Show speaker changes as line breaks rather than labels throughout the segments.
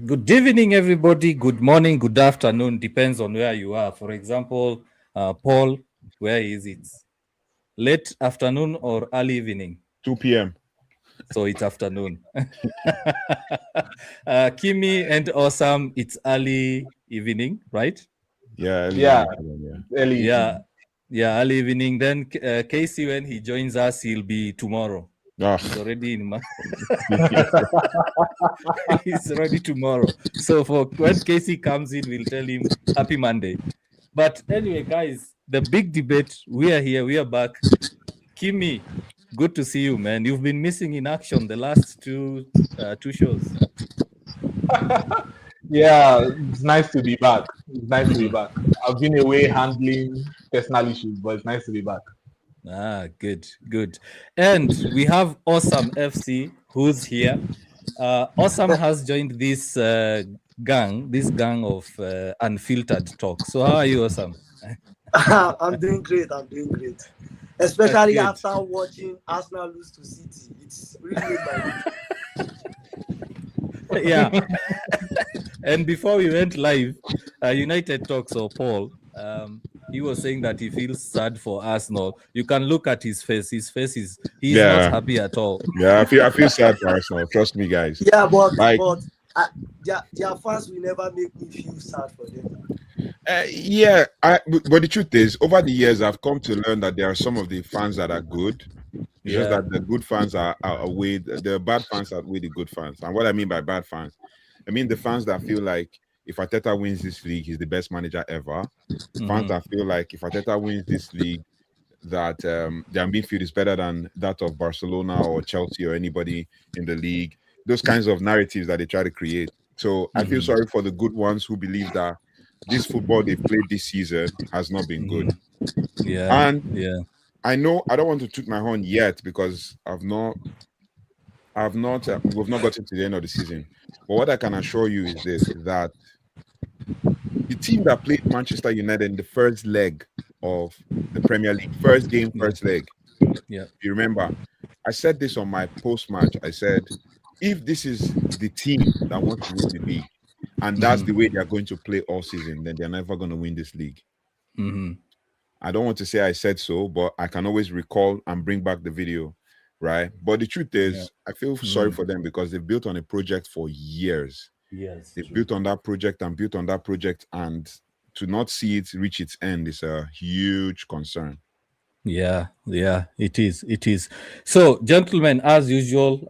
Good evening, everybody. Good morning, good afternoon. Depends on where you are. For example, Paul, where is it? Late afternoon or early evening?
2 p.m.
So it's afternoon. Kimi and Awesome, it's early evening, right?
Yeah, early
Yeah,
evening for them, yeah.
early
Yeah,
evening.
yeah, early evening. Then Casey, when he joins us, he'll be tomorrow.
Ah,
He's already in. He's ready tomorrow. So for when Casey comes in, we'll tell him happy Monday. But anyway, guys, the big debate. We are here. We are back. Kimi, good to see you, man. You've been missing in action the last two shows.
Yeah, it's nice to be back. It's nice to be
Mhm.
back. I've been away handling personal issues, but it's nice to be back.
Good, good. And we have Awesome FC who's here. Awesome has joined this gang of unfiltered talk. So how are you, Awesome?
I'm doing great. I'm doing great. Especially
Good.
after watching Arsenal lose to City. It's really made my week.
Yeah. And before we went live, United Talks or Paul, he was saying that he feels sad for Arsenal. You can look at his face. He's not
yeah,
happy at all.
yeah. I feel sad for Arsenal. Trust me, guys.
Yeah, but
Like,
but their fans will never make me feel sad for them.
yeah. But the truth is, over the years, I've come to learn that there are some of the fans that are good. It's just
Yeah.
that the good fans are outweighed. The bad fans outweigh the good fans. And what I mean by bad fans, I mean the fans that feel like if Arteta wins this league, he's the best manager ever. Fans
Mhm.
that feel like if Arteta wins this league, that their midfield is better than that of Barcelona or Chelsea or anybody in the league. Those kinds of narratives that they try to create. So I feel
Mhm.
sorry for the good ones who believe that this football they played this season has not been good.
Mhm. Yeah.
And
Yeah.
I know I don't want to toot my horn yet because we've not gotten to the end of the season. But what I can assure you is this: that the team that played Manchester United in the first leg of the Premier League, first game,
Yeah.
first leg.
Yeah.
You remember, I said this on my post match. I said, if this is the team that wants to win the league, and that's the
Mhm.
way they are going to play all season, then they're never going to win this league.
Mhm.
I don't want to say I said so, but I can always recall and bring back the video, right? But the truth
Yeah.
is, I feel sorry
Mhm.
for them because they've built on a project for years.
Yes.
They've
True.
built on that project and built on that project, and to not see it reach its end is a huge concern.
Yeah, yeah, it is. It is. So, gentlemen, as usual,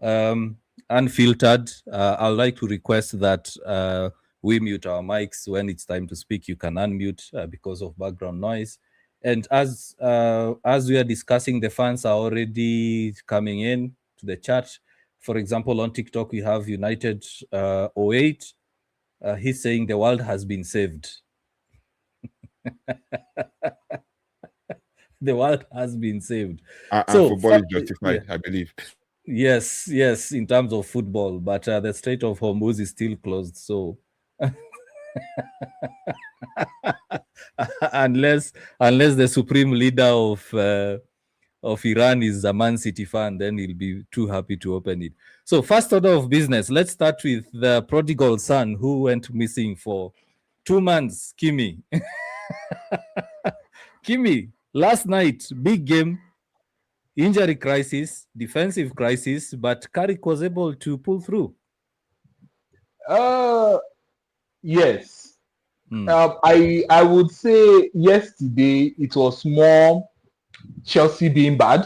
unfiltered, I'd like to request that we mute our mics when it's time to speak. You can unmute because of background noise. And as we are discussing, the fans are already coming in to the chat. For example, on TikTok, we have United 08. He's saying the world has been saved. The world has been saved.
And
So,
football is
yeah.
justified, I believe.
Yes, yes, in terms of football, but the Strait of Hormuz is still closed. So unless unless the supreme leader of Iran is a Man City fan, then he'll be too happy to open it. So first order of business, let's start with the prodigal son who went missing for 2 months. Kimi, Kimi, last night big game, injury crisis, defensive crisis, but Carrick was able to pull through.
Uh, yes.
Mm,
I would say yesterday it was more Chelsea being bad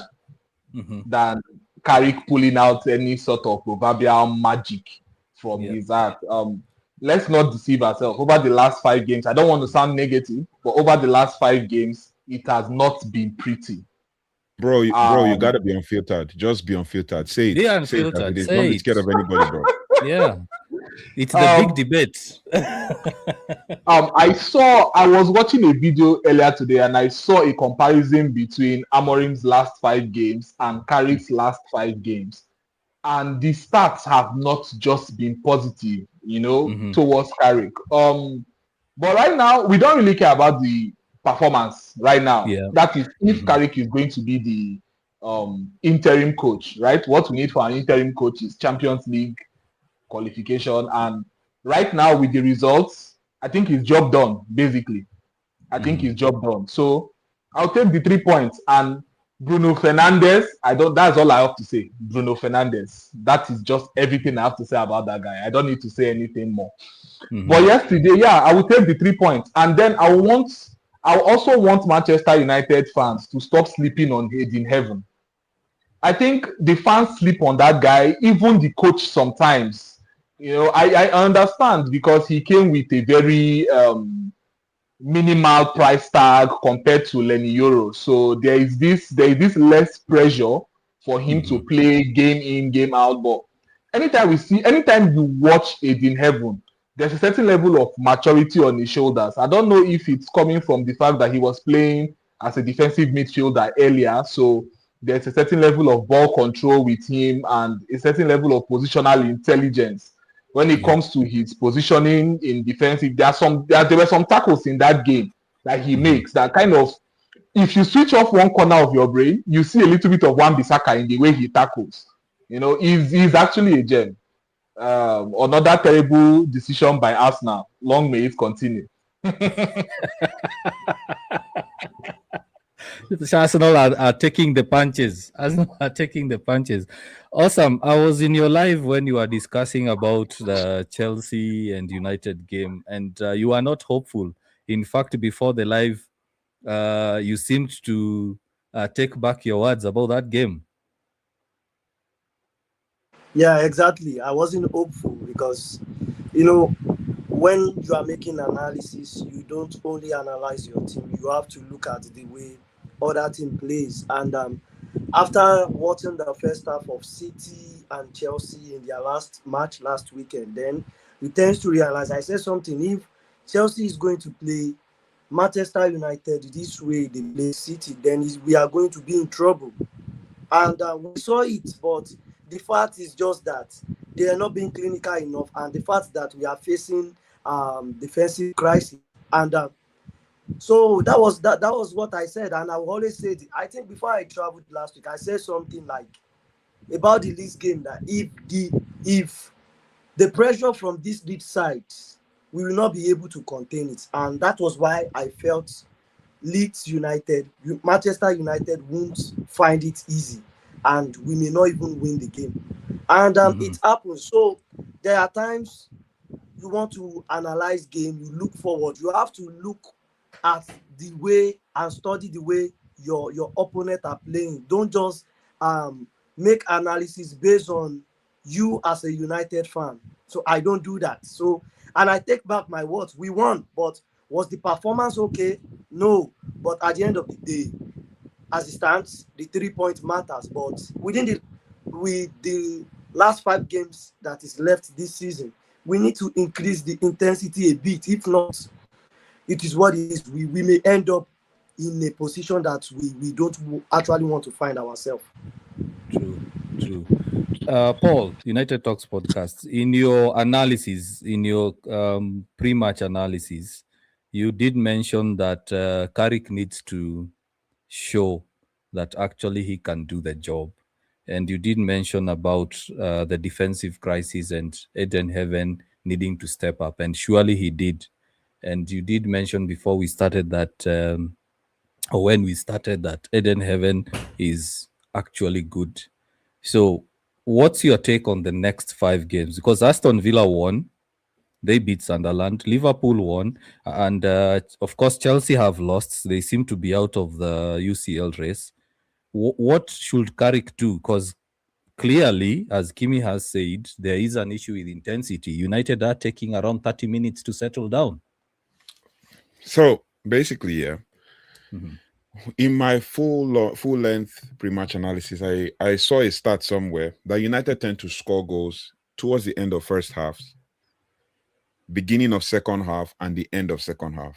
mhm.
than Carrick pulling out any sort of proverbial magic from
Yeah.
his heart. Let's not deceive ourselves. Over the last 5 games, I don't want to sound negative, but over the last 5 games, it has not been pretty.
Bro, you
Um,
gotta be unfiltered. Just be unfiltered. Say it.
Be
Say it as it
unfiltered.
is. Don't
Say
be scared
it.
of anybody, bro.
Yeah. It's the big
um,
debate.
I was watching a video earlier today and I saw a comparison between Amorim's last 5 games and Carrick's last 5 games. And the stats have not just been positive,
Mhm.
towards Carrick. But right now, we don't really care about the performance right now.
Yeah.
That is, if
Mhm.
Carrick is going to be the interim coach, right? What we need for an interim coach is Champions League qualification, and right now with the results, I think his job done, basically. I think his job done. So I'll take the 3 points. And Bruno Fernandes, that's all I have to say. Bruno Fernandes. That is just everything I have to say about that guy. I don't need to say anything more. But yesterday, yeah, I will take the 3 points. And then I also want Manchester United fans to stop sleeping on Ayden Heaven. I think the fans sleep on that guy, even the coach sometimes. I understand because he came with a very minimal price tag compared to Leny Yoro. So there is this less pressure for him to play game in, game out. But anytime you watch Ayden Heaven, there's a certain level of maturity on his shoulders. I don't know if it's coming from the fact that he was playing as a defensive midfielder earlier. So there's a certain level of ball control with him and a certain level of positional intelligence when it comes to his positioning in defensive. There were some tackles in that game that he makes that kind of, if you switch off one corner of your brain, you see a little bit of Wan-Bissaka in the way he tackles. He's actually a gem. Another terrible decision by Arsenal. Long may it continue.
Arsenal are taking the punches. Arsenal are taking the punches. Awesome. I was in your live when you were discussing about the Chelsea and United game, and you are not hopeful. In fact, before the live, you seemed to take back your words about that game.
Yeah, exactly. I wasn't hopeful because, when you are making analysis, you don't only analyze your team. You have to look at the way other team plays. And after watching the first half of City and Chelsea in their last match last weekend, then you tend to realize, I said something, if Chelsea is going to play Manchester United this way they play City, then we are going to be in trouble. And we saw it, but the fact is just that they are not being clinical enough, and the fact that we are facing defensive crisis. And so that was what I said, and I will always say it. I think before I traveled last week, I said something like about the Leeds game, that if the pressure from this Leeds side, we will not be able to contain it. And that was why I felt Manchester United won't find it easy, and we may not even win the game. And it happens. So there are times you want to analyze game, you look forward. You have to look at the way and study the way your opponent are playing. Don't just make analysis based on you as a United fan. So I don't do that. So, and I take back my words. We won, but was the performance okay? No. But at the end of the day, as it stands, the 3 points matters. But with the last 5 games that is left this season, we need to increase the intensity a bit. If not, it is what it is. We may end up in a position that we don't actually want to find ourselves.
True. Paul, United Talks podcast, in your analysis, in your pre-match analysis, you did mention that Carrick needs to show that actually he can do the job. And you did mention about the defensive crisis and Ayden Heaven needing to step up. And surely he did. And you did mention before we started that, or when we started, that Ayden Heaven is actually good. So what's your take on the next 5 games? Because Aston Villa won. They beat Sunderland. Liverpool won. And of course, Chelsea have lost. They seem to be out of the UCL race. What should Carrick do? Because clearly, as Kimi has said, there is an issue with intensity. United are taking around 30 minutes to settle down.
So basically, yeah. In my full length pre-match analysis, I saw a stat somewhere that United tend to score goals towards the end of first half, beginning of second half, and the end of second half.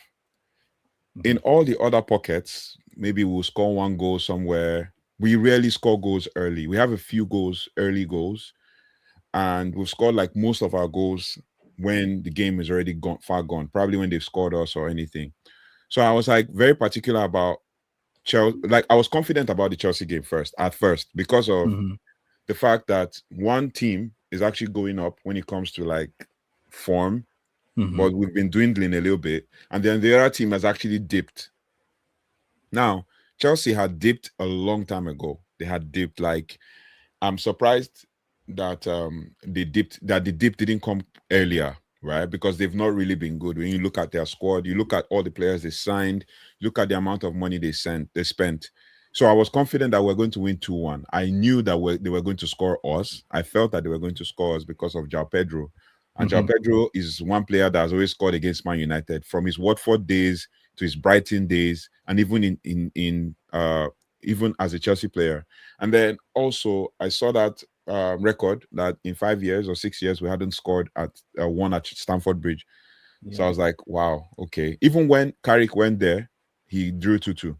In all the other pockets, maybe we'll score 1 goal somewhere. We rarely score goals early. We have a few early goals, and we've scored like most of our goals when the game is already far gone, probably when they've scored us or anything. So I was like very particular about Chelsea. Like I was confident about the Chelsea game at first because of the fact that one team is actually going up when it comes to like form, but we've been dwindling a little bit. And then the other team has actually dipped. Now, Chelsea had dipped a long time ago. They had dipped. Like, I'm surprised that the dip didn't come earlier, right? Because they've not really been good. When you look at their squad, you look at all the players they signed, look at the amount of money they spent. So I was confident that we're going to win 2-1. I knew that they were going to score us. I felt that they were going to score us because of João Pedro. And João Pedro is one player that has always scored against Man United from his Watford days to his Brighton days, and even even as a Chelsea player. And then also I saw that record that in 5 years or 6 years we hadn't scored at one at Stamford Bridge. Yeah. So I was like, wow, okay. Even when Carrick went there, he drew 2-2.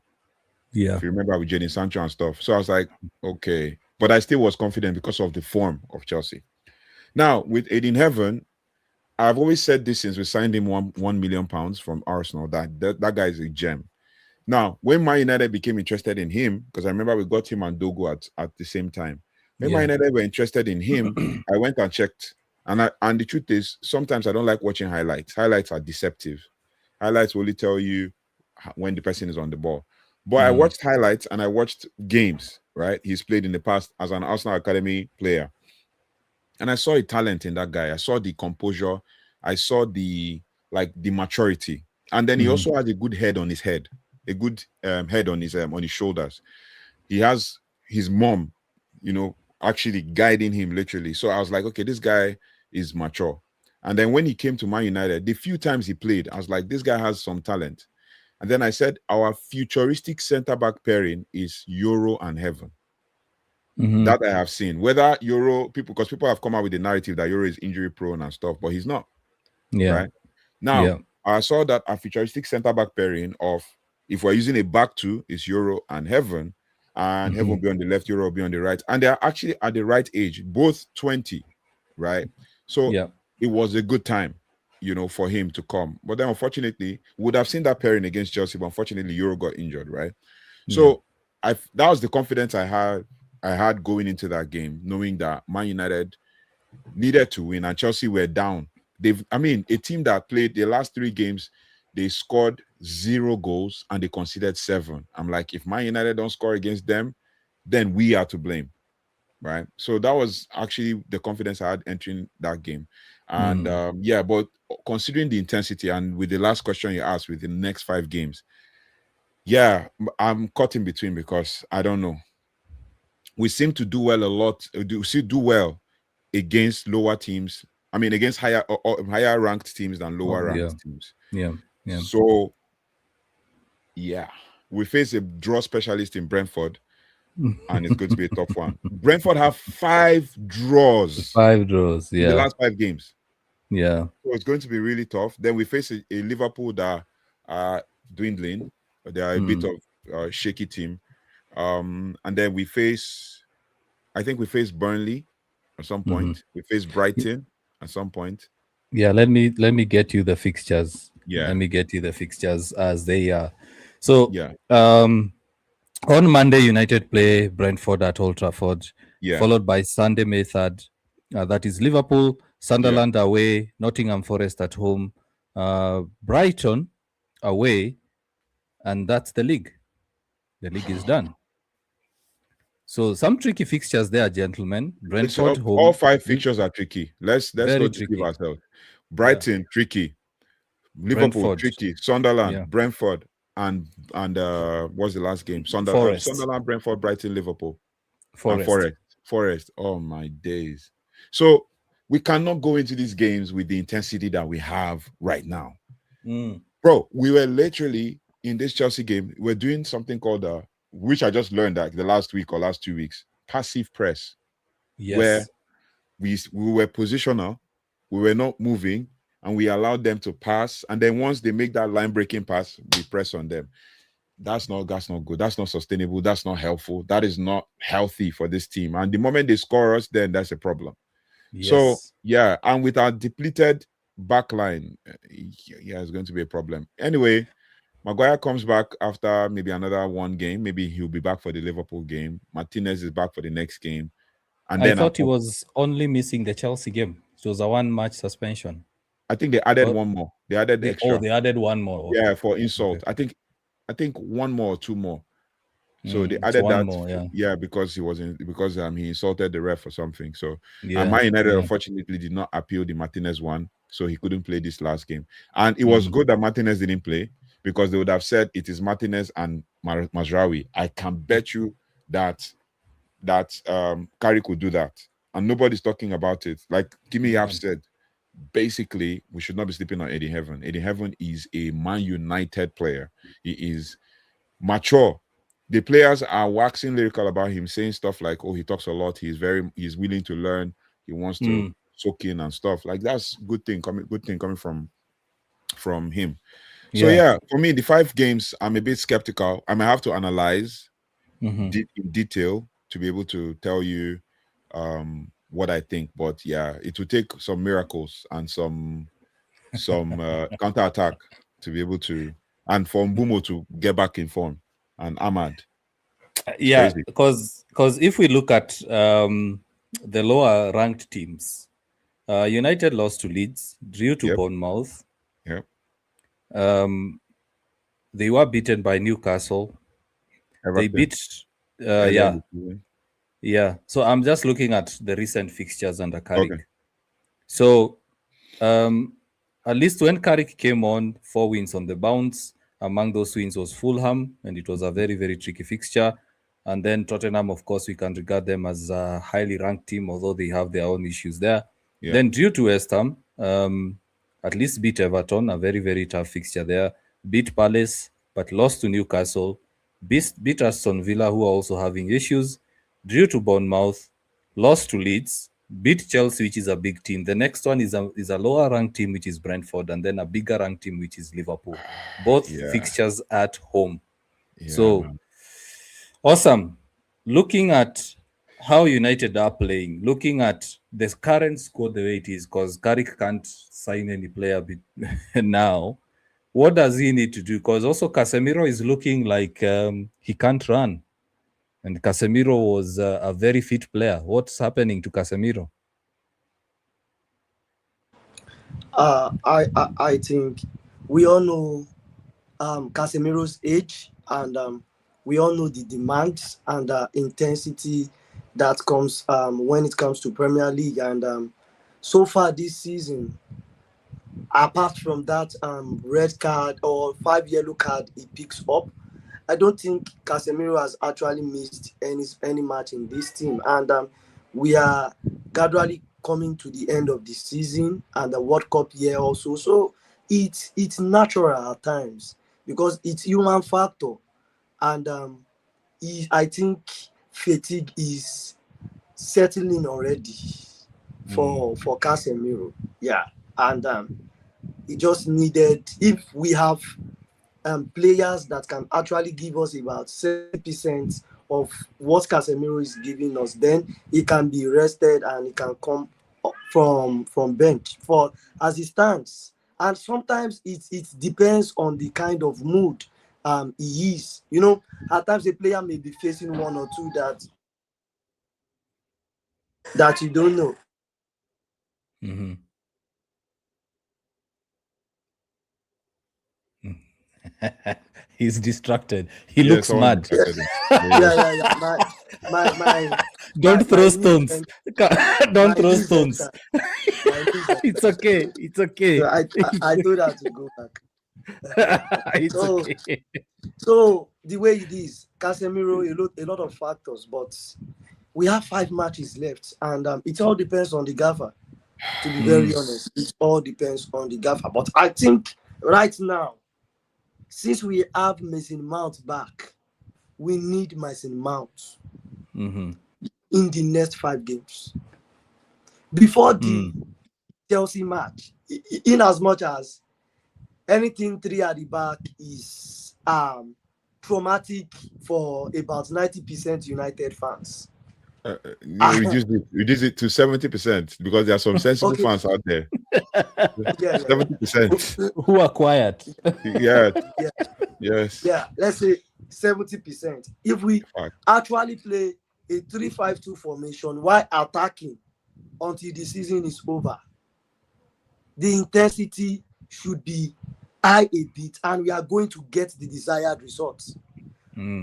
Yeah.
If you remember with Jadon Sancho and stuff. So I was like, okay. But I still was confident because of the form of Chelsea. Now, with Ayden Heaven, I've always said this since we signed him £1 million from Arsenal, that guy is a gem. Now, when Man United became interested in him, because I remember we got him and Dogo at the same time. When Man United were interested in him, I went and checked. And the truth is, sometimes I don't like watching highlights. Highlights are deceptive. Highlights will only tell you when the person is on the ball. But I watched highlights and I watched games, right? He's played in the past as an Arsenal Academy player. And I saw a talent in that guy. I saw the composure. I saw the maturity. And then he also has a good head on his head. A good head on his shoulders. He has his mom, actually guiding him literally. So I was like, okay, this guy is mature. And then when he came to Man United, the few times he played, I was like, this guy has some talent. And then I said, our futuristic centre-back pairing is Yoro and Heaven. That I have seen. Whether Yoro, because people have come out with the narrative that Yoro is injury-prone and stuff, but he's not.
Yeah.
Right? Now, I saw that a futuristic centre-back pairing of, if we're using a back two, is Yoro and Heaven. And Heaven will be on the left, Yoro will be on the right. And they're actually at the right age, both 20, right? So it was a good time, for him to come. But then, unfortunately, we would have seen that pairing against Chelsea, but unfortunately, Yoro got injured, right? So that was the confidence I had going into that game, knowing that Man United needed to win and Chelsea were down. A team that played the last 3 games, they scored 0 goals and they conceded 7. I'm like, if Man United don't score against them, then we are to blame, right? So that was actually the confidence I had entering that game. And but considering the intensity and with the last question you asked with the next 5 games, I'm caught in between because I don't know. We seem to do well a lot. We do well against lower teams. I mean, against higher ranked teams than lower ranked teams.
Yeah.
So, we face a draw specialist in Brentford, and it's going to be a tough one. Brentford have 5 draws.
5 draws,
in the last 5 games.
Yeah.
So it's going to be really tough. Then we face a Liverpool that are dwindling. They are a bit of a shaky team. And then we face Burnley at some point. We face Brighton at some point.
Yeah, let me get you the fixtures.
Yeah.
Let me get you the fixtures as they are. So on Monday, United play Brentford at Old Trafford, followed by Sunday, May 3rd. That is Liverpool, Sunderland away, Nottingham Forest at home, Brighton away, and that's the league. The league is done. So some tricky fixtures there, gentlemen. Brentford home.
All 5 fixtures are tricky. Let's not deceive ourselves. Brighton tricky, Liverpool
Brentford.
tricky, Sunderland, Brentford, and what's the last game? Sunderland, Brentford, Brighton, Liverpool, Forest. Oh my days! So we cannot go into these games with the intensity that we have right now, bro. We were literally in this Chelsea game. We're doing something called which I just learned that the last week or last 2 weeks, passive press, where we were positional, we were not moving, and we allowed them to pass. And then once they make that line-breaking pass, we press on them. That's not good. That's not sustainable. That's not helpful. That is not healthy for this team. And the moment they score us, then that's a problem. So, and with our depleted back line, it's going to be a problem. Anyway, Maguire comes back after maybe another 1 game. Maybe he'll be back for the Liverpool game. Martinez is back for the next game. And
I thought he was only missing the Chelsea game. It was a 1-match suspension.
I think they added
Oh,
one more. They added the extra.
they added one more. Okay.
Yeah, for insult.
Okay.
I think one more or two more. So they
It's
added
one
that.
more,
Because he insulted the ref or something. So
yeah,
Man United
yeah.
unfortunately did not appeal the Martinez one, so he couldn't play this last game. And it was good that Martinez didn't play, because they would have said it is Martinez and Mazraoui. I can bet you that Carrick would do that, and nobody's talking about it. Like Kimi Yap said, basically we should not be sleeping on Eddie Heaven. Eddie Heaven is a Man United player. He is mature. The players are waxing lyrical about him, saying stuff like, "Oh, he talks a lot. He's willing to learn. He wants to soak in and stuff." Like, that's good thing coming from him. So yeah, for me, the 5 games, I'm a bit skeptical. I might have to analyze in detail to be able to tell you what I think. But yeah, it will take some miracles and some counter attack to be able to, and for Mbumo to get back in form, and Ahmad.
Yeah,
Crazy.
because if we look at the lower ranked teams, United lost to Leeds, drew to Bournemouth.
Yep.
They were beaten by Newcastle.
Everton.
They beat yeah. So I'm just looking at the recent fixtures under Carrick.
Okay.
So at least when Carrick came on, 4 wins on the bounce. Among those wins was Fulham, and it was a very, very tricky fixture. And then Tottenham, of course, we can regard them as a highly ranked team, although they have their own issues there.
Yeah.
Then drew to West Ham, at least beat Everton, a very, very tough fixture there. Beat Palace, but lost to Newcastle. Beat Aston Villa, who are also having issues. Drew to Bournemouth, lost to Leeds, beat Chelsea, which is a big team. The next one is a lower ranked team, which is Brentford, and then a bigger ranked team, which is Liverpool. Both fixtures at home. Awesome. Looking at how United are playing, looking at the current squad the way it is, because Carrick can't sign any player now. What does he need to do? Because also Casemiro is looking like he can't run. And Casemiro was a very fit player. What's happening to Casemiro?
I think we all know Casemiro's age, and we all know the demands and intensity that comes when it comes to Premier League. And so far this season, apart from that red card or 5 yellow card he picks up, I don't think Casemiro has actually missed any match in this team. And we are gradually coming to the end of the season and the World Cup year also. So it's natural at times because it's human factor. And I think fatigue is settling already for Casemiro. Yeah. And it just needed, if we have players that can actually give us about 70% of what Casemiro is giving us, then he can be rested and he can come from bench for as he stands. And sometimes it depends on the kind of mood he is. You know, at times a player may be facing one or two that you don't know.
He's distracted. He looks mad. Don't throw stones. Don't throw stones. It's okay. It's okay.
So I told her to go back.
It's okay.
So the way it is, Casemiro, a lot of factors, but we have 5 matches left, and it all depends on the gaffer. To be very honest, it all depends on the gaffer. But I think right now, since we have Mason Mount back, we need Mason Mount in the next 5 games. Before the Chelsea match, in as much as anything 3 at the back is traumatic for about 90% United fans.
Reduce it to 70% because there are some sensible fans out there. 70%.
Who are quiet.
Yes.
Yeah, let's say 70%. If we actually play a 3-5-2 formation while attacking until the season is over, the intensity should be high a bit, and we are going to get the desired results.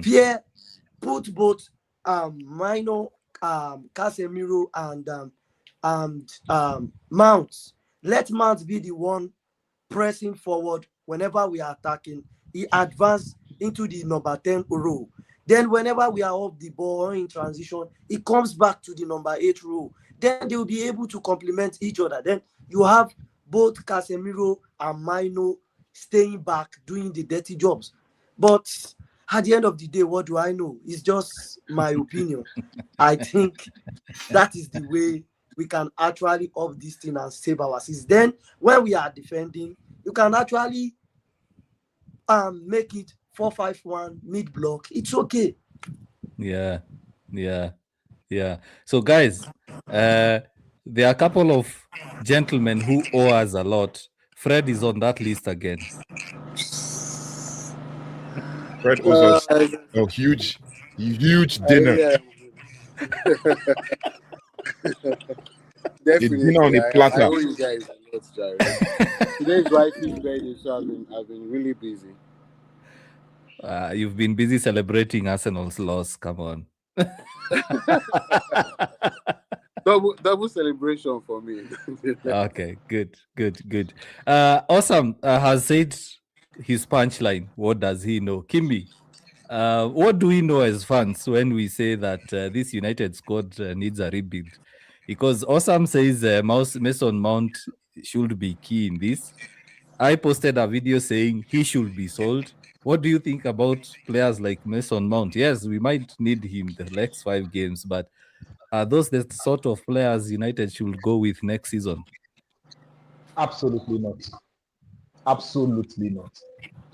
Pierre put both Minor, Casemiro, and Mount. Let Mount be the one pressing forward whenever we are attacking. He advanced into the number 10 row. Then whenever we are off the ball or in transition, he comes back to the number 8 row. Then they will be able to complement each other. Then you have both Casemiro and Mino staying back, doing the dirty jobs. But at the end of the day, what do I know? It's just my opinion. I think that is the way we can actually up this thing and save our season. Then when we are defending, you can actually make it 4-5-1 mid block. It's okay.
Yeah. So guys, there are a couple of gentlemen who owe us a lot. Fred is on that list again.
Fred owes us a huge dinner.
Yeah. Definitely.
Dinner on a platter.
I owe you guys a lot, Jared. Today's wife's birthday, so I've been really busy.
You've been busy celebrating Arsenal's loss. Come on.
Double celebration for me.
Okay, good. Awesome has said his punchline. What does he know? Kimbi, what do we know as fans when we say that this United squad needs a rebuild? Because Awesome says Mason Mount should be key in this. I posted a video saying he should be sold. What do you think about players like Mason Mount? Yes, we might need him the next 5 games, but are those the sort of players United should go with next season?
Absolutely not. Absolutely not.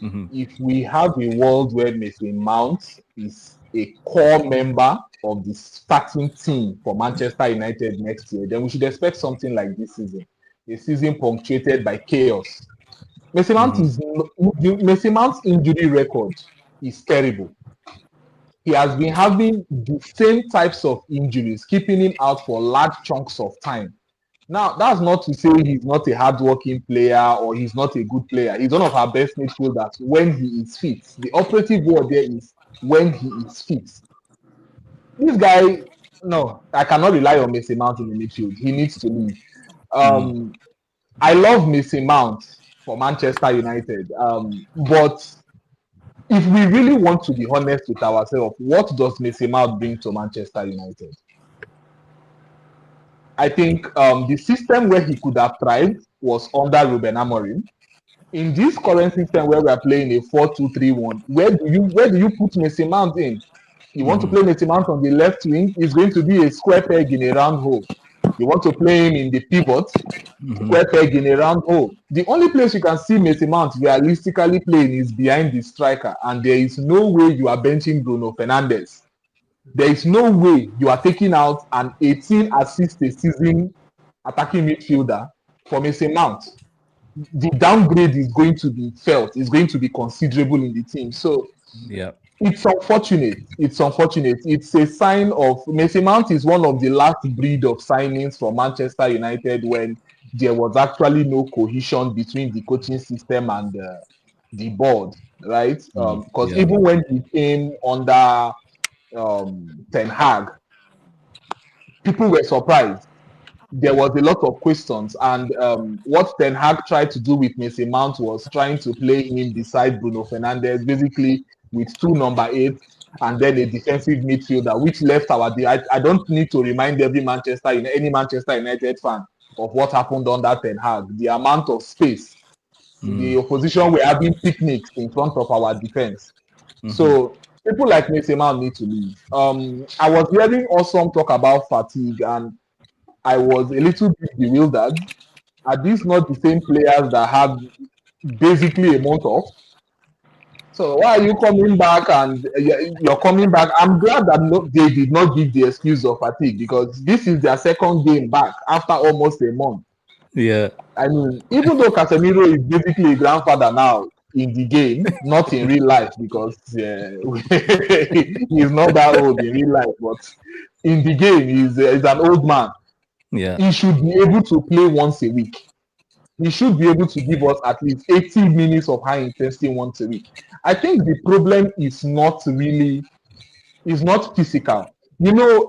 Mm-hmm. If we have a world where Mason Mount is a core member of the starting team for Manchester United next year, then we should expect something like this season. A season punctuated by chaos. Mason Mount's injury record is terrible. He has been having the same types of injuries, keeping him out for large chunks of time. Now, that's not to say he's not a hardworking player or he's not a good player. He's one of our best midfielders when he is fit. The operative word there is when he is fit. This guy, no, I cannot rely on Mason Mount in the midfield. He needs to leave. I love Mason Mount for Manchester United, but if we really want to be honest with ourselves, what does Mason Mount bring to Manchester United? I think the system where he could have thrived was under Ruben Amorim. In this current system where we are playing a 4-2-3-1, where do you put Mason Mount in? You want to play Mason Mount on the left wing, it's going to be a square peg in a round hole. You want to play him in the pivot, square peg in a round hole. The only place you can see Mason Mount realistically playing is behind the striker, and there is no way you are benching Bruno Fernandes. There is no way you are taking out an 18 assist a season attacking midfielder for Mason Mount. The downgrade is going to be felt. It's going to be considerable in the team. So
yeah,
it's unfortunate. It's a sign of Mason Mount is one of the last breed of signings for Manchester United when there was actually no cohesion between the coaching system and the board, right? Because even when he came under Ten Hag, people were surprised. There was a lot of questions, and what Ten Hag tried to do with Mason Mount was trying to play him beside Bruno Fernandes, basically with 2 number 8 and then a defensive midfielder, which left I don't need to remind any Manchester United fan of what happened under Ten Hag. The amount of space, the opposition were having picnics in front of our defense. So people like Mason Mount need to leave. I was hearing Awesome talk about fatigue, and I was a little bit bewildered. Are these not the same players that had basically a month off? So why are you coming back and you're coming back? I'm glad that they did not give the excuse of fatigue, because this is their second game back after almost a month.
Yeah.
I mean, even though Casemiro is basically a grandfather now in the game, not in real life, because he's not that old in real life, but in the game, he's an old man.
Yeah.
He should be able to play once a week. he should be able to give us at least 80 minutes of high intensity once a week. I think the problem is not physical. You know,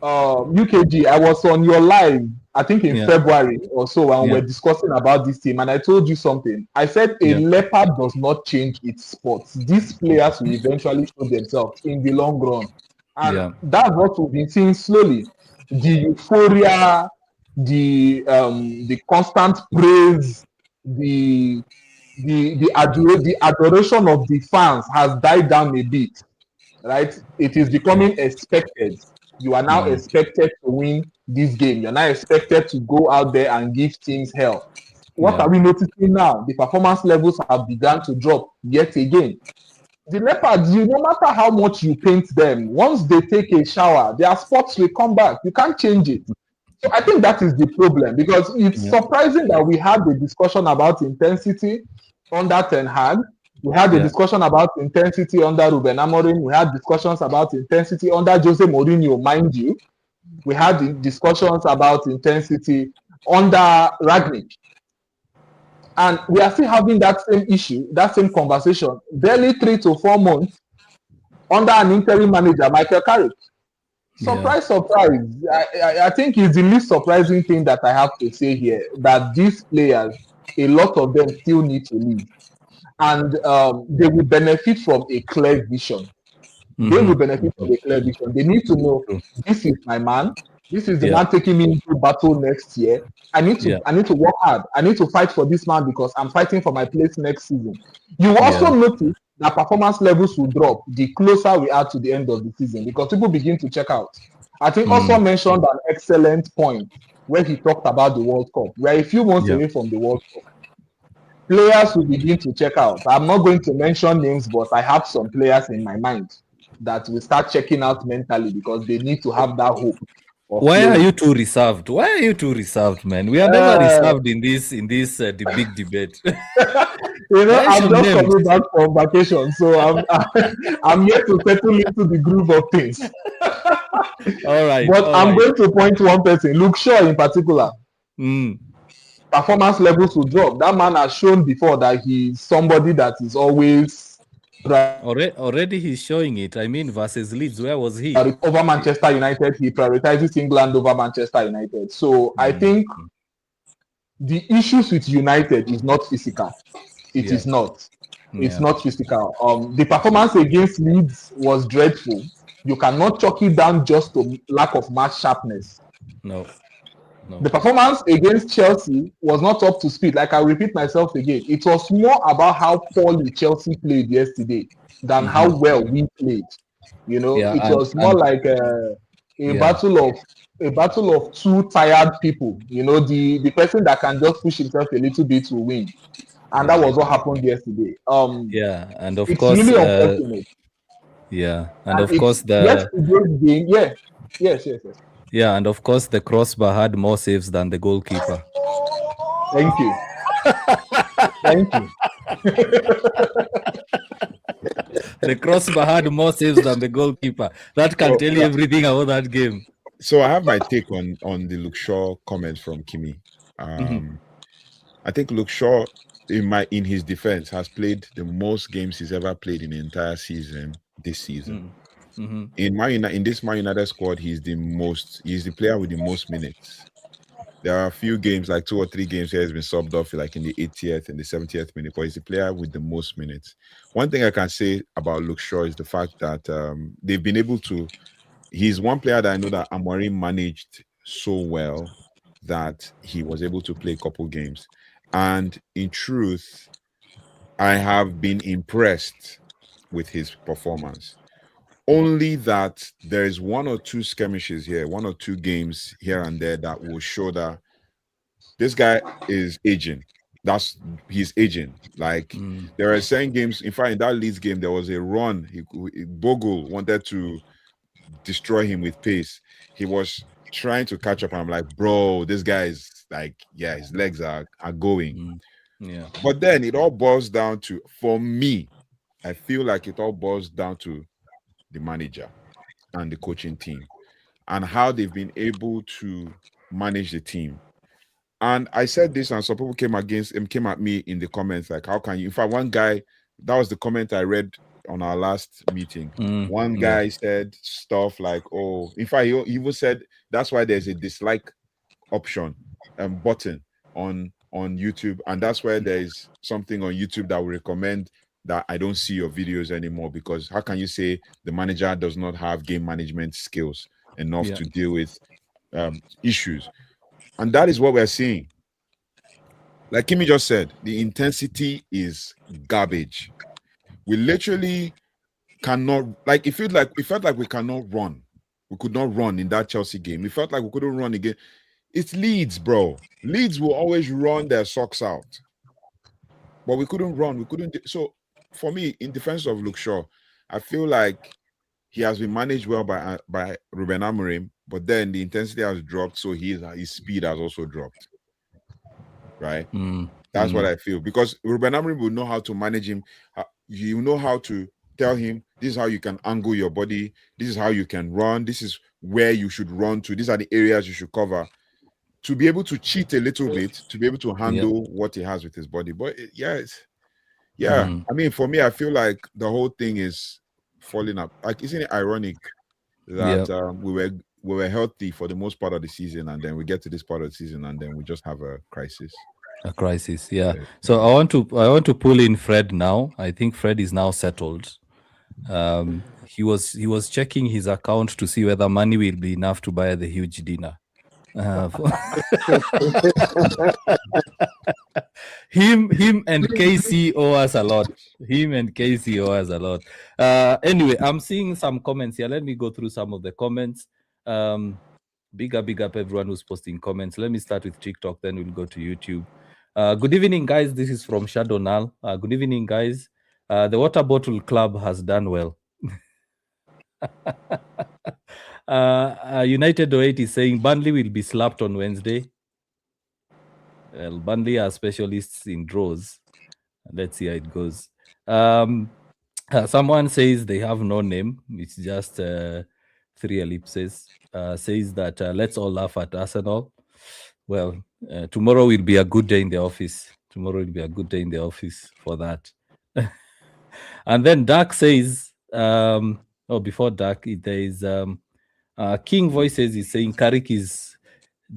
UKG, I was on your live, I think in
Yeah.
February or so, and
Yeah.
we're discussing about this team, and I told you something. I said a
Yeah.
leopard does not change its spots. These players will eventually show themselves in the long run, and
Yeah.
that's what we've been seeing slowly. The euphoria, the constant praise, the adoration of the fans has died down a bit, right? It is becoming expected. You are now expected to win this game. You're now expected to go out there and give teams hell. What
Yeah.
are we noticing now? The performance levels have begun to drop yet again. The leopards, no matter how much you paint them, once they take a shower, their spots will come back. You can't change it. So I think that is the problem, because it's
Yeah.
surprising that we had the discussion about intensity under Ten Hag. We had the
Yeah.
discussion about intensity under Ruben Amorim. We had discussions about intensity under Jose Mourinho, mind you. We had the discussions about intensity under Ragnick. And we are still having that same issue, that same conversation, barely 3 to 4 months under an interim manager, Michael Carrick. Surprise, surprise. I think it's the least surprising thing that I have to say here, that these players, a lot of them still need to leave. And they will benefit from a clear vision. They will benefit from a clear vision. They need to know, this is my man. This is the
Yeah.
man taking me into battle next year. I need
Yeah.
to work hard. I need to fight for this man because I'm fighting for my place next season. You will also notice that performance levels will drop the closer we are to the end of the season, because people begin to check out. I think also mentioned an excellent point where he talked about the World Cup. We are a few months
Yeah.
away from the World Cup. Players will begin to check out. I'm not going to mention names, but I have some players in my mind that will start checking out mentally because they need to have that hope.
Why are you too reserved? Why are you too reserved, man? We are never reserved in this the big debate.
I'm
Mention
just
names.
coming back from vacation, so I'm yet to settle into the groove of things.
All right.
But I'm going to point one person, Luke Shaw in particular. Performance levels will drop. That man has shown before that he's somebody that is always
already he's showing it. I mean, versus Leeds, where was he?
Over Manchester United, he prioritizes England over Manchester United. So I think the issues with United is not physical. It is not. It's not physical. The performance against Leeds was dreadful. You cannot chalk it down just to lack of match sharpness.
No.
The performance against Chelsea was not up to speed. Like I repeat myself again, it was more about how poorly Chelsea played yesterday than how well we played. It was more like a battle of two tired people. The person that can just push himself a little bit will win, and that was what happened yesterday.
And of
it's
course,
really unfortunate.
And of course
yesterday's game. Yes.
Yeah, and of course the crossbar had more saves than the goalkeeper.
Thank you.
The crossbar had more saves than the goalkeeper. That can tell you everything about that game.
So I have my take on the Luke Shaw comment from Kimi. I think Luke Shaw, in his defense, has played the most games he's ever played in the entire season this season. In this Man United squad, he's the player with the most minutes. There are a few games, like 2 or 3 games here, he's been subbed off, like in the 80th and the 70th minute, but he's the player with the most minutes. One thing I can say about Luke Shaw is the fact that they've been able to. He's one player that I know that Amorim managed so well that he was able to play a couple games. And in truth, I have been impressed with his performance. Only that there is 1 or 2 skirmishes here, 1 or 2 games here and there that will show that this guy is aging. He's aging. Like there are certain games. In fact, in that Leeds game, there was a run. Bogle wanted to destroy him with pace. He was trying to catch up. And I'm like, bro, this guy is like, his legs are going. But then it all boils down to, for me, I feel like it all boils down to the manager and the coaching team and how they've been able to manage the team. And I said this, and some people came at me in the comments, like, how can you? In fact, one guy, that was the comment I read on our last meeting. One guy said stuff like, oh, in fact, he even said that's why there's a dislike option button on YouTube, and that's where there's something on YouTube that will recommend that I don't see your videos anymore, because how can you say the manager does not have game management skills enough to deal with issues? And that is what we're seeing. Like Kimi just said, the intensity is garbage. We literally cannot, like, it felt like we cannot run. We could not run in that Chelsea game. We felt like we couldn't run again. It's Leeds, bro. Leeds will always run their socks out. But we couldn't run. We couldn't. So for me, in defense of Luke Shaw, I feel like he has been managed well by Ruben Amorim, but then the intensity has dropped, so his speed has also dropped. Right? That's what I feel, because Ruben Amorim will know how to manage him. You know how to tell him, this is how you can angle your body. This is how you can run. This is where you should run to. These are the areas you should cover, to be able to cheat a little bit, to be able to handle what he has with his body. But I mean, for me, I feel like the whole thing is falling up. Like, isn't it ironic that we were healthy for the most part of the season, and then we get to this part of the season, and then we just have a crisis.
A crisis, yeah. So I want to pull in Fred now. I think Fred is now settled. He was checking his account to see whether money will be enough to buy the huge dinner. Him and KC owe us a lot. Anyway, I'm seeing some comments here. Let me go through some of the comments. Big up everyone who's posting comments. Let me start with TikTok, then we'll go to YouTube. Good evening, guys. This is from Shadonal. Good evening, guys. The Water Bottle Club has done well. United 08 is saying Burnley will be slapped on Wednesday. Well, Burnley are specialists in draws. Let's see how it goes. Someone says they have no name. It's just 3 ellipses. Says that let's all laugh at Arsenal. Well, tomorrow will be a good day in the office. Tomorrow will be a good day in the office for that. And then Dark says, before Dark, there is King Voices is saying Carrick is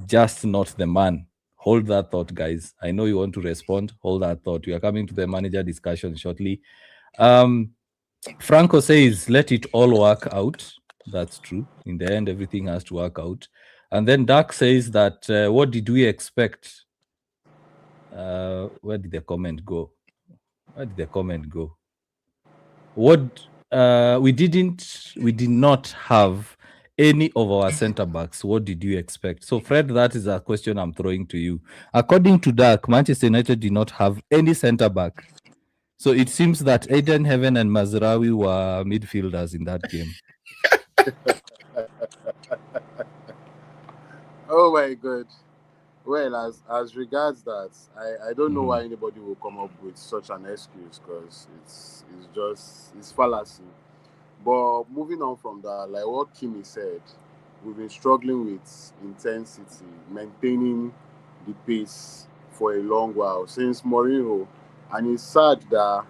just not the man. Hold that thought, guys. I know you want to respond. Hold that thought. We are coming to the manager discussion shortly. Franco says, let it all work out. That's true. In the end, everything has to work out. And then Dark says that, what did we expect? Where did the comment go? We did not have any of our center backs. What did you expect? So, Fred, that is a question I'm throwing to you. According to Dark, Manchester United did not have any center back. So it seems that Ayden, Heaven, and Mazraoui were midfielders in that game.
Oh my God. Well, as regards that, I don't know why anybody will come up with such an excuse, because it's fallacy. But moving on from that, like what Kimi said, we've been struggling with intensity, maintaining the pace for a long while since Mourinho, and it's sad that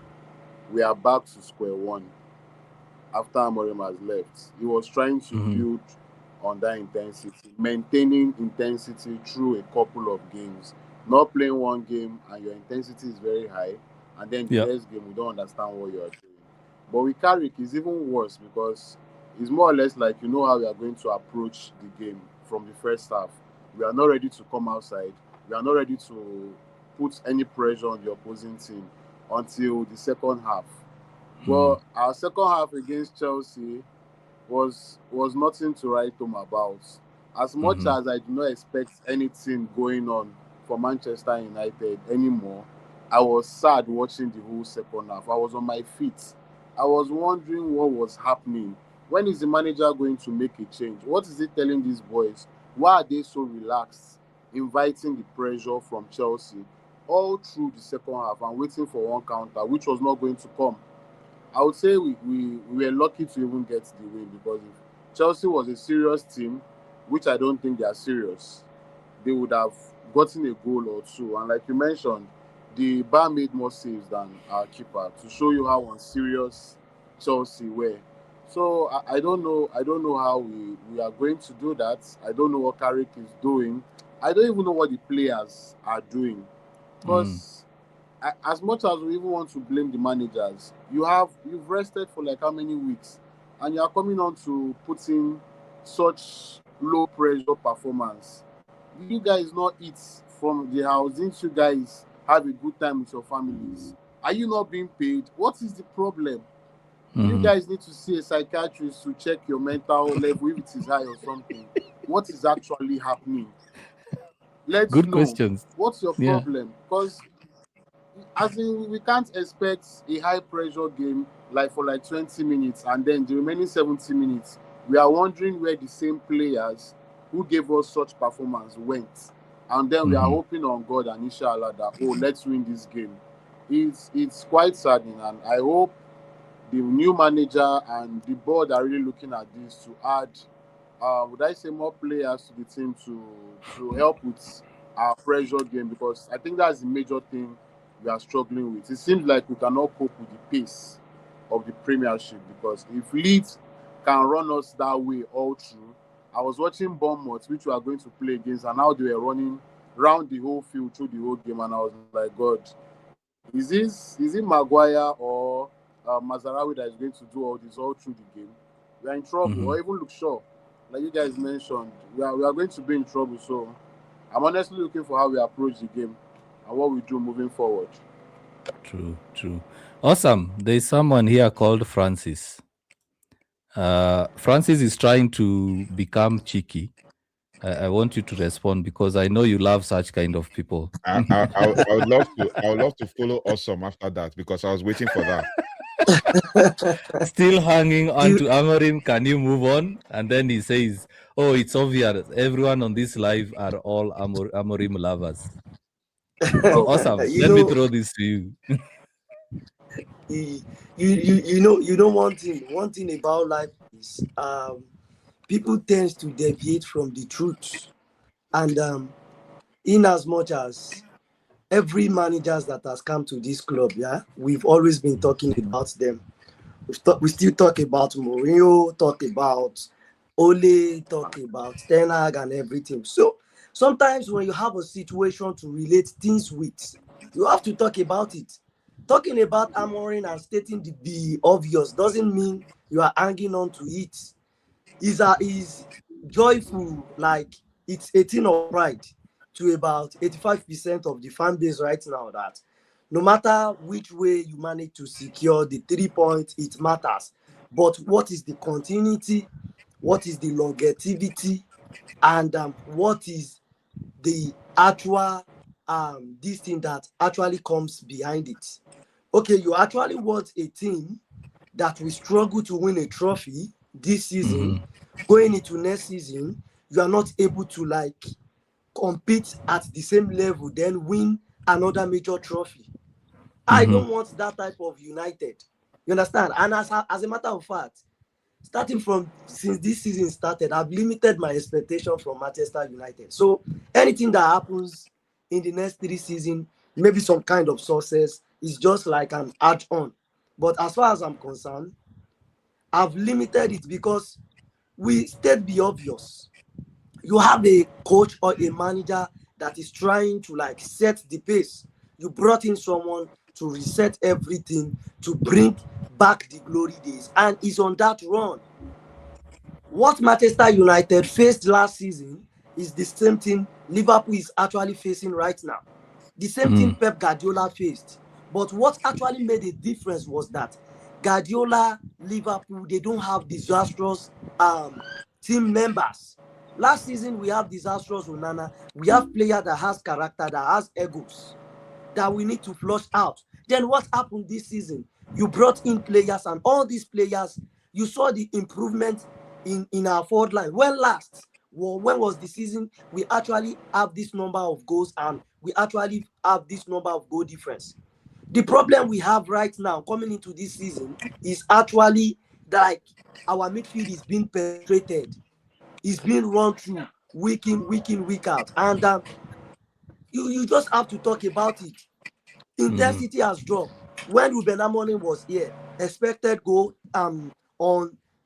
we are back to square one after Amorim has left. He was trying to build on that intensity, maintaining intensity through a couple of games, not playing one game and your intensity is very high, and then the next game we don't understand what you are doing. But with Carrick, it's even worse, because it's more or less like, you know how we are going to approach the game from the first half. We are not ready to come outside. We are not ready to put any pressure on the opposing team until the second half. But our second half against Chelsea was nothing to write home about. As much as I do not expect anything going on for Manchester United anymore, I was sad watching the whole second half. I was on my feet. I was wondering what was happening. When is the manager going to make a change? What is he telling these boys? Why are they so relaxed, inviting the pressure from Chelsea all through the second half and waiting for one counter, which was not going to come? I would say we were lucky to even get the win, because if Chelsea was a serious team, which I don't think they are serious, they would have gotten a goal or two. And like you mentioned, the bar made more saves than our keeper to show you how unserious Chelsea were. So I don't know. I don't know how we are going to do that. I don't know what Carrick is doing. I don't even know what the players are doing. Because as much as we even want to blame the managers, you've rested for like how many weeks, and you are coming on to put in such low pressure performance. Do you guys not eat from the house? Didn't you guys have a good time with your families? Are you not being paid? What is the problem? You guys need to see a psychiatrist to check your mental level if it is high or something. What is actually happening? Let's
Good
know.
questions.
What's your
Yeah.
problem? Because as in, we can't expect a high pressure game like for like 20 minutes and then the remaining 70 minutes we are wondering where the same players who gave us such performance went, and then we are hoping on God and inshallah that, oh, let's win this game. It's quite saddening, and I hope the new manager and the board are really looking at this to add, would I say, more players to the team to help with our pressure game, because I think that's the major thing we are struggling with. It seems like we cannot cope with the pace of the Premiership, because if Leeds can run us that way all through. I was watching Bournemouth, which we are going to play against, and now they were running round the whole field through the whole game, and I was like, God, is it Maguire or Mazarawi that is going to do all this all through the game? We are in trouble, or even Luke Shaw, like you guys mentioned, we are going to be in trouble. So I'm honestly looking for how we approach the game and what we do moving forward.
True. Awesome. There's someone here called Francis. Francis is trying to become cheeky. I want you to respond because I know you love such kind of people.
I would love to. I would love to follow Awesome after that, because I was waiting for that.
Still hanging on to Amorim. Can you move on? And then he says, "Oh, it's obvious. Everyone on this live are all Amorim lovers." So awesome. Let me throw this to you.
You know one thing about life is people tend to deviate from the truth, and in as much as every managers that has come to this club, we've always been talking about them. We still talk about Mourinho, talk about Ole, talk about Ten Hag and everything. So sometimes when you have a situation to relate things with, you have to talk about it. Talking about Amorim and stating the obvious doesn't mean you are hanging on to it. Is joyful, like it's a thing of pride to about 85% of the fan base right now, that no matter which way you manage to secure the 3 points, it matters. But what is the continuity? What is the longevity? And what is the actual this thing that actually comes behind it? Okay, you actually want a team that will struggle to win a trophy this season. Going into next season, you are not able to like compete at the same level, then win another major trophy. I don't want that type of United. You understand? And as a matter of fact, starting from since this season started, I've limited my expectation from Manchester United. So anything that happens in the next 3 seasons, maybe some kind of success, is just like an add-on. But as far as I'm concerned, I've limited it because we state the obvious. You have a coach or a manager that is trying to like set the pace. You brought in someone to reset everything, to bring back the glory days, and is on that run. What Manchester United faced last season is the same thing Liverpool is actually facing right now. The same thing Pep Guardiola faced. But what actually made a difference was that Guardiola, Liverpool, they don't have disastrous team members. Last season, we have disastrous Onana. We have player that has character, that has egos, that we need to flush out. Then what happened this season? You brought in players, and all these players, you saw the improvement in our forward line. When was the season we actually have this number of goals and we actually have this number of goal difference? The problem we have right now coming into this season is actually like our midfield is being penetrated, is being run through week in, week out. And you just have to talk about it. Intensity has dropped. When Ruben Amorim was here, expected goal on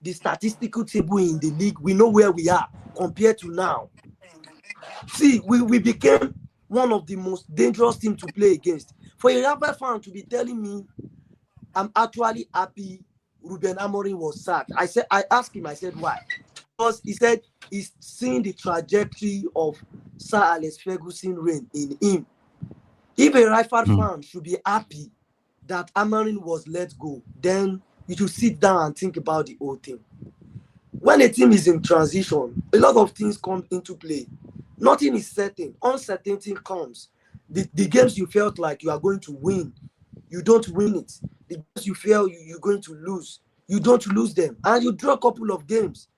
the statistical table in the league, we know where we are compared to now. See, we became one of the most dangerous teams to play against. For a Rapper fan to be telling me I'm actually happy Ruben Amorim was sacked, I asked him, I said, why? Because he said he's seeing the trajectory of Sir Alex Ferguson reign in him. If a Rifle fan should be happy that Amorim was let go, then you should sit down and think about the whole thing. When a team is in transition, a lot of things come into play. Nothing is certain. Uncertainty comes. The games you felt like you are going to win, you don't win it. The games you feel you're going to lose, you don't lose them. And you draw a couple of games.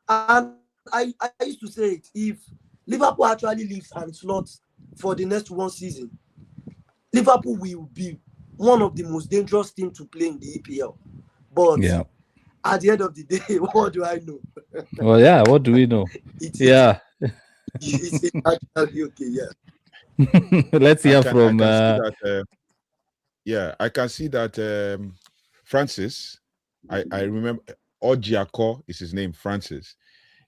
And I used to say it, if Liverpool actually lives and slots for the next one season, Liverpool will be one of the most dangerous teams to play in the EPL. But at the end of the day, what do I know?
Well, yeah, what do we know? It's
actually okay, yeah.
Let's hear from.
I can see that Francis. I remember Ojiako is his name. Francis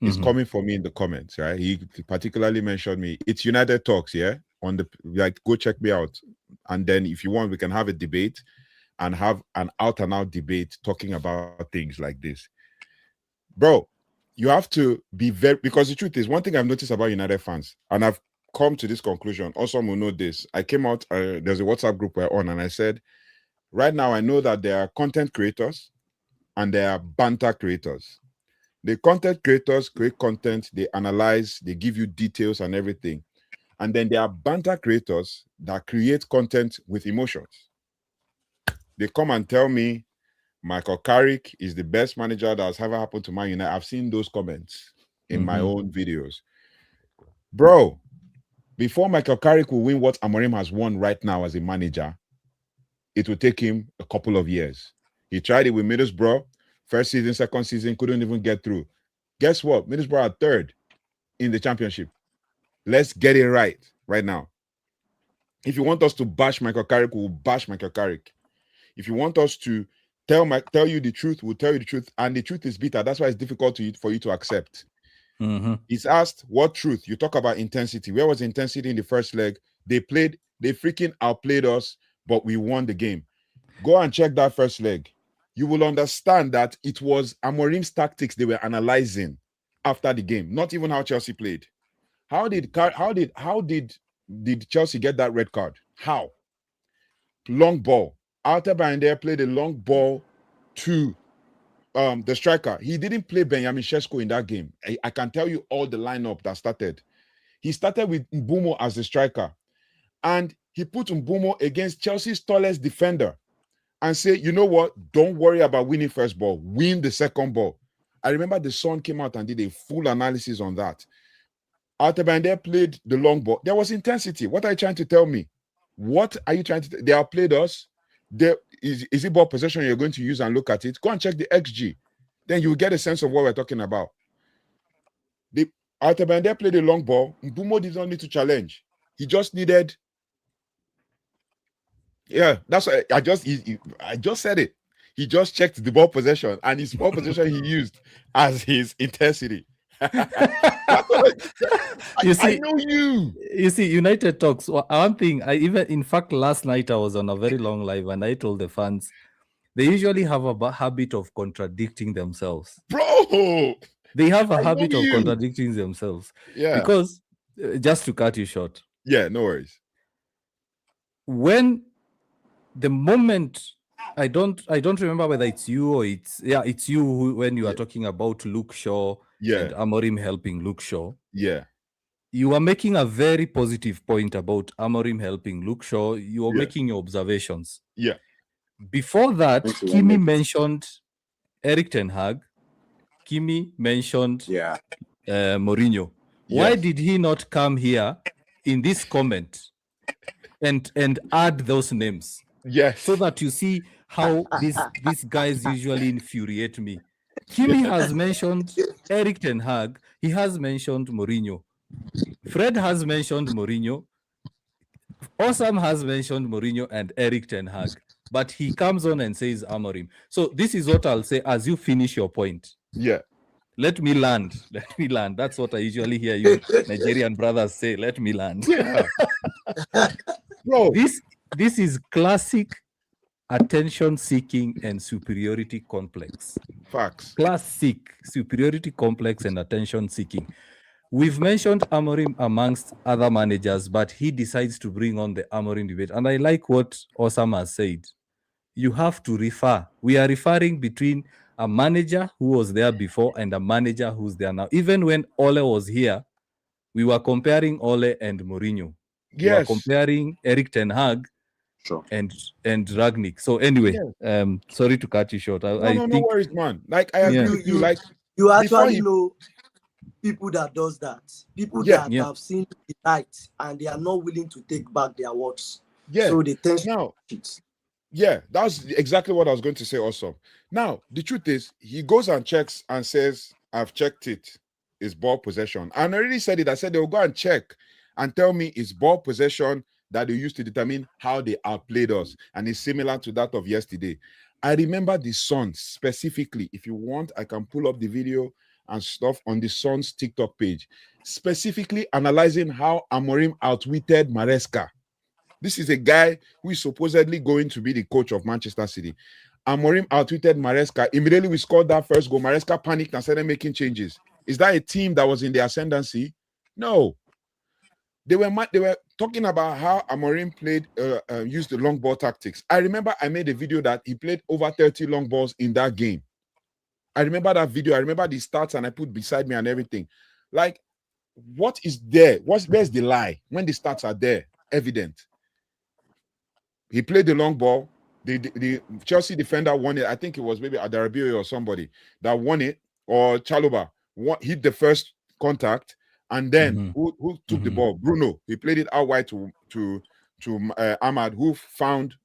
is coming for me in the comments. Right, he particularly mentioned me. It's United Talks, yeah. On the go check me out, and then if you want, we can have a debate and have an out-and-out debate talking about things like this, bro. You have to be very, because the truth is, one thing I've noticed about United fans, and I've come to this conclusion, also will know this. I came out, there's a WhatsApp group we're on, and I said, right now I know that there are content creators and there are banter creators. The content creators create content, they analyze, they give you details and everything. And then there are banter creators that create content with emotions. They come and tell me Michael Carrick is the best manager that has ever happened to Man United. I've seen those comments in my own videos. Bro, before Michael Carrick will win what Amorim has won right now as a manager, it will take him a couple of years. He tried it with Middlesbrough. First season, second season, couldn't even get through. Guess what? Middlesbrough are third in the championship. Let's get it right now. If you want us to bash Michael Carrick, we'll bash Michael Carrick. If you want us to tell you the truth, we'll tell you the truth. And the truth is bitter. That's why it's difficult for you to accept. He's asked, what truth? You talk about intensity. Where was the intensity in the first leg? They freaking outplayed us, but we won the game. Go and check that first leg. You will understand that it was Amorim's tactics they were analyzing after the game, not even how Chelsea played. How did Chelsea get that red card? How? Long ball. Ayden played a long ball to the striker. He didn't play Benjamin Sesko in that game. I can tell you all the lineup that started. He started with Mbeumo as the striker, and he put Mbeumo against Chelsea's tallest defender and say, you know what? Don't worry about winning first ball. Win the second ball. I remember the Sun came out and did a full analysis on that. Ayden played the long ball. There was intensity. What are you trying to tell me? What are you trying to? They outplayed us. Is it ball possession you're going to use and look at it? Go and check the XG. Then you'll get a sense of what we're talking about. Ayden played a long ball. Mbeumo did not need to challenge. He just needed. Yeah, that's what I just said it. He just checked the ball possession, and his ball possession he used as his intensity. I know you.
You see, United Talks. One thing, in fact, last night I was on a very long live, and I told the fans they usually have a habit of contradicting themselves.
Bro,
they have a habit of contradicting themselves.
Yeah.
Because just to cut you short.
Yeah, no worries.
When the moment I don't remember whether it's you or it's you who, when you are talking about Luke Shaw and Amorim helping Luke Shaw.
Yeah.
You are making a very positive point about Amorim helping Luke Shaw. You are making your observations.
Yeah.
Before that, Kimi mentioned Erik ten Hag. Kimi mentioned Mourinho. Why did he not come here in this comment and add those names?
Yes.
So that you see how these guys usually infuriate me. Kimi has mentioned Erik ten Hag. He has mentioned Mourinho. Fred has mentioned Mourinho. Osam has mentioned Mourinho and Eric Ten Hag, but he comes on and says Amorim. So this is what I'll say as you finish your point.
Yeah.
Let me land. Let me land. That's what I usually hear you Nigerian brothers say. Let me land.
Yeah. Bro.
This is classic attention seeking and superiority complex.
Facts.
Classic superiority complex and attention seeking. We've mentioned Amorim amongst other managers, but he decides to bring on the Amorim debate. And I like what Osama said. You have to refer. We are referring between a manager who was there before and a manager who's there now. Even when Ole was here, we were comparing Ole and Mourinho.
Yes.
We were comparing Eric Ten Hag and Ragnick. So anyway, sorry to cut you short.
No worries, man. Like I agree with you. Like
you actually know people that does that. People that have seen the light and they are not willing to take back their words.
Yeah.
So they tend
to yeah, that's exactly what I was going to say also. Now, the truth is, he goes and checks and says, I've checked it. It's ball possession. And I already said it. I said they'll go and check and tell me it's ball possession that they used to determine how they outplayed us. And it's similar to that of yesterday. I remember the Suns specifically. If you want, I can pull up the video and stuff on the Suns TikTok page, specifically analyzing how Amorim outwitted Maresca. This is a guy who is supposedly going to be the coach of Manchester City. Amorim outwitted Maresca. Immediately we scored that first goal. Maresca panicked and started making changes. Is that a team that was in the ascendancy? No. They were talking about how Amorim played, used the long ball tactics. I remember I made a video that he played over 30 long balls in that game. I remember that video. I remember the stats and I put beside me and everything. Like, what is there? Where's the lie when the stats are there? Evident. He played the long ball. The Chelsea defender won it. I think it was maybe Adarabioyo or somebody that won it, or Chalobah hit the first contact, and then who took the ball? Bruno. He played it out wide to Ahmad, who found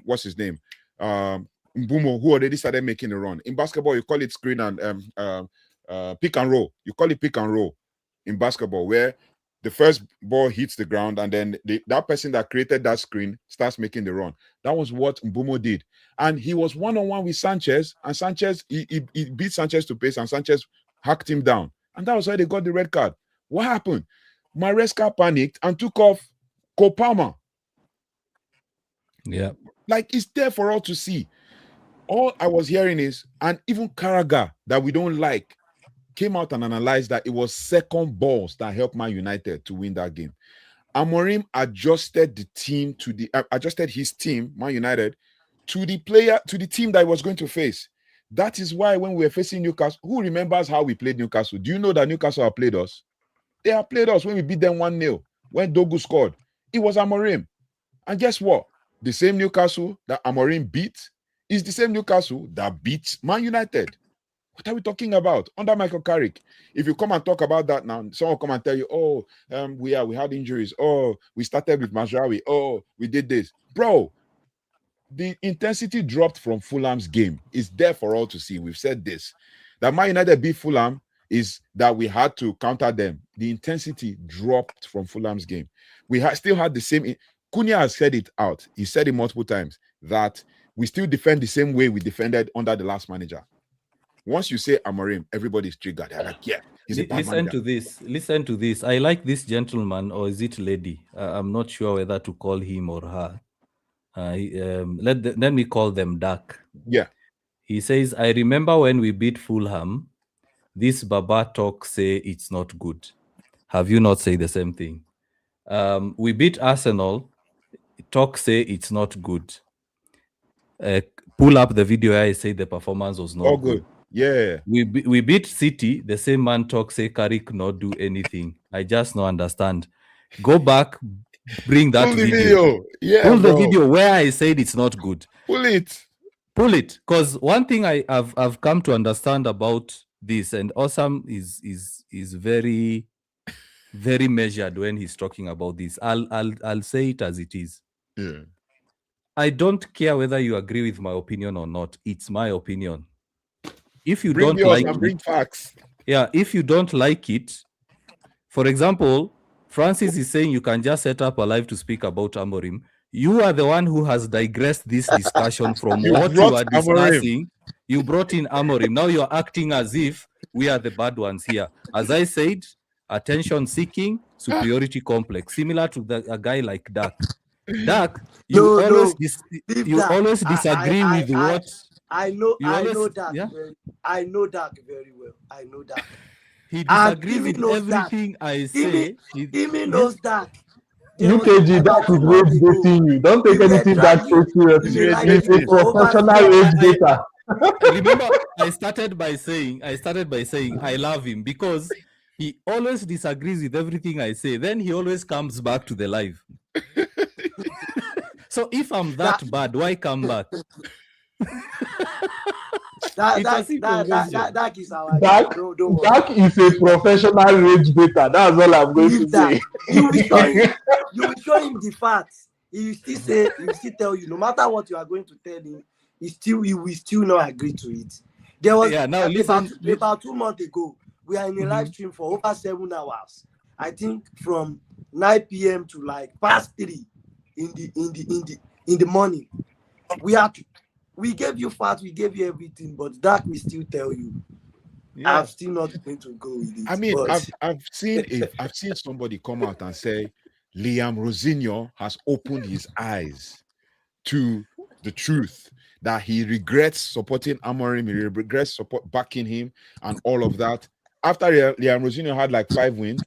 what's his name? Mbumo, who already started making a run. In basketball, you call it screen and pick and roll. You call it pick and roll in basketball, where the first ball hits the ground and then that person that created that screen starts making the run. That was what Mbumo did. And he was one-on-one with Sanchez, and Sanchez, he beat Sanchez to pace, and Sanchez hacked him down. And that was why they got the red card. What happened? Maresca panicked and took off Kopama.
Yeah.
Like, it's there for all to see. All I was hearing is, and even Carragher, that we don't like, came out and analyzed that it was second balls that helped Man United to win that game. Amorim adjusted his team, Man United, to the team that he was going to face. That is why when we were facing Newcastle, who remembers how we played Newcastle? Do you know that Newcastle have played us? They have played us when we beat them 1-0, when Dogu scored. It was Amorim. And guess what? The same Newcastle that Amorim beat is the same Newcastle that beats Man United. What are we talking about? Under Michael Carrick. If you come and talk about that now, someone will come and tell you, oh, we had injuries. Oh, we started with Mazraoui. Oh, we did this. Bro, the intensity dropped from Fulham's game. It's there for all to see. We've said this. That Man United beat Fulham is that we had to counter them. The intensity dropped from Fulham's game. We still had the same. Cunha has said it out. He said it multiple times that we still defend the same way we defended under the last manager. Once you say Amorim, everybody's triggered. They're like, yeah, he's a bad manager.
Listen to this. I like this gentleman, or is it lady? I'm not sure whether to call him or her. Let me call them Duck.
Yeah.
He says, I remember when we beat Fulham, this Baba talk say it's not good. Have you not say the same thing? We beat Arsenal, talk say it's not good. Pull up the video where I say the performance was not good.
Yeah.
We beat City, the same man talk say Carrick not do anything. I just not understand. Go back, bring that video.
Yeah,
pull the video where I said it's not good.
Pull it.
Because one thing I've come to understand about this, and Osam is very, very measured when he's talking about this. I'll say it as it is.
Yeah.
I don't care whether you agree with my opinion or not. It's my opinion. If you
bring
don't like it,
bring facts.
Yeah, if you don't like it, for example, Francis is saying you can just set up a live to speak about Amorim. You are the one who has digressed this discussion from
You
what you
brought
are
Amorim.
discussing. You brought in Amorim. Now you're acting as if we are the bad ones here. As I said, attention seeking, superiority complex, similar to a guy like Dak. Dak, you always disagree with what
I know
Dak.
Yeah? I know Dak very well. I know Dak.
He disagrees with everything I say.
He knows Dak.
UKG, that is rage baiting you. Don't take anything that takes seriously. It's a professional rage baiter.
Remember, I started by saying I love him because he always disagrees with everything I say. Then he always comes back to the live. So if I'm that bad, why come back?
That is our
Dak is a professional rage baiter. That's all I'm going to say.
You will show him the facts. He will still tell you, no matter what you are going to tell him, he will still not agree to it. There was about 2 months ago, we are in a live stream for over 7 hours. I think from 9 p.m. to like past 3 in the morning. We gave you facts, we gave you everything, but that will still tell you. Yeah. I'm still not going to go with it.
I mean, I've seen somebody come out and say Liam Rosinho has opened his eyes to the truth that he regrets supporting Amorim, he regrets backing him and all of that. After Liam Rosinho had like 5 wins.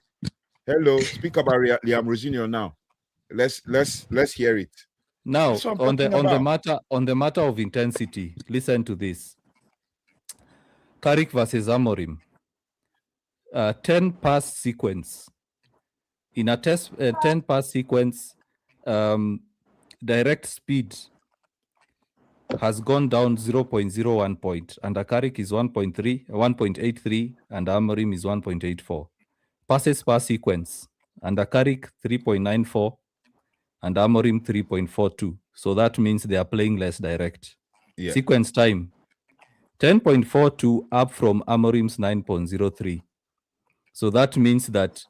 Hello, speak about Liam Rosinho now. Let's hear it.
Now on the matter of intensity, listen to this. Carrick versus Amorim. 10 pass sequence. In a 10 pass sequence, direct speed has gone down 0.01 point, and Carrick is 1.83, and Amorim is 1.84. Passes per sequence, and Carrick 3.94, and Amorim 3.42. So that means they are playing less direct. Yeah. Sequence time, 10.42 up from Amorim's 9.03. So that means that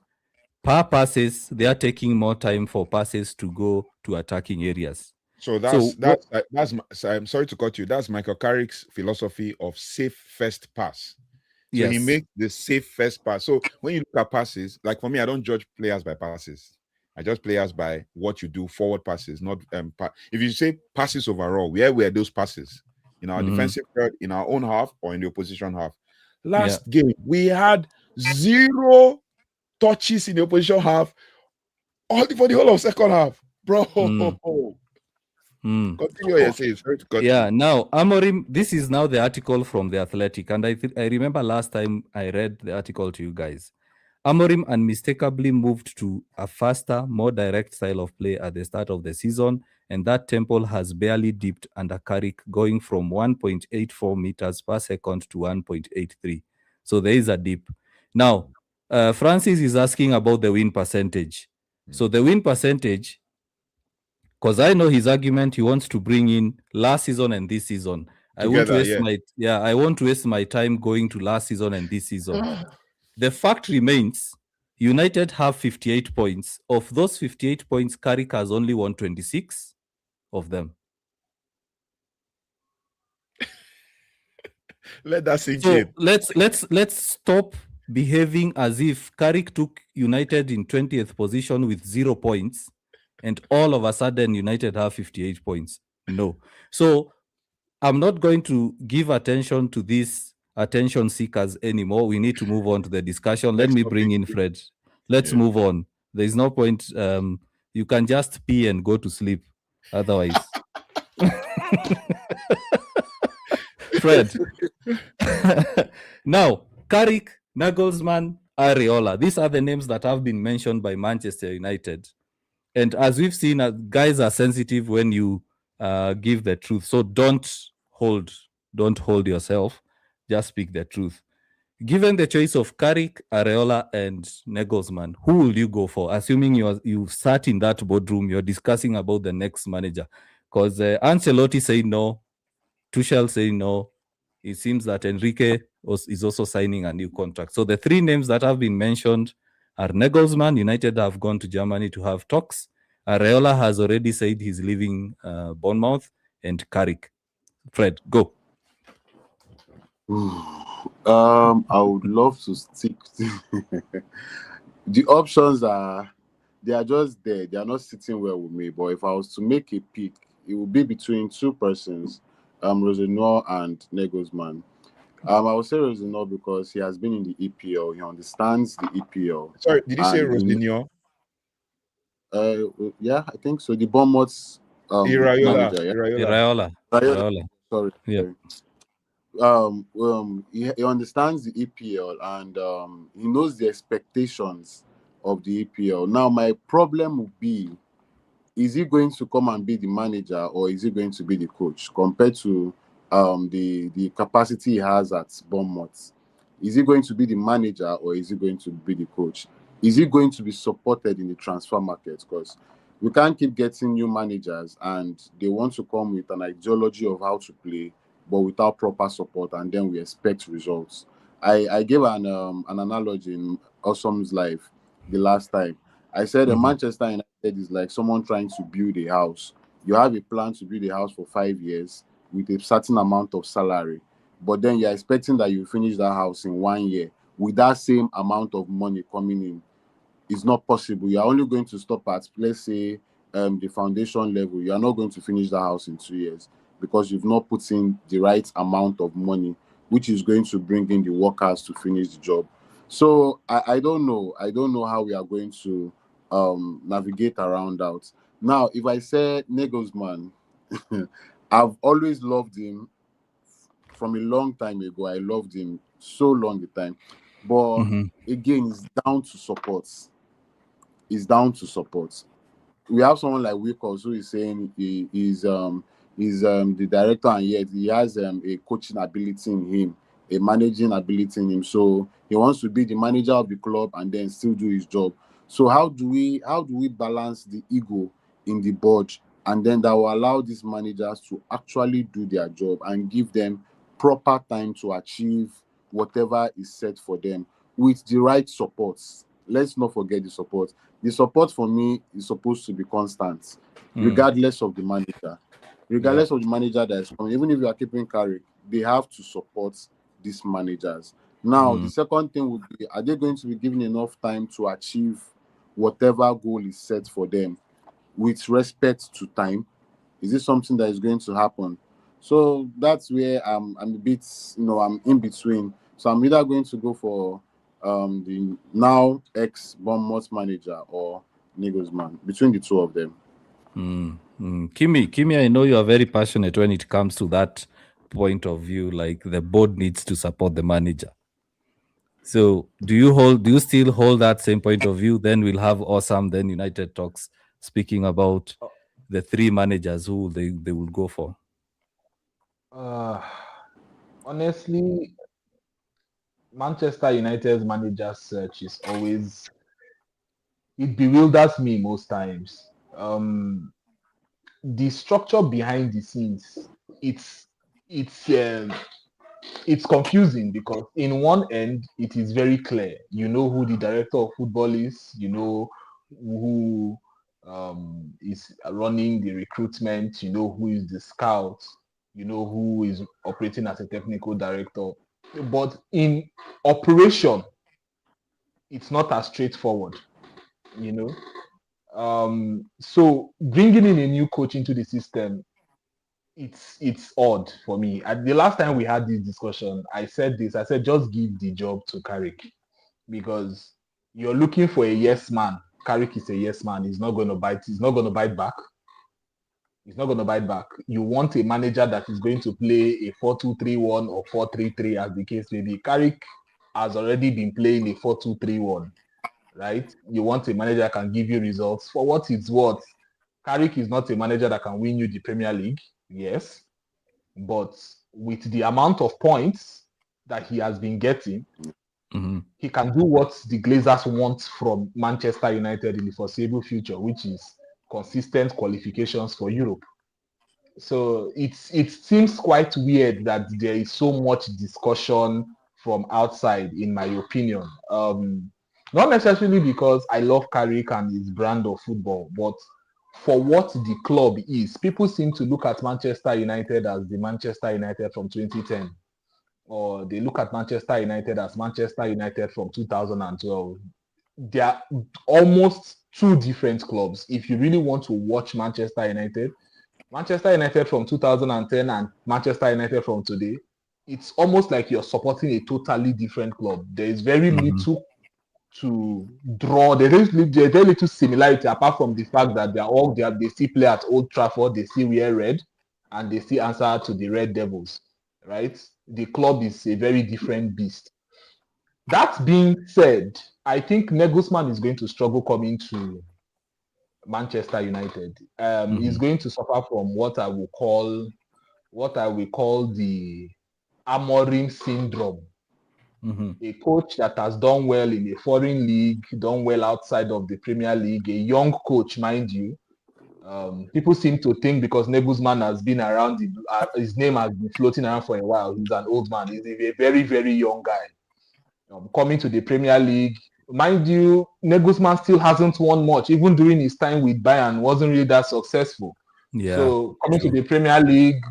per passes, they are taking more time for passes to go to attacking areas.
So I'm sorry to cut you. That's Michael Carrick's philosophy of safe first pass. So he makes the safe first pass. So when you look at passes, like for me, I don't judge players by passes. I judge players by what you do, forward passes, not if you say passes overall, where were those passes? In our defensive third, in our own half, or in the opposition half? Last game, we had 0 touches in the opposition half for the whole of second half. Bro. Continue your say.
Yeah, now Amorim, this is now the article from The Athletic, and I remember last time I read the article to you guys. Amorim unmistakably moved to a faster, more direct style of play at the start of the season, and that tempo has barely dipped under Carrick, going from 1.84 meters per second to 1.83. So there is a dip. Now, Francis is asking about the win percentage. So the win percentage, because I know his argument, he wants to bring in last season and this season. I won't waste my time going to last season and this season. The fact remains, United have 58 points. Of those 58 points, Carrick has only won 26 of them.
Let that sink in.
Let's stop behaving as if Carrick took United in 20th position with 0 points, and all of a sudden United have 58 points. No. So I'm not going to give attention to these attention seekers anymore. We need to move on to the discussion. Let me bring in Fred. Let's move on. There's no point. You can just pee and go to sleep. Otherwise. Fred. Now, Carrick, Nagelsmann, Areola. These are the names that have been mentioned by Manchester United. And as we've seen, guys are sensitive when you give the truth. So don't hold yourself. Just speak the truth. Given the choice of Carrick, Areola, and Nagelsmann, who will you go for? Assuming you've sat in that boardroom, you're discussing about the next manager. Because Ancelotti saying no, Tuchel saying no. It seems that Enrique is also signing a new contract. So the 3 names that have been mentioned, Nagelsmann, United have gone to Germany to have talks. Areola has already said he's leaving Bournemouth, and Carrick. Fred, go.
I would love to stick to the options they are just there. They are not sitting well with me. But if I was to make a pick, it would be between two persons, Rosenor and Nagelsmann. I would say Rosenor because he has been in the EPL. He understands the EPL.
Sorry, did you say
And
Rosinho?
Yeah, I think so. The Bournemouth
Iraola.
manager, yeah.
Iraola.
Sorry.
Yeah.
He understands the EPL and he knows the expectations of the EPL. Now, my problem would be: is he going to come and be the manager, or is he going to be the coach? Compared to the capacity he has at Bournemouth, is he going to be the manager, or is he going to be the coach? Is he going to be supported in the transfer market? Because we can't keep getting new managers and they want to come with an ideology of how to play, but without proper support, and then we expect results. I gave an analogy in Awesome's life the last time. I said Manchester United is like someone trying to build a house. You have a plan to build a house for 5 years with a certain amount of salary, but then you're expecting that you finish that house in 1 year with that same amount of money coming in. It's not possible. You're only going to stop at, let's say, the foundation level. You are not going to finish the house in 2 years because you've not put in the right amount of money, which is going to bring in the workers to finish the job. So I don't know. I don't know how we are going to navigate around that. Now, if I say Nagelsmann, I've always loved him from a long time ago. I loved him so long a time. But again, it's down to support. It's down to support. We have someone like Wickles who is saying he's the director, and yet he has a coaching ability in him, a managing ability in him. So he wants to be the manager of the club and then still do his job. So how do we balance the ego in the board, and then that will allow these managers to actually do their job and give them proper time to achieve whatever is set for them with the right supports? Let's not forget the support. The support for me is supposed to be constant, regardless of the manager. Regardless of the manager that is coming, even if you are keeping Carrick, they have to support these managers. Now, the second thing would be: are they going to be given enough time to achieve whatever goal is set for them with respect to time? Is this something that is going to happen? So that's where I'm a bit, I'm in between. So I'm either going to go for the now ex-Bournemouth manager or Nagelsmann, between the two of them.
Kimi, I know you are very passionate when it comes to that point of view, like the board needs to support the manager. So do you still hold that same point of view? Then we'll have Awesome, then United Talks, speaking about the three managers who they will go for.
Honestly, Manchester United's manager search is always, it bewilders me most times. The structure behind the scenes, it's confusing because in one end it is very clear. You know who the director of football is. You know who is running the recruitment. You know who is the scout. You know who is operating as a technical director. But in operation, it's not as straightforward. So bringing in a new coach into the system, it's odd for me. The last time we had this discussion, I said just give the job to Carrick, because you're looking for a yes man. Carrick is a yes man. He's not going to bite back. He's not going to bite back. You want a manager that is going to play a 4-2-3-1 or 4-3-3, as the case may be. Carrick has already been playing a 4-2-3-1, right? You want a manager that can give you results. For what it's worth, Carrick is not a manager that can win you the Premier League, yes, but with the amount of points that he has been getting, he can do what the Glazers want from Manchester United in the foreseeable future, which is consistent qualifications for Europe. So it seems quite weird that there is so much discussion from outside, in my opinion. Not necessarily because I love Carrick and his brand of football, but for what the club is. People seem to look at Manchester United as the Manchester United from 2010, or they look at Manchester United as Manchester United from 2012. They are almost two different clubs. If you really want to watch Manchester United from 2010 and Manchester United from today, it's almost like you're supporting a totally different club. There is very little to draw. There's very little similarity apart from the fact that they still play at Old Trafford, they still wear red, and they still answer to the Red Devils, right? The club is a very different beast. That being said, I think Nagelsmann is going to struggle coming to Manchester United. He's going to suffer from what I will call the Amorim syndrome. A coach that has done well in a foreign league, done well outside of the Premier League, a young coach, mind you. People seem to think because Nagelsmann has been around, his name has been floating around for a while. He's an old man. He's a very, very young guy. Coming to the Premier League, mind you, Nagelsmann still hasn't won much. Even during his time with Bayern, wasn't really that successful.
Yeah.
So coming to the Premier League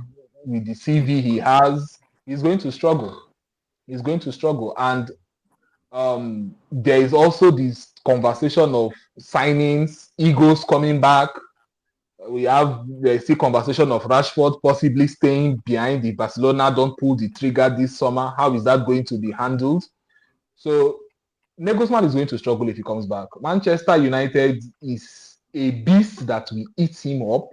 with the CV he has, he's going to struggle. And there is also this conversation of signings, egos coming back. There's still conversation of Rashford possibly staying behind if Barcelona don't pull the trigger this summer. How is that going to be handled? So Nagelsmann is going to struggle if he comes back. Manchester United is a beast that will eat him up.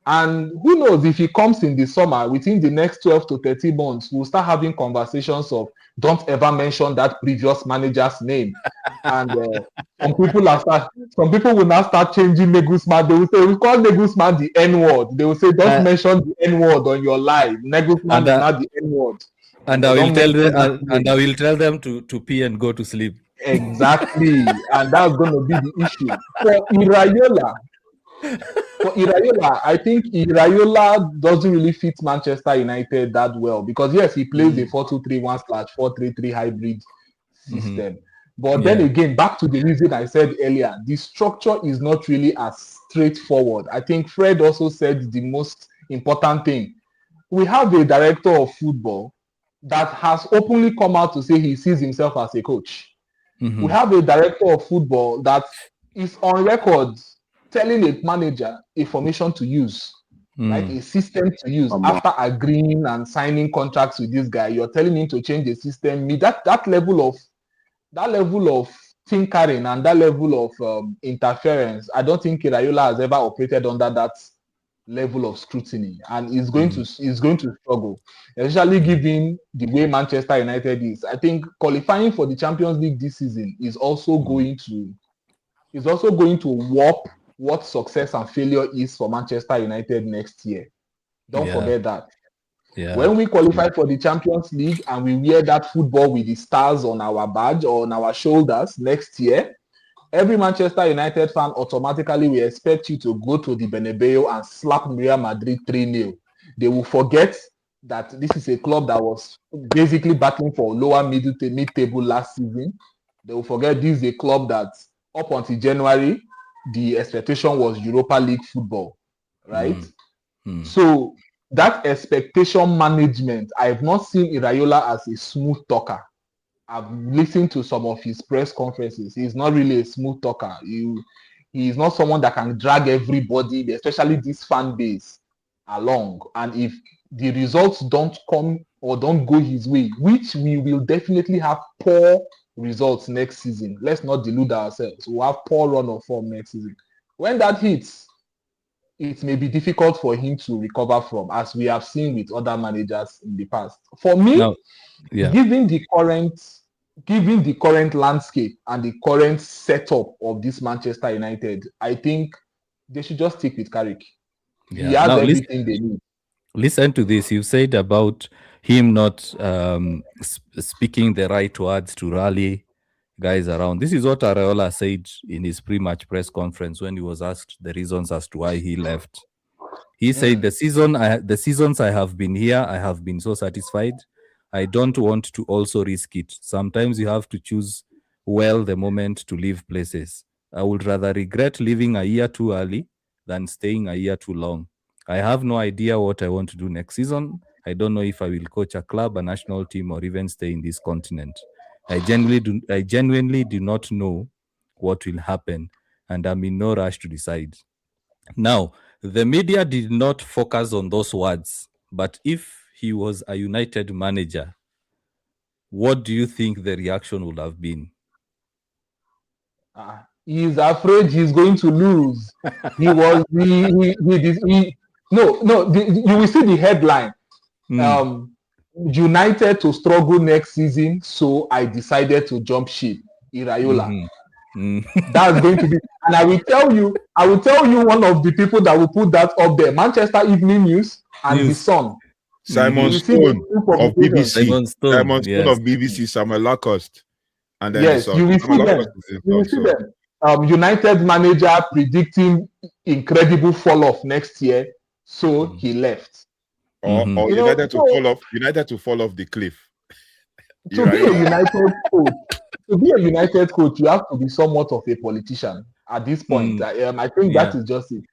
And who knows, if he comes in the summer, within the next 12 to 30 months, we'll start having conversations of don't ever mention that previous manager's name. And some people will now start changing Nagelsmann. They will say, we call Nagelsmann the N-word. They will say, don't mention the N-word on your live. Nagelsmann is not the N-word.
And I will tell them to pee and go to sleep.
Exactly. And that's going to be the issue. For Iraola, I think Iraola doesn't really fit Manchester United that well because, yes, he plays a 4-2-3-1/4-3-3 hybrid system. But then again, back to the reason I said earlier, the structure is not really as straightforward. I think Fred also said the most important thing. We have a director of football that has openly come out to say he sees himself as a coach. We have a director of football that is on record telling a manager a formation to use, right? A system to use. After agreeing and signing contracts with this guy, you're telling him to change the system. That level of tinkering and that level of interference, I don't think Iraola has ever operated under that level of scrutiny, and he's going to struggle, especially given the way Manchester United is. I think qualifying for the Champions League this season is also going to warp what success and failure is for Manchester United next year. Don't forget that. When we qualify for the Champions League and we wear that football with the stars on our badge or on our shoulders next year, every Manchester United fan automatically will expect you to go to the Bernabeu and slap Real Madrid 3-0. They will forget that this is a club that was basically battling for lower mid-table last season. They will forget this is a club that up until January, the expectation was Europa League football, right? So that expectation management, I have not seen Iraola as a smooth talker. I've listened to some of his press conferences. He's not really a smooth talker. He is not someone that can drag everybody, especially this fan base, along. And if the results don't come or don't go his way, which we will definitely have poor results next season. Let's not delude ourselves. We'll have poor run of form next season. When that hits, it may be difficult for him to recover from, as we have seen with other managers in the past. For me, given the current landscape and the current setup of this Manchester United, I think they should just stick with Carrick. He has everything they need.
Listen to this. You said about him not speaking the right words to rally guys around. This is what Iraola said in his pre-match press conference when he was asked the reasons as to why he left. He said, the seasons I have been here, I have been so satisfied. I don't want to also risk it. Sometimes you have to choose well the moment to leave places. I would rather regret leaving a year too early than staying a year too long. I have no idea what I want to do next season. I don't know if I will coach a club, a national team, or even stay in this continent. I genuinely do not know what will happen, and I'm in no rush to decide. Now, the media did not focus on those words, but if he was a United manager, what do you think the reaction would have been?
He's afraid he's going to lose. He was you will see the headline. United to struggle next season, so I decided to jump ship. Iraola. That's going to be, and I will tell you one of the people that will put that up there: Manchester Evening News and The Sun.
Simon Stone of BBC. Simon Stone of BBC. Samuel Lacoste. And then
yes, you will see them. You will see them. United manager predicting incredible fall off next year, so he left.
Or United to fall off the cliff.
To be a United coach, you have to be somewhat of a politician at this point. I think that is just it.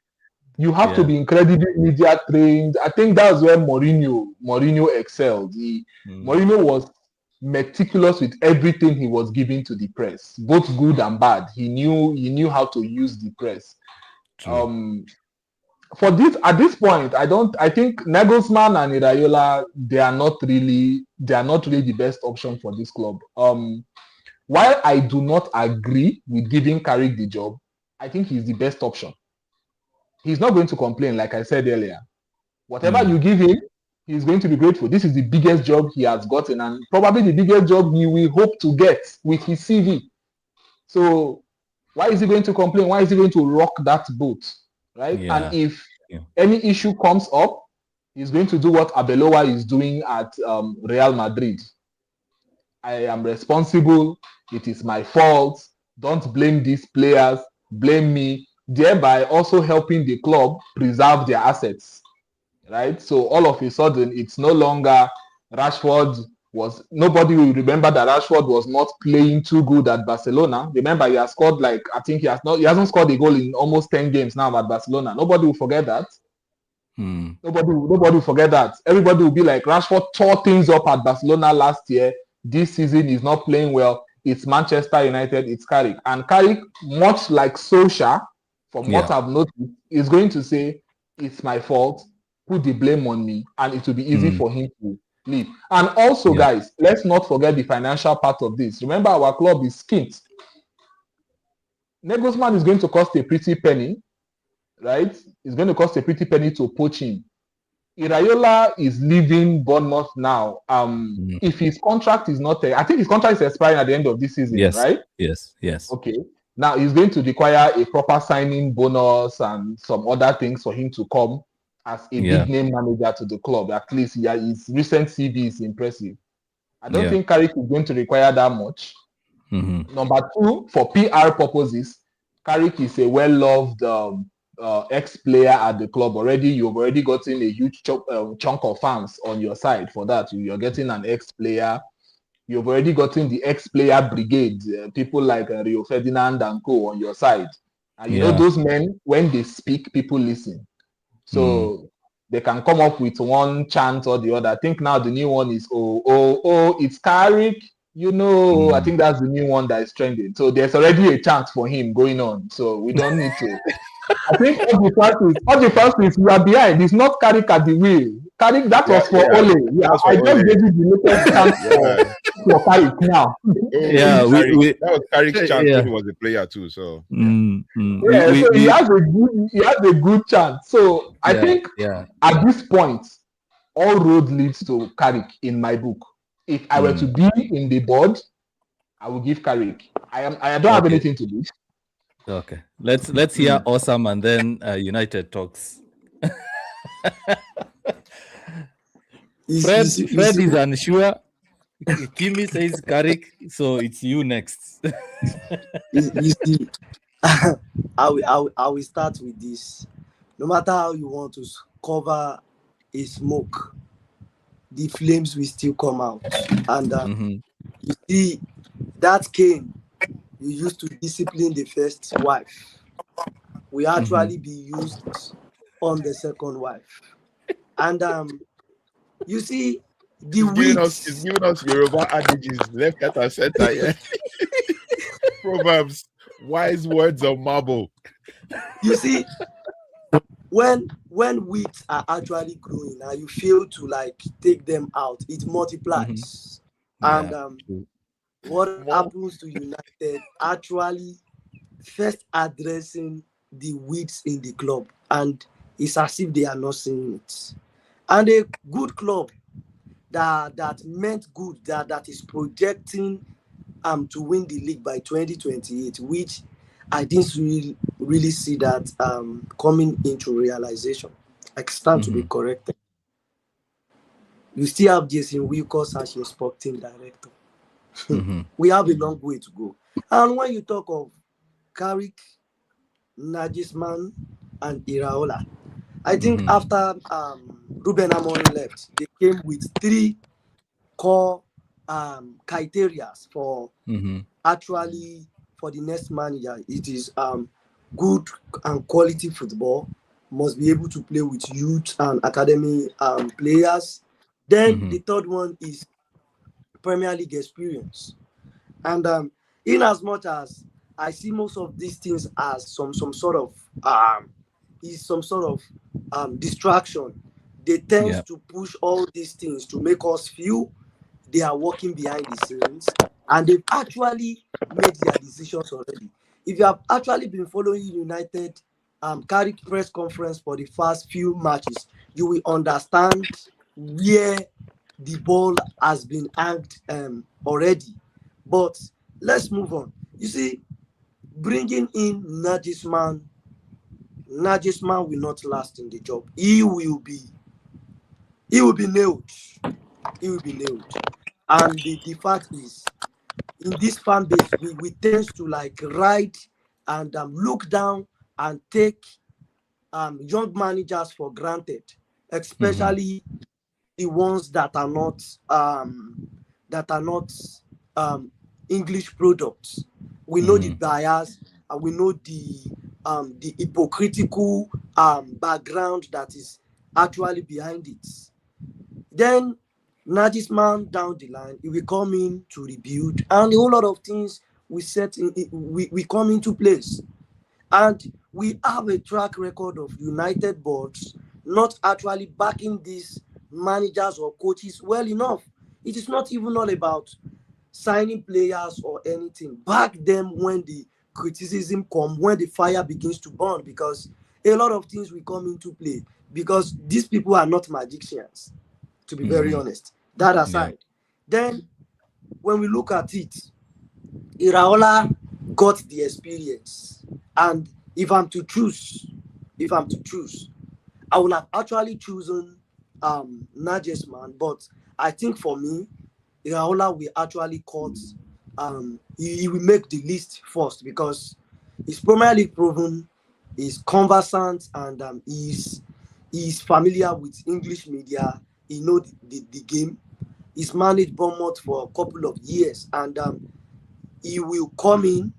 You have to be incredibly media trained. I think that's where Mourinho excelled. Mourinho was meticulous with everything he was giving to the press, both good and bad. He knew how to use the press. For this, at this point, I think Nagelsmann and Iraola, they are not really the best option for this club. While I do not agree with giving Carrick the job, I think he's the best option. He's not going to complain, like I said earlier. Whatever you give him, he's going to be grateful. This is the biggest job he has gotten, and probably the biggest job he will hope to get with his CV. So why is he going to complain? Why is he going to rock that boat? Right? Yeah. And if any issue comes up, he's going to do what Abeloa is doing at Real Madrid. I am responsible. It is my fault. Don't blame these players. Blame me. Thereby also helping the club preserve their assets. Right? So all of a sudden, it's no longer nobody will remember that Rashford was not playing too good at Barcelona. Remember, he has scored he hasn't scored a goal in almost 10 games now at Barcelona. Nobody will forget that. Nobody will forget that. Everybody will be like, Rashford tore things up at Barcelona last year. This season he's not playing well. It's Manchester United, it's Carrick. And Carrick, much like Solskjaer, from what I've noticed, is going to say, it's my fault, put the blame on me, and it will be easy for him to leave. And also, guys, let's not forget the financial part of this. Remember, our club is skint. Nagelsmann is going to cost a pretty penny, right? It's going to cost a pretty penny to poach him. Iraola is leaving Bournemouth now. If his contract is not, I think his contract is expiring at the end of this season, right?
Yes.
Okay. Now he's going to require a proper signing bonus and some other things for him to come as a big name manager to the club. At least his recent CV is impressive. I don't think Carrick is going to require that much. Number two, for PR purposes, Carrick is a well-loved ex-player at the club already. You've already gotten a huge chunk of fans on your side for that. You're getting an ex-player. You've already gotten the ex-player brigade, people like Rio Ferdinand and co on your side. And you know those men, when they speak, people listen. So they can come up with one chant or the other. I think now the new one is, it's Carrick. I think that's the new one that is trending. So there's already a chant for him going on. So we don't need to. I think all the first is you are behind. It's not Carrick at the wheel. Carrick, that was for Ole. I just gave you the latest chant for Carrick now.
That was Carrick's chant when he was a player too. So
he has a good chance. So I think at this point, all road leads to Carrick in my book. If I were to be in the board, I will give Carrick. I don't have anything to do.
Okay, let's hear Awesome and then United talks. Fred is unsure. Kimi says Carrick, so it's you next.
You see, I will start with this. No matter how you want to cover a smoke, the flames will still come out. And you see, that cane you used to discipline the first wife will actually be used on the second wife. And you see, the
It's
weeds,
giving us Yoruba adages left, right, and center. Yeah. Proverbs, wise words of marble.
you see, when weeds are actually growing and you fail to like take them out, it multiplies. And
True.
what
More.
happens to United actually first addressing the weeds in the club, and it's as if they are not seeing it. And a good club that meant good, that is projecting to win the league by 2028, which I didn't really see that coming into realization. I stand to be corrected. You still have Jason Wilcox as your sporting director. We have a long way to go. And when you talk of Carrick, Nagisman, and Iraola, I think after Ruben Amorim left, they came with 3 core criteria for actually for the next manager. It is good and quality football, must be able to play with youth and academy players. Then the third one is Premier League experience. And in as much as I see most of these things as some sort of distraction, they tend to push all these things to make us feel they are working behind the scenes, and they've actually made their decisions already. If you have actually been following United Carrick press conference for the first few matches, you will understand where the ball has been hanged already. But let's move on. You see, bringing in Nagisman will not last in the job. He will be nailed. He will be nailed. And the fact is, in this fan base, we tend to like ride and look down and take young managers for granted, especially the ones that are not English products. We know the bias and we know the hypocritical background that is actually behind it. Then Nagisman down the line, he will come in to rebuild, and a whole lot of things we come into place. And we have a track record of United boards not actually backing these managers or coaches well enough. It is not even all about signing players or anything. Back them when the criticism comes, when the fire begins to burn, because a lot of things will come into play, because these people are not magicians, to be very honest. That aside, then when we look at it, Iraola got the experience. And if I'm to choose, I would have actually chosen Nagisman, but I think for me, Iraola will actually cut. He will make the list first, because he's Premier League proven, he's conversant, and he's familiar with English media. He knows the game. He's managed Bournemouth for a couple of years, and he will come in,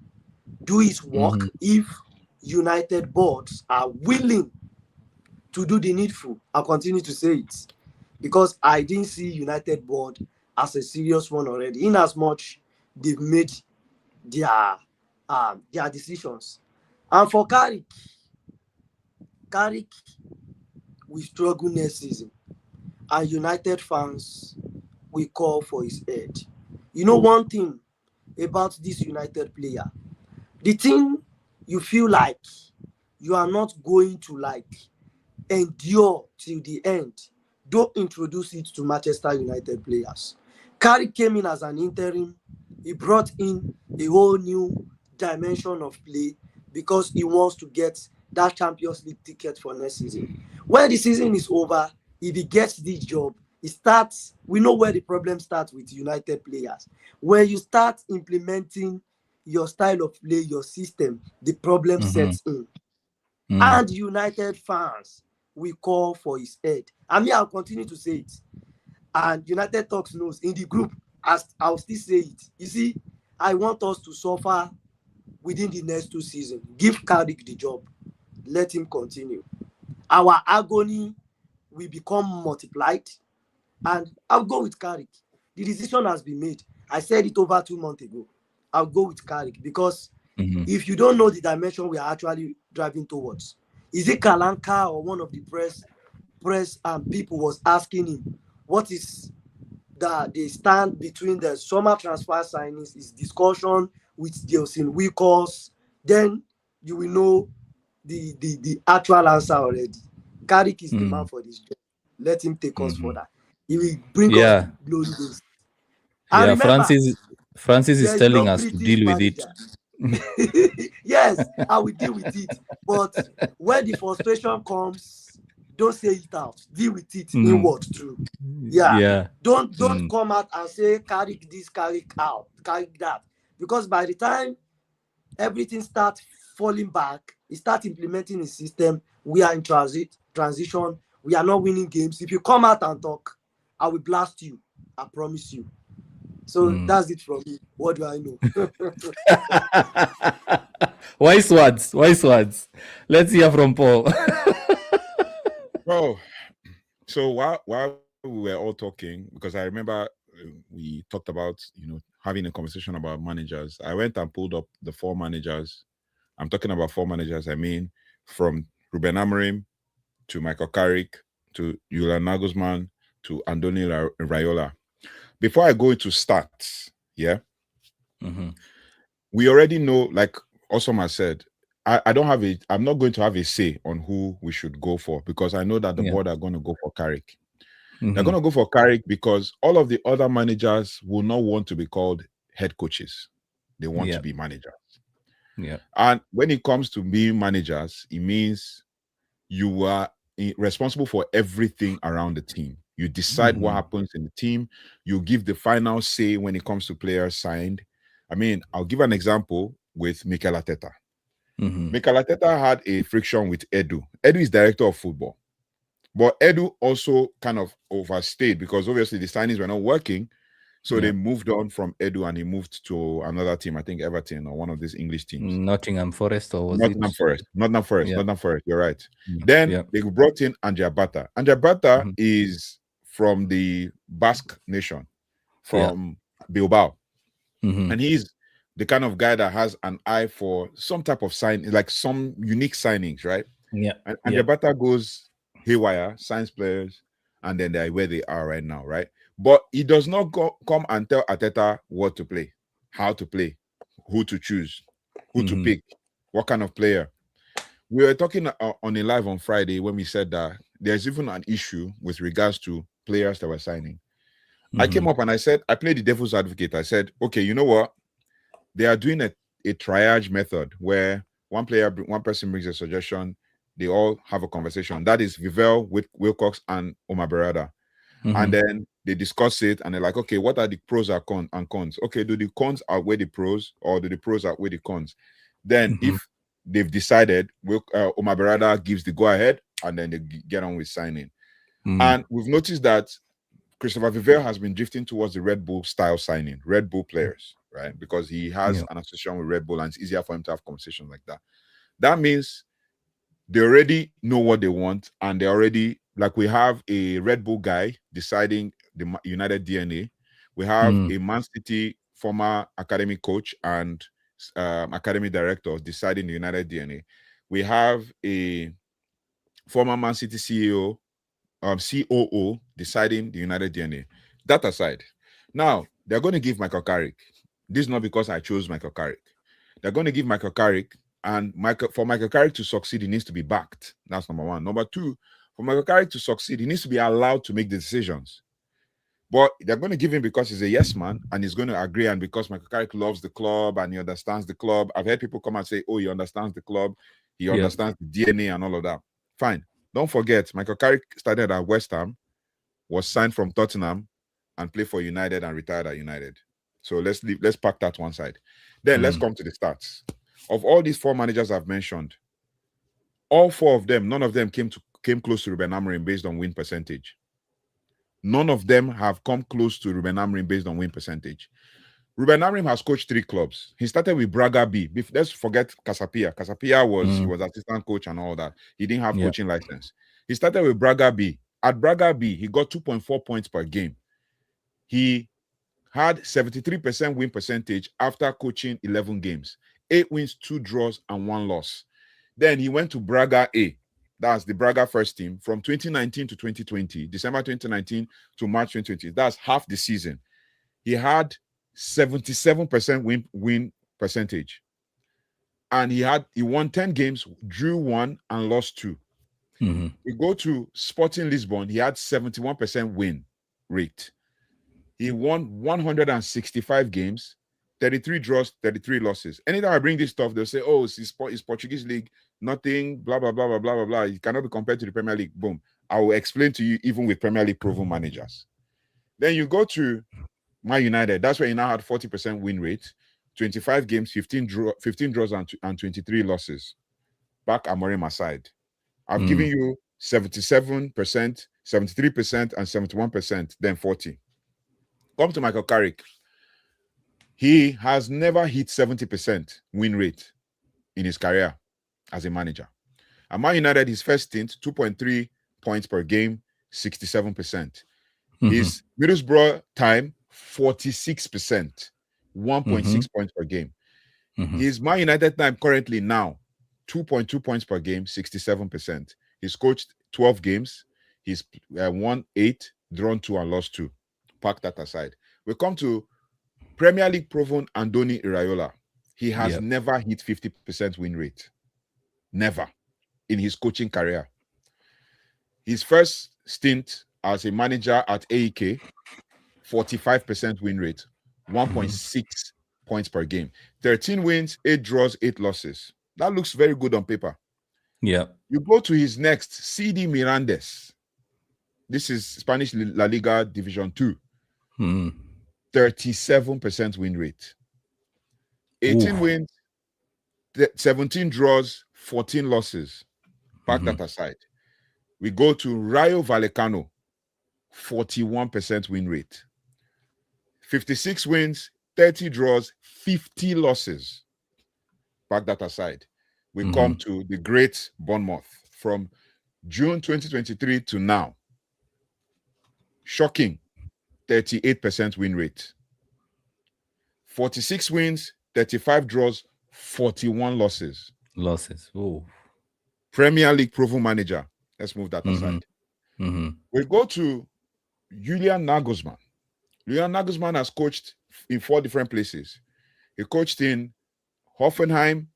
do his work if United boards are willing to do the needful. I'll continue to say it, because I didn't see United board as a serious one already, in as much they've made their decisions. And for Carrick will struggle next season, and United fans will call for his head. You know one thing about this United player, the thing you feel like you are not going to like endure till the end, don't introduce it to Manchester United players. Carrick came in as an interim. He brought in a whole new dimension of play, because he wants to get that Champions League ticket for next season. When the season is over, if he gets this job, we know where the problem starts with United players. When you start implementing your style of play, your system, the problem sets in. And United fans will call for his head. I mean, I'll continue to say it. And United Talks knows in the group, as I'll still say it. You see, I want us to suffer within the next 2 seasons. Give Carrick the job. Let him continue. Our agony will become multiplied, and I'll go with Carrick. The decision has been made. I said it over 2 months ago. I'll go with Carrick because if you don't know the dimension we are actually driving towards, is it Kalanka or one of the press people was asking him what is the stand between the summer transfer signings, is discussion with Delson Wilcox, then you will know the actual answer already. Carrick is the man for this job. Let him take us further. He will bring us glory days. And remember,
Francis is telling
no
us to
British
deal with
manager.
it.
Yes, I will deal with it. But when the frustration comes, don't say it out. Deal with it inward too. Yeah. Don't come out and say Carrick this, Carrick out, Carrick that. Because by the time everything starts falling back, he starts implementing his system. We are in transition. We are not winning games. If you come out and talk, I will blast you. I promise you. So that's it from me. What do I know?
Wise words. Let's hear from Paul.
Bro, so while we were all talking, because I remember we talked about, having a conversation about managers, I went and pulled up the 4 managers. I'm talking about 4 managers, I mean, from Ruben Amorim to Michael Carrick to Julian Nagelsmann to Andoni Raiola. Before I go into stats, we already know, like Osama said, I'm not going to have a say on who we should go for, because I know that the board are going to go for Carrick. They're going to go for Carrick because all of the other managers will not want to be called head coaches. They want to be managers.
Yeah.
And when it comes to being managers, it means you are responsible for everything around the team. You decide what happens in the team. You give the final say when it comes to players signed. I mean, I'll give an example with Mikel Arteta. Mikel Arteta had a friction with Edu. Edu is director of football. But Edu also kind of overstayed because obviously the signings were not working. So they moved on from Edu and he moved to another team, I think Everton or one of these English teams.
Nottingham Forest or was
Nottingham
it?
Forest. Nottingham Forest. You're right. Then they brought in Andrea Bata. Andrea Bata is from the Basque nation, from Bilbao. And he's the kind of guy that has an eye for some type of sign, like some unique signings, right?
Yeah.
And Andrea Bata goes haywire, signs players, and then they're where they are right now, right? But he does not come and tell Arteta what to play, how to play, who to choose, who to pick, what kind of player. We were talking on a live on Friday when we said that there's even an issue with regards to players that were signing. I came up and I said, I played the devil's advocate. I said, okay, you know what? They are doing a triage method where one person brings a suggestion, they all have a conversation. That is Vivell, Wilcox, and Omar Berrada. And then they discuss it and they're like, okay, what are the pros and cons? Okay, do the cons outweigh the pros or do the pros outweigh the cons? Then if they've decided, Omar Berrada gives the go-ahead and then they get on with signing. And we've noticed that Christopher Vivell has been drifting towards the Red Bull style signing, Red Bull players, right? Because he has an association with Red Bull and it's easier for him to have conversations like that. That means they already know what they want and they already, like we have a Red Bull guy deciding the United DNA. We have a Man City former academy coach and academy director deciding the United DNA. We have a former Man City CEO, COO deciding the United DNA. That aside, now they're going to give Michael Carrick. This is not because I chose Michael Carrick. They're going to give Michael Carrick, and for Michael Carrick to succeed, he needs to be backed. That's number one. Number two, for Michael Carrick to succeed, he needs to be allowed to make the decisions. But they're going to give him because he's a yes man and he's going to agree, and because Michael Carrick loves the club and he understands the club. I've heard people come and say, oh, he understands the club, he understands the DNA and all of that. Fine. Don't forget, Michael Carrick started at West Ham, was signed from Tottenham, and played for United and retired at United. So let's pack that one side. Then let's come to the stats. Of all these 4 managers I've mentioned, all 4 of them, none of them came close to Ruben Amorim based on win percentage. None of them have come close to Ruben Amorim based on win percentage. Ruben Amorim has coached 3 clubs. He started with Braga B. Let's forget Casapia. Casapia he was assistant coach and all that. He didn't have coaching license. He started with Braga B. At Braga B, he got 2.4 points per game. He had 73% win percentage after coaching 11 games. 8 wins, 2 draws, and 1 loss. Then he went to Braga A. That's the Braga first team from 2019 to 2020, December 2019 to March 2020. That's half the season. He had 77% win percentage. And he won 10 games, drew 1, and lost 2.
Mm-hmm.
We go to Sporting Lisbon. He had 71% win rate. He won 165 games, 33 draws, 33 losses. Anytime I bring this stuff, they'll say, oh, it's Portuguese league, nothing, blah, blah, blah, blah, blah, blah, blah. It cannot be compared to the Premier League. Boom. I will explain to you even with Premier League proven managers. Then you go to Man United. That's where he now had 40% win rate, 25 games, 15 draws, and 23 losses. Back Amorim aside. I've given you 77%, 73%, and 71%, then 40. Come to Michael Carrick. He has never hit 70% win rate in his career as a manager. At Man United, his first stint, 2.3 points per game, 67%. His Middlesbrough time, 46%, 1.6 points per game. His Man United time currently now, 2.2 points per game, 67%. He's coached 12 games. He's won 8, drawn 2, and lost 2. Park that aside. We come to Premier League proven Andoni Iraola. He has never hit 50% win rate. Never in his coaching career. His first stint as a manager at AEK, 45% win rate, 1.6 points per game. 13 wins, 8 draws, 8 losses. That looks very good on paper.
Yeah.
You go to his next, CD Mirandes. This is Spanish La Liga Division 2. 37% win rate. 18 wins, 17 draws, 14 losses. Pack that aside. We go to Rayo Vallecano, 41% win rate. 56 wins, 30 draws, 50 losses. Pack that aside. We come to the great Bournemouth from June 2023 to now. Shocking, 38% win rate. 46 wins, 35 draws, 41 losses.
Oh.
Premier League proven manager. Let's move that aside. We go to Julian Nagelsmann. Julian Nagelsmann has coached in 4 different places. He coached in Hoffenheim,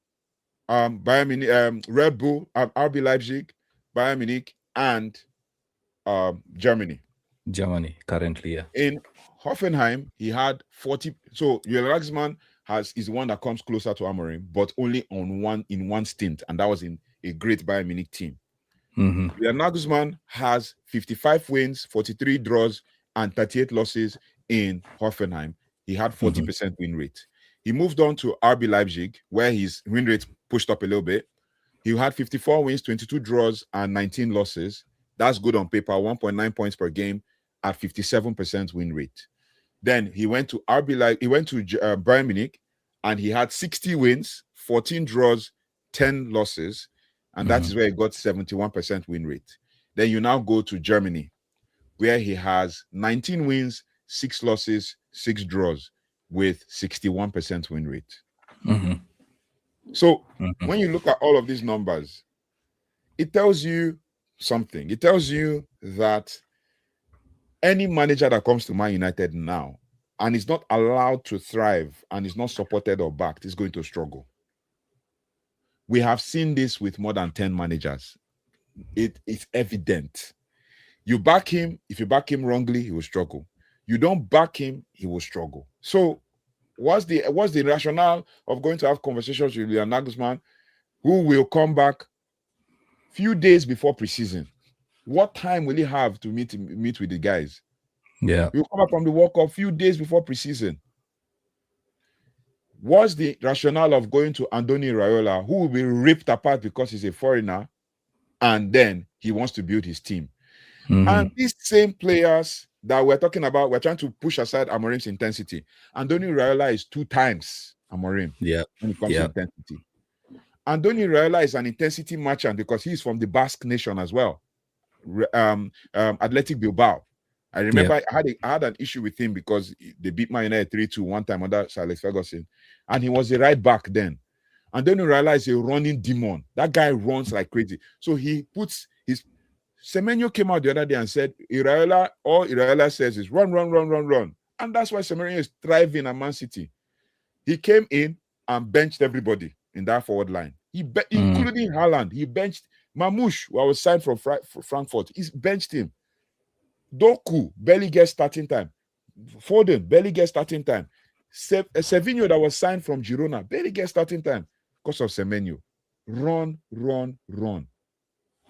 Bayern Munich, Red Bull, RB Leipzig, Bayern Munich, and Germany.
Germany currently, yeah.
In Hoffenheim, he had 40. So Julian Nagelsmann is the one that comes closer to Amorim, but only in one stint, and that was in a great Bayern Munich team. Julian Nagelsmann has 55 wins, 43 draws, and 38 losses in Hoffenheim. He had 40% win rate. He moved on to RB Leipzig, where his win rate pushed up a little bit. He had 54 wins, 22 draws, and 19 losses. That's good on paper, 1.9 points per game at 57% win rate. Then he went to Bayern Munich, and he had 60 wins, 14 draws, 10 losses, and that is where he got 71% win rate. Then you now go to Germany, where he has 19 wins, 6 losses, 6 draws, with 61% win rate. So when you look at all of these numbers, it tells you something. It tells you that any manager that comes to Man United now and is not allowed to thrive and is not supported or backed is going to struggle. We have seen this with more than 10 managers. It is evident. You back him, if you back him wrongly, he will struggle. You don't back him, he will struggle. So what's the rationale of going to have conversations with Julian Nagelsmann, who will come back few days before preseason? What time will he have to meet with the guys?
Yeah.
He'll come back from the World Cup a few days before preseason. What's the rationale of going to Andoni Iraola, who will be ripped apart because he's a foreigner, and then he wants to build his team? And these same players that we're talking about, we're trying to push aside Amorim's intensity. Andoni Raiola is 2 times Amorim when it comes to intensity. Andoni Raiola is an intensity merchant because he's from the Basque nation as well. Athletic Bilbao. I remember I had an issue with him because they beat Man United 3-2 one time under Sir Alex Ferguson, and he was the right back then. Andoni Raiola is a running demon. That guy runs like crazy. So he puts his Semenyo came out the other day and said, all Iraola says is run. And that's why Semenyo is thriving at Man City. He came in and benched everybody in that forward line. Including Haaland. He benched Mamouche, who was signed from Frankfurt. He benched him. Doku barely gets starting time. Foden barely gets starting time. Sevinho, that was signed from Girona, barely gets starting time because of Semenyo. Run.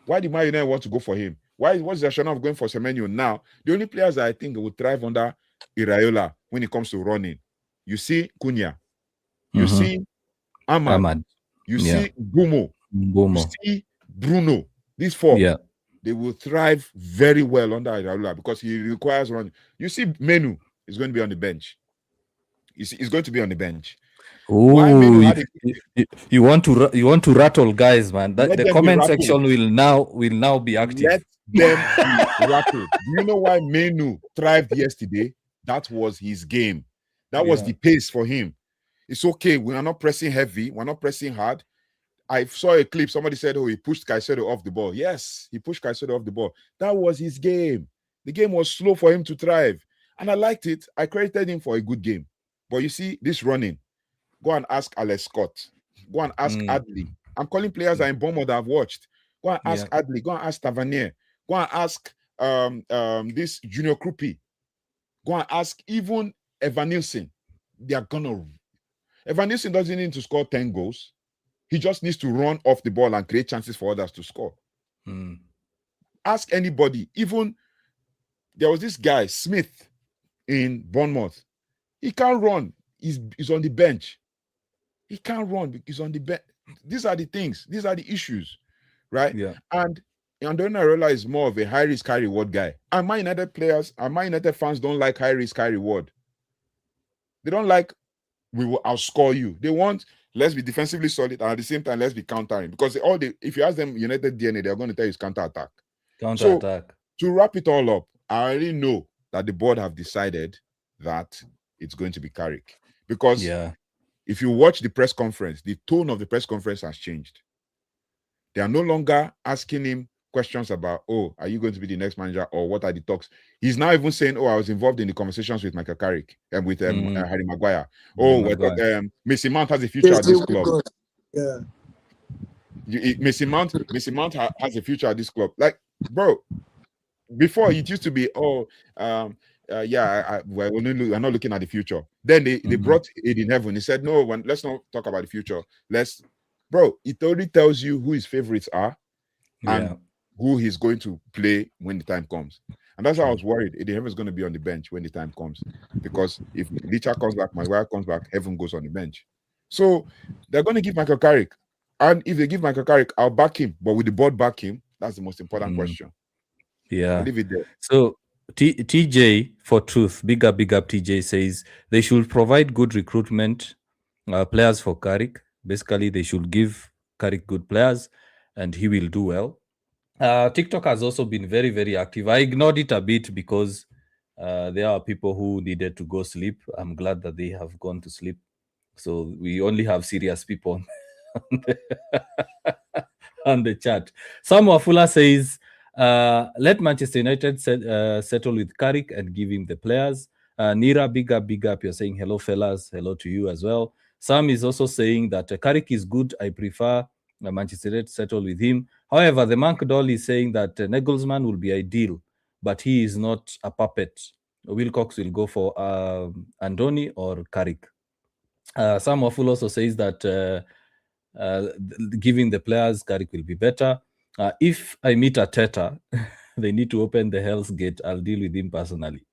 Why did Man United want to go for him? What's the rationale of going for Semenyo now? The only players that I think will thrive under Iraola when it comes to running, you see Cunha, you see Ahmad. You see Bumo. You see Bruno. These 4, they will thrive very well under Iraola because he requires running. You see Menu is going to be on the bench. He's going to be on the bench.
Oh, you want to rattle guys, man. The comment section will now be active.
Let them be rattled. Do you know why Menu thrived yesterday? That was his game. That was the pace for him. It's okay. We are not pressing heavy. We're not pressing hard. I saw a clip. Somebody said, he pushed Caicedo off the ball. Yes, he pushed Caicedo off the ball. That was his game. The game was slow for him to thrive. And I liked it. I credited him for a good game. But you see, this running, go and ask Alex Scott. Go and ask Adley. I'm calling players that in Bournemouth that I've watched. Go and ask Adley. Go and ask Tavernier. Go and ask this Junior Krupi. Go and ask even Evan Nielsen. They are gonna. Evan Nielsen doesn't need to score 10 goals. He just needs to run off the ball and create chances for others to score. Ask anybody. Even there was this guy, Smith, in Bournemouth. He can't run. He's on the bench. He can't run. He's on the bench. These are the things. These are the issues, right? Yeah. And Andoni Raiola is more of a high-risk, high-reward guy. And Man United players and Man United fans don't like high-risk, high-reward. They don't like, we will outscore you. They want, let's be defensively solid, and at the same time, let's be countering. Because if you ask them United DNA, they're going to tell you it's counter-attack.
Counter-attack.
So, to wrap it all up, I already know that the board have decided that it's going to be Carrick. Because if you watch the press conference, the tone of the press conference has changed. They are no longer asking him questions about, are you going to be the next manager, or what are the talks? He's now even saying, I was involved in the conversations with Michael Carrick and with Harry Maguire. Mason Mount has a future at this club. Mason Mount has a future at this club. Like, bro, before it used to be, we're not looking at the future. Then they brought Ayden Heaven. He said, no, let's not talk about the future. Bro, it already tells you who his favorites are and who he's going to play when the time comes. And that's why I was worried. Ayden Heaven is going to be on the bench when the time comes. Because if Licha comes back, Maguire comes back, Heaven goes on the bench. So they're going to give Michael Carrick. And if they give Michael Carrick, I'll back him. But will the board back him? That's the most important question.
Yeah.
I'll leave it there.
So TJ for truth, big up TJ says they should provide good recruitment players for Carrick. Basically, they should give Carrick good players and he will do well. TikTok has also been very, very active. I ignored it a bit because there are people who needed to go sleep. I'm glad that they have gone to sleep. So we only have serious people on the chat. Sam Wafula says, let Manchester United settle with Carrick and give him the players. Nira, big up. You're saying hello, fellas. Hello to you as well. Sam is also saying that Carrick is good. I prefer Manchester United settle with him. However, the Monk Doll is saying that Nagelsmann will be ideal, but he is not a puppet. Wilcox will go for Andoni or Carrick. Sam Waful also says that giving the players, Carrick will be better. If I meet Arteta, they need to open the Hell's Gate. I'll deal with him personally.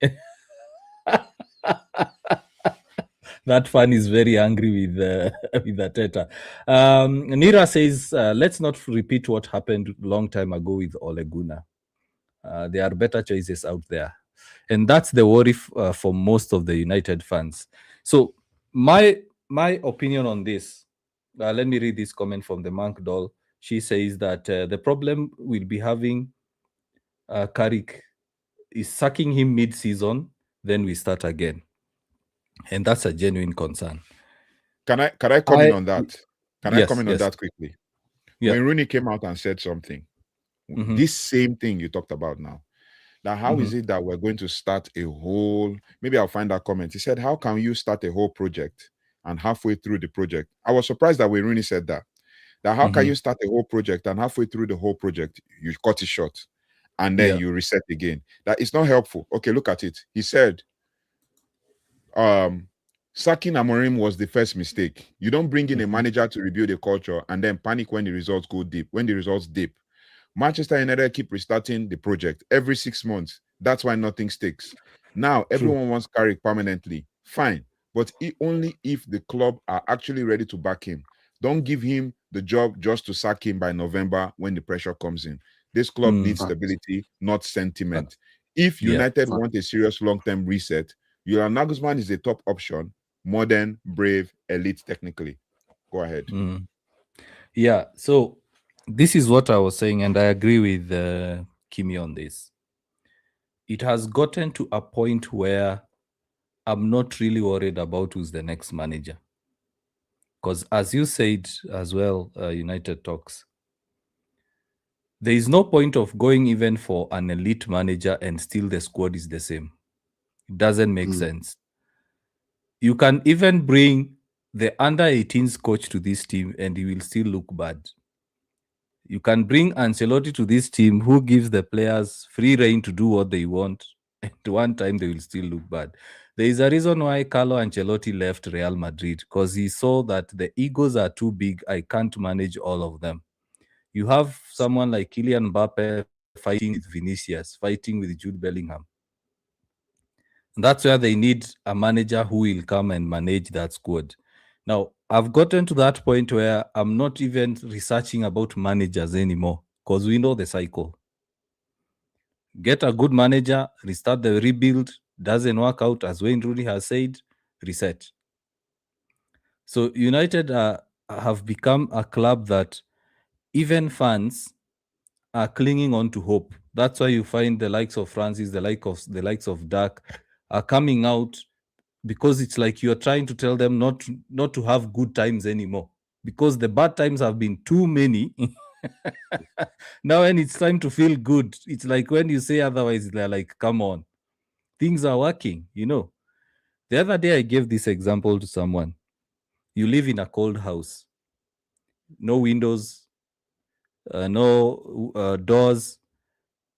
That fan is very angry with Arteta. Nira says, let's not repeat what happened a long time ago with Ole Gunnar. There are better choices out there. and that's the worry for most of the United fans. So my opinion on this, let me read this comment from the Monk Doll. She says that the problem we'll be having Carrick is sacking him mid-season, then we start again, and that's a genuine concern.
Can I comment on that? Can I comment on that quickly?
Yeah.
When Rooney came out and said something, this same thing you talked about now. Now, how is it that we're going to start a whole? Maybe I'll find that comment. He said, "How can you start a whole project and halfway through the project?" I was surprised that when Rooney said that. That how can you start a whole project and halfway through the whole project you cut it short, and then you reset again? That is not helpful. Okay, look at it. He said, sacking Amorim was the first mistake. You don't bring in a manager to rebuild a culture and then panic when the results go deep. When the results dip, Manchester United keep restarting the project every 6 months. That's why nothing sticks. Now everyone wants Carrick permanently. Fine, but only if the club are actually ready to back him. Don't give him the job just to sack him by November when the pressure comes in. This club needs stability, not sentiment. If United want a serious long-term reset, Julian Nagelsmann is a top option. Modern, brave, elite technically. Go ahead.
Yeah, so this is what I was saying, and I agree with Kimi on this. It has gotten to a point where I'm not really worried about who's the next manager. Because as you said as well, United Talks, there is no point of going even for an elite manager and still the squad is the same. It doesn't make sense. You can even bring the under-18s coach to this team and he will still look bad. You can bring Ancelotti to this team who gives the players free reign to do what they want. And one time they will still look bad. There is a reason why Carlo Ancelotti left Real Madrid, because he saw that the egos are too big. I can't manage all of them. You have someone like Kylian Mbappe fighting with Vinicius, fighting with Jude Bellingham. And that's where they need a manager who will come and manage that squad. Now, I've gotten to that point where I'm not even researching about managers anymore because we know the cycle. Get a good manager, restart the rebuild, doesn't work out as Wayne Rooney has said, reset. So United have become a club that even fans are clinging on to hope. That's why you find the likes of Francis, the likes of Dak are coming out, because it's like you're trying to tell them not to have good times anymore, because the bad times have been too many. Now when it's time to feel good, it's like when you say otherwise, they're like, come on, things are working. The other day I gave this example to someone. You live in a cold house, no windows, no doors.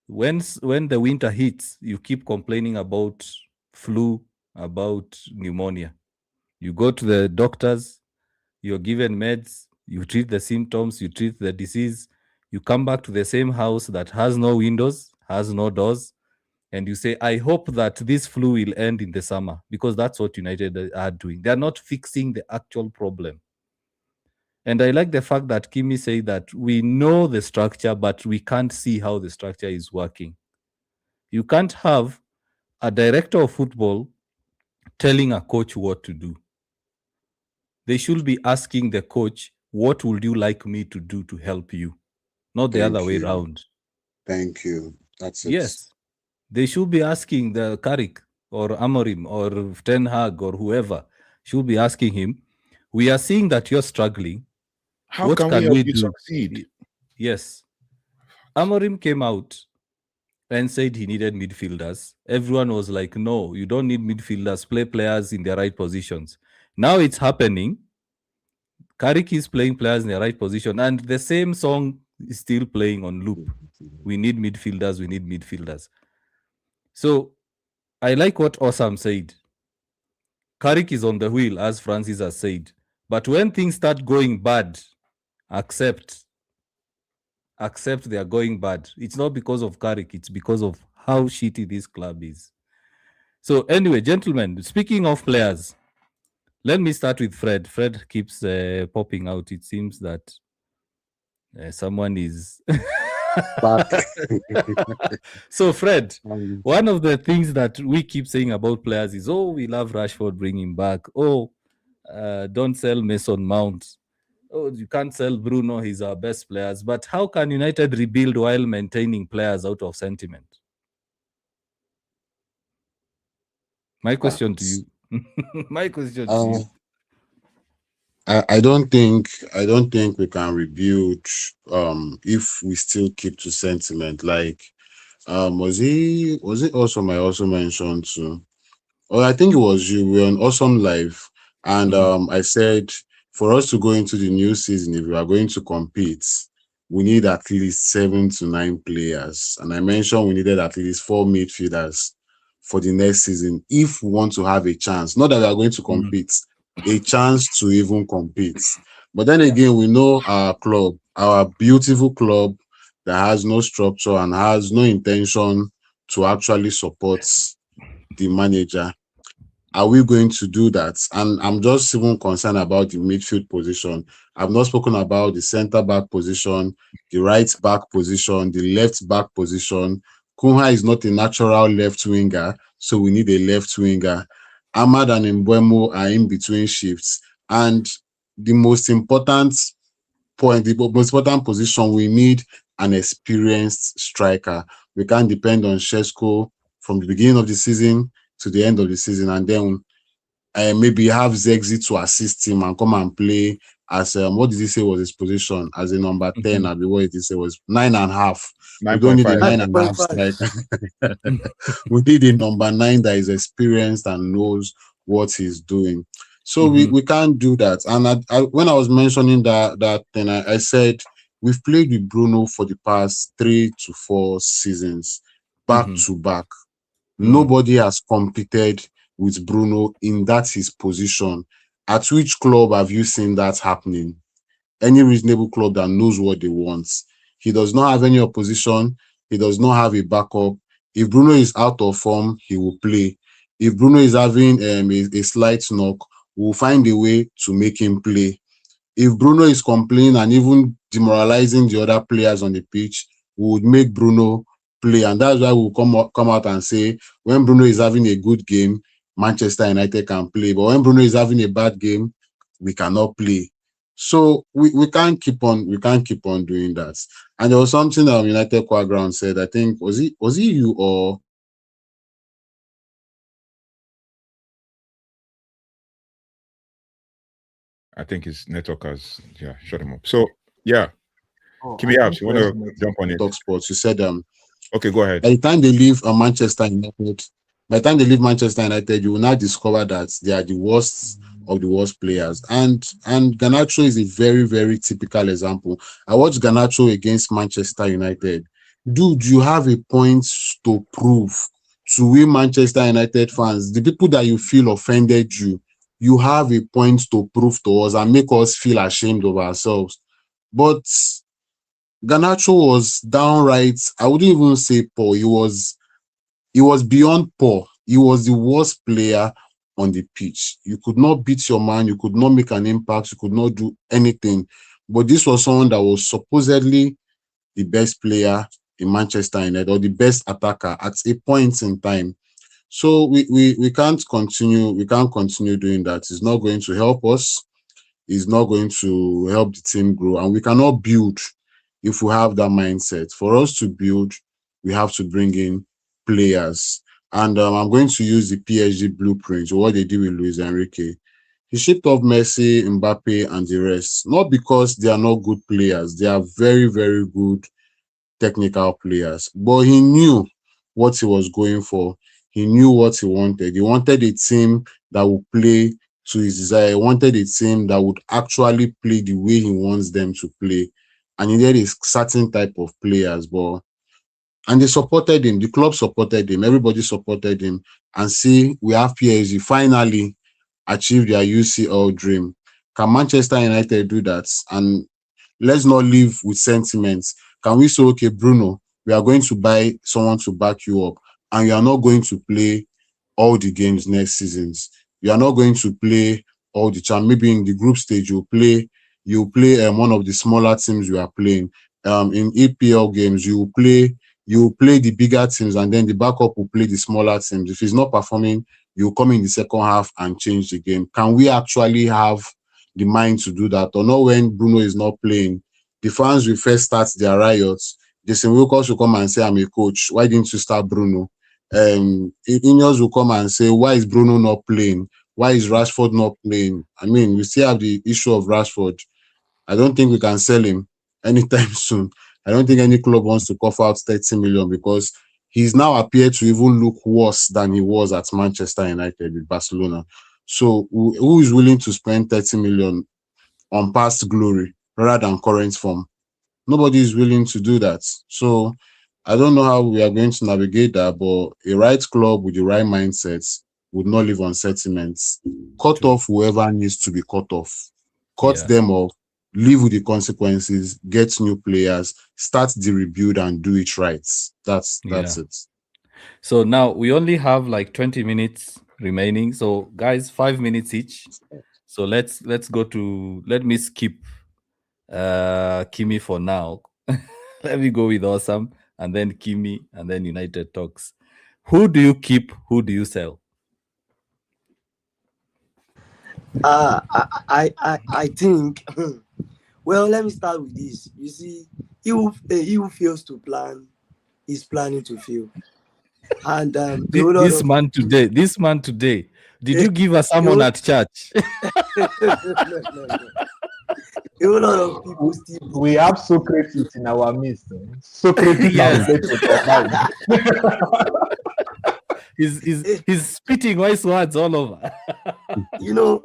When the winter hits, you keep complaining about flu, about pneumonia. You go to the doctors, you're given meds, you treat the symptoms, you treat the disease, you come back to the same house that has no windows, has no doors, and you say, I hope that this flu will end in the summer, because that's what United are doing. They're not fixing the actual problem. And I like the fact that Kimi said that we know the structure, but we can't see how the structure is working. You can't have a director of football telling a coach what to do. They should be asking the coach, what would you like me to do to help you? Not the other way around.
Thank you. That's it.
Yes. They should be asking the Carrick or Amorim or Ten Hag or whoever, should be asking him, we are seeing that you're struggling.
How can we help you succeed?
Yes. Amorim came out and said he needed midfielders. Everyone was like, no, you don't need midfielders. Play players in their right positions. Now it's happening. Carrick is playing players in the right position, and the same song is still playing on loop. We need midfielders. We need midfielders. So I like what Osam said. Carrick is on the wheel, as Francis has said. But when things start going bad, accept they are going bad. It's not because of Carrick. It's because of how shitty this club is. So anyway, gentlemen, speaking of players, let me start with Fred. Fred keeps popping out. It seems that someone is
back.
So, Fred,
Um,
one of the things that we keep saying about players is, oh, we love Rashford, bring him back. Oh, don't sell Mason Mount. Oh, you can't sell Bruno, he's our best players. But how can United rebuild while maintaining players out of sentiment? My question to you. My question to you.
I don't think we can rebuild if we still keep to sentiment. Like was it awesome? I also mentioned too. Or I think it was you. We were on Awesome Live, and I said for us to go into the new season, if we are going to compete, we need at least 7 to 9 players. And I mentioned we needed at least 4 midfielders for the next season if we want to have a chance. Not that we are going to compete, a chance to even compete. But then again, we know our club, our beautiful club that has no structure and has no intention to actually support the manager. Are we going to do that? And I'm just even concerned about the midfield position. I've not spoken about the centre back position, the right back position, the left back position. Kunha is not a natural left winger, so we need a left winger. Ahmad and Mbeumo are in between shifts. And the most important point, the most important position, we need an experienced striker. We can't depend on Shesko from the beginning of the season to the end of the season, and then maybe have Zexi to assist him and come and play as what did he say was his position as a number 10? I mean, what did he say was 9.5. We don't need a 9.5 striker. We need a number 9 that is experienced and knows what he's doing. So we can't do that. And when I was mentioning that thing, I said we've played with Bruno for the past 3 to 4 seasons, back to back. Nobody has competed with Bruno in that his position. At which club have you seen that happening? Any reasonable club that knows what they want. He does not have any opposition. He does not have a backup. If Bruno is out of form, he will play. If Bruno is having a slight knock, we'll find a way to make him play. If Bruno is complaining and even demoralizing the other players on the pitch, we would make Bruno play. And that's why we'll come out and say, when Bruno is having a good game, Manchester United can play. But when Bruno is having a bad game, we cannot play. So we can't keep on doing that. And there was something that United KwaGround said. I think was it you or
I think his network has shut him up. So Kimi Abs, you want to jump on it?
Talk Sports. You said
okay, go ahead.
By the time they leave Manchester United, you will now discover that they are the worst of the worst players. And Garnacho is a very, very typical example. I watched Garnacho against Manchester United. Dude, you have a point to prove to we Manchester United fans, the people that you feel offended you have a point to prove to us and make us feel ashamed of ourselves. But Garnacho was downright, I wouldn't even say poor. He was beyond poor. He was the worst player on the pitch. You could not beat your man. You could not make an impact. You could not do anything. But this was someone that was supposedly the best player in Manchester United or the best attacker at a point in time. So we can't continue. We can't continue doing that. It's not going to help us. It's not going to help the team grow. And we cannot build if we have that mindset. For us to build, we have to bring in players. And I'm going to use the PSG blueprint, what they did with Luis Enrique. He shipped off Messi, Mbappe, and the rest. Not because they are not good players. They are very, very good technical players. But he knew what he was going for. He knew what he wanted. He wanted a team that would play to his desire. He wanted a team that would actually play the way he wants them to play. And he needed a certain type of players. And they supported him. The club supported him. Everybody supported him. And see, we have PSG finally achieve their UCL dream. Can Manchester United do that? And let's not live with sentiments. Can we say, okay, Bruno, we are going to buy someone to back you up, and you are not going to play all the games next seasons. You are not going to play all the time. Maybe in the group stage, you play one of the smaller teams you are playing. in EPL games, you play the bigger teams, and then the backup will play the smaller teams. If he's not performing, you come in the second half and change the game. Can we actually have the mind to do that? Or not when Bruno is not playing? The fans will first start their riots. Jason Wilcox will come and say, I'm a coach. Why didn't you start Bruno? Ineos will come and say, why is Bruno not playing? Why is Rashford not playing? I mean, we still have the issue of Rashford. I don't think we can sell him anytime soon. I don't think any club wants to cough out 30 million because he's now appeared to even look worse than he was at Manchester United with Barcelona. So who is willing to spend 30 million on past glory rather than current form? Nobody is willing to do that. So I don't know how we are going to navigate that, but a right club with the right mindsets would not live on sentiments. Cut off whoever needs to be cut off. Cut them off, live with the consequences, get new players, start the rebuild and do it right. That's it.
So now we only have like 20 minutes remaining. So guys, 5 minutes each. So let's go to, let me skip Kimi for now. Let me go with Awesome and then Kimi and then United Talks. Who do you keep? Who do you sell?
I think. Well, let me start with this. You see, he who fails to plan is planning to fail. And
this man today, did you give a sermon at church?
No. A whole lot of people still.
We have Socrates in our midst. Socrates
Yes.
Yes.
He's spitting wise words all over.
You know,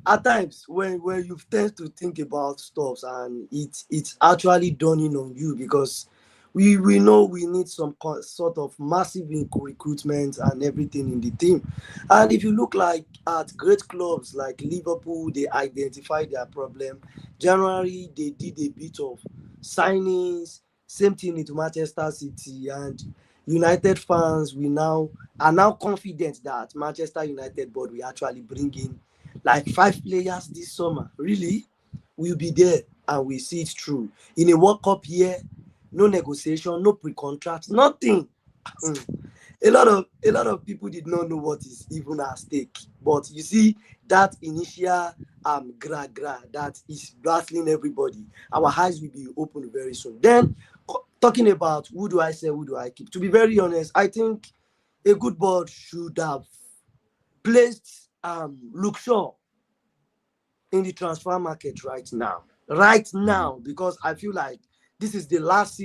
at times when you tend to think about stuff and it's actually dawning on you because we know we need some sort of massive recruitment and everything in the team. And if you look at great clubs like Liverpool, they identified their problem. January, they did a bit of signings, same thing into Manchester City, and United fans are now confident that Manchester United board will actually bring in like 5 players this summer. Really, we'll be there and we see it through. In a World Cup year, no negotiation, no pre-contract, nothing. A lot of people did not know what is even at stake. But you see that initial gra that is battling everybody. Our eyes will be open very soon. Then talking about who do I sell, who do I keep? To be very honest, I think a good board should have placed Luke Shaw in the transfer market right now, because I feel like this is the last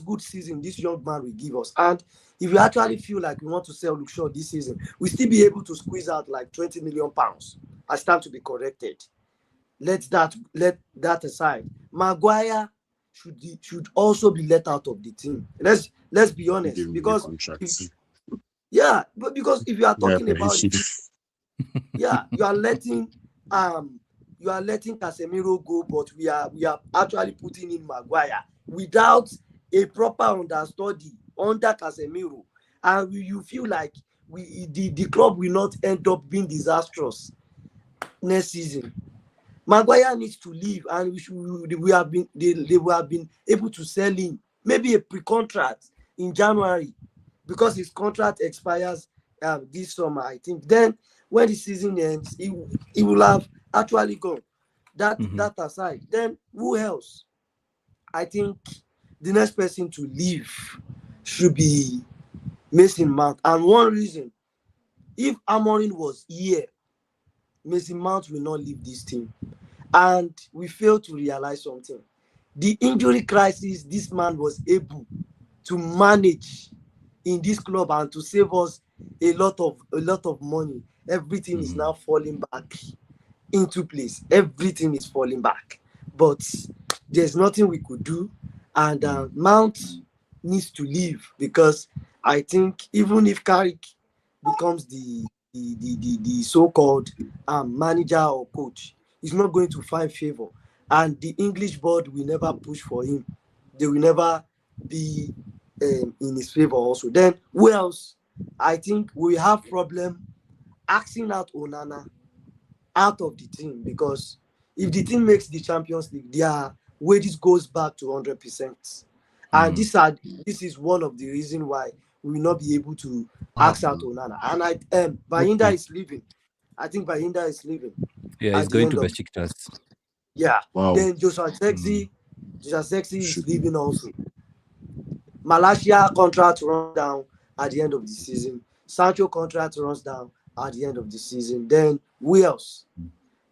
good season this young man will give us. And if you actually feel like we want to sell Luke Shaw this season, we'll still be able to squeeze out like £20 million. I stand to be corrected. Let that aside. Maguire should also be let out of the team. Let's be honest, because because if you are talking about it, you are letting Casemiro go, but we are actually putting in Maguire without a proper understudy under Casemiro, and you feel like the club will not end up being disastrous next season. Maguire needs to leave, and they have been able to sell him maybe a pre-contract in January, because his contract expires this summer, I think. Then when the season ends, he will have actually gone. That aside, then who else? I think the next person to leave should be Mason Mount. And one reason, if Amorim was here, Mason Mount will not leave this team. And we fail to realize something. The injury crisis this man was able to manage in this club and to save us a lot of money. Everything is now falling back into place. Everything is falling back. But there's nothing we could do. And Mount needs to leave, because I think even if Carrick becomes the so-called manager or coach, he's not going to find favor. And the English board will never push for him. They will never be in his favor also. Then who else? I think we have problem asking out Onana out of the team, because if the team makes the Champions League, wages goes back to 100%. And this is one of the reasons why we will not be able to ask out Onana. And Bayinda is leaving. I think Bayinda is leaving.
Yeah, he's going to Besiktas.
Yeah.
Wow.
Then Joshua Zexi is leaving also. Malacia contract runs down at the end of the season. Sancho contract runs down at the end of the season. Then who else?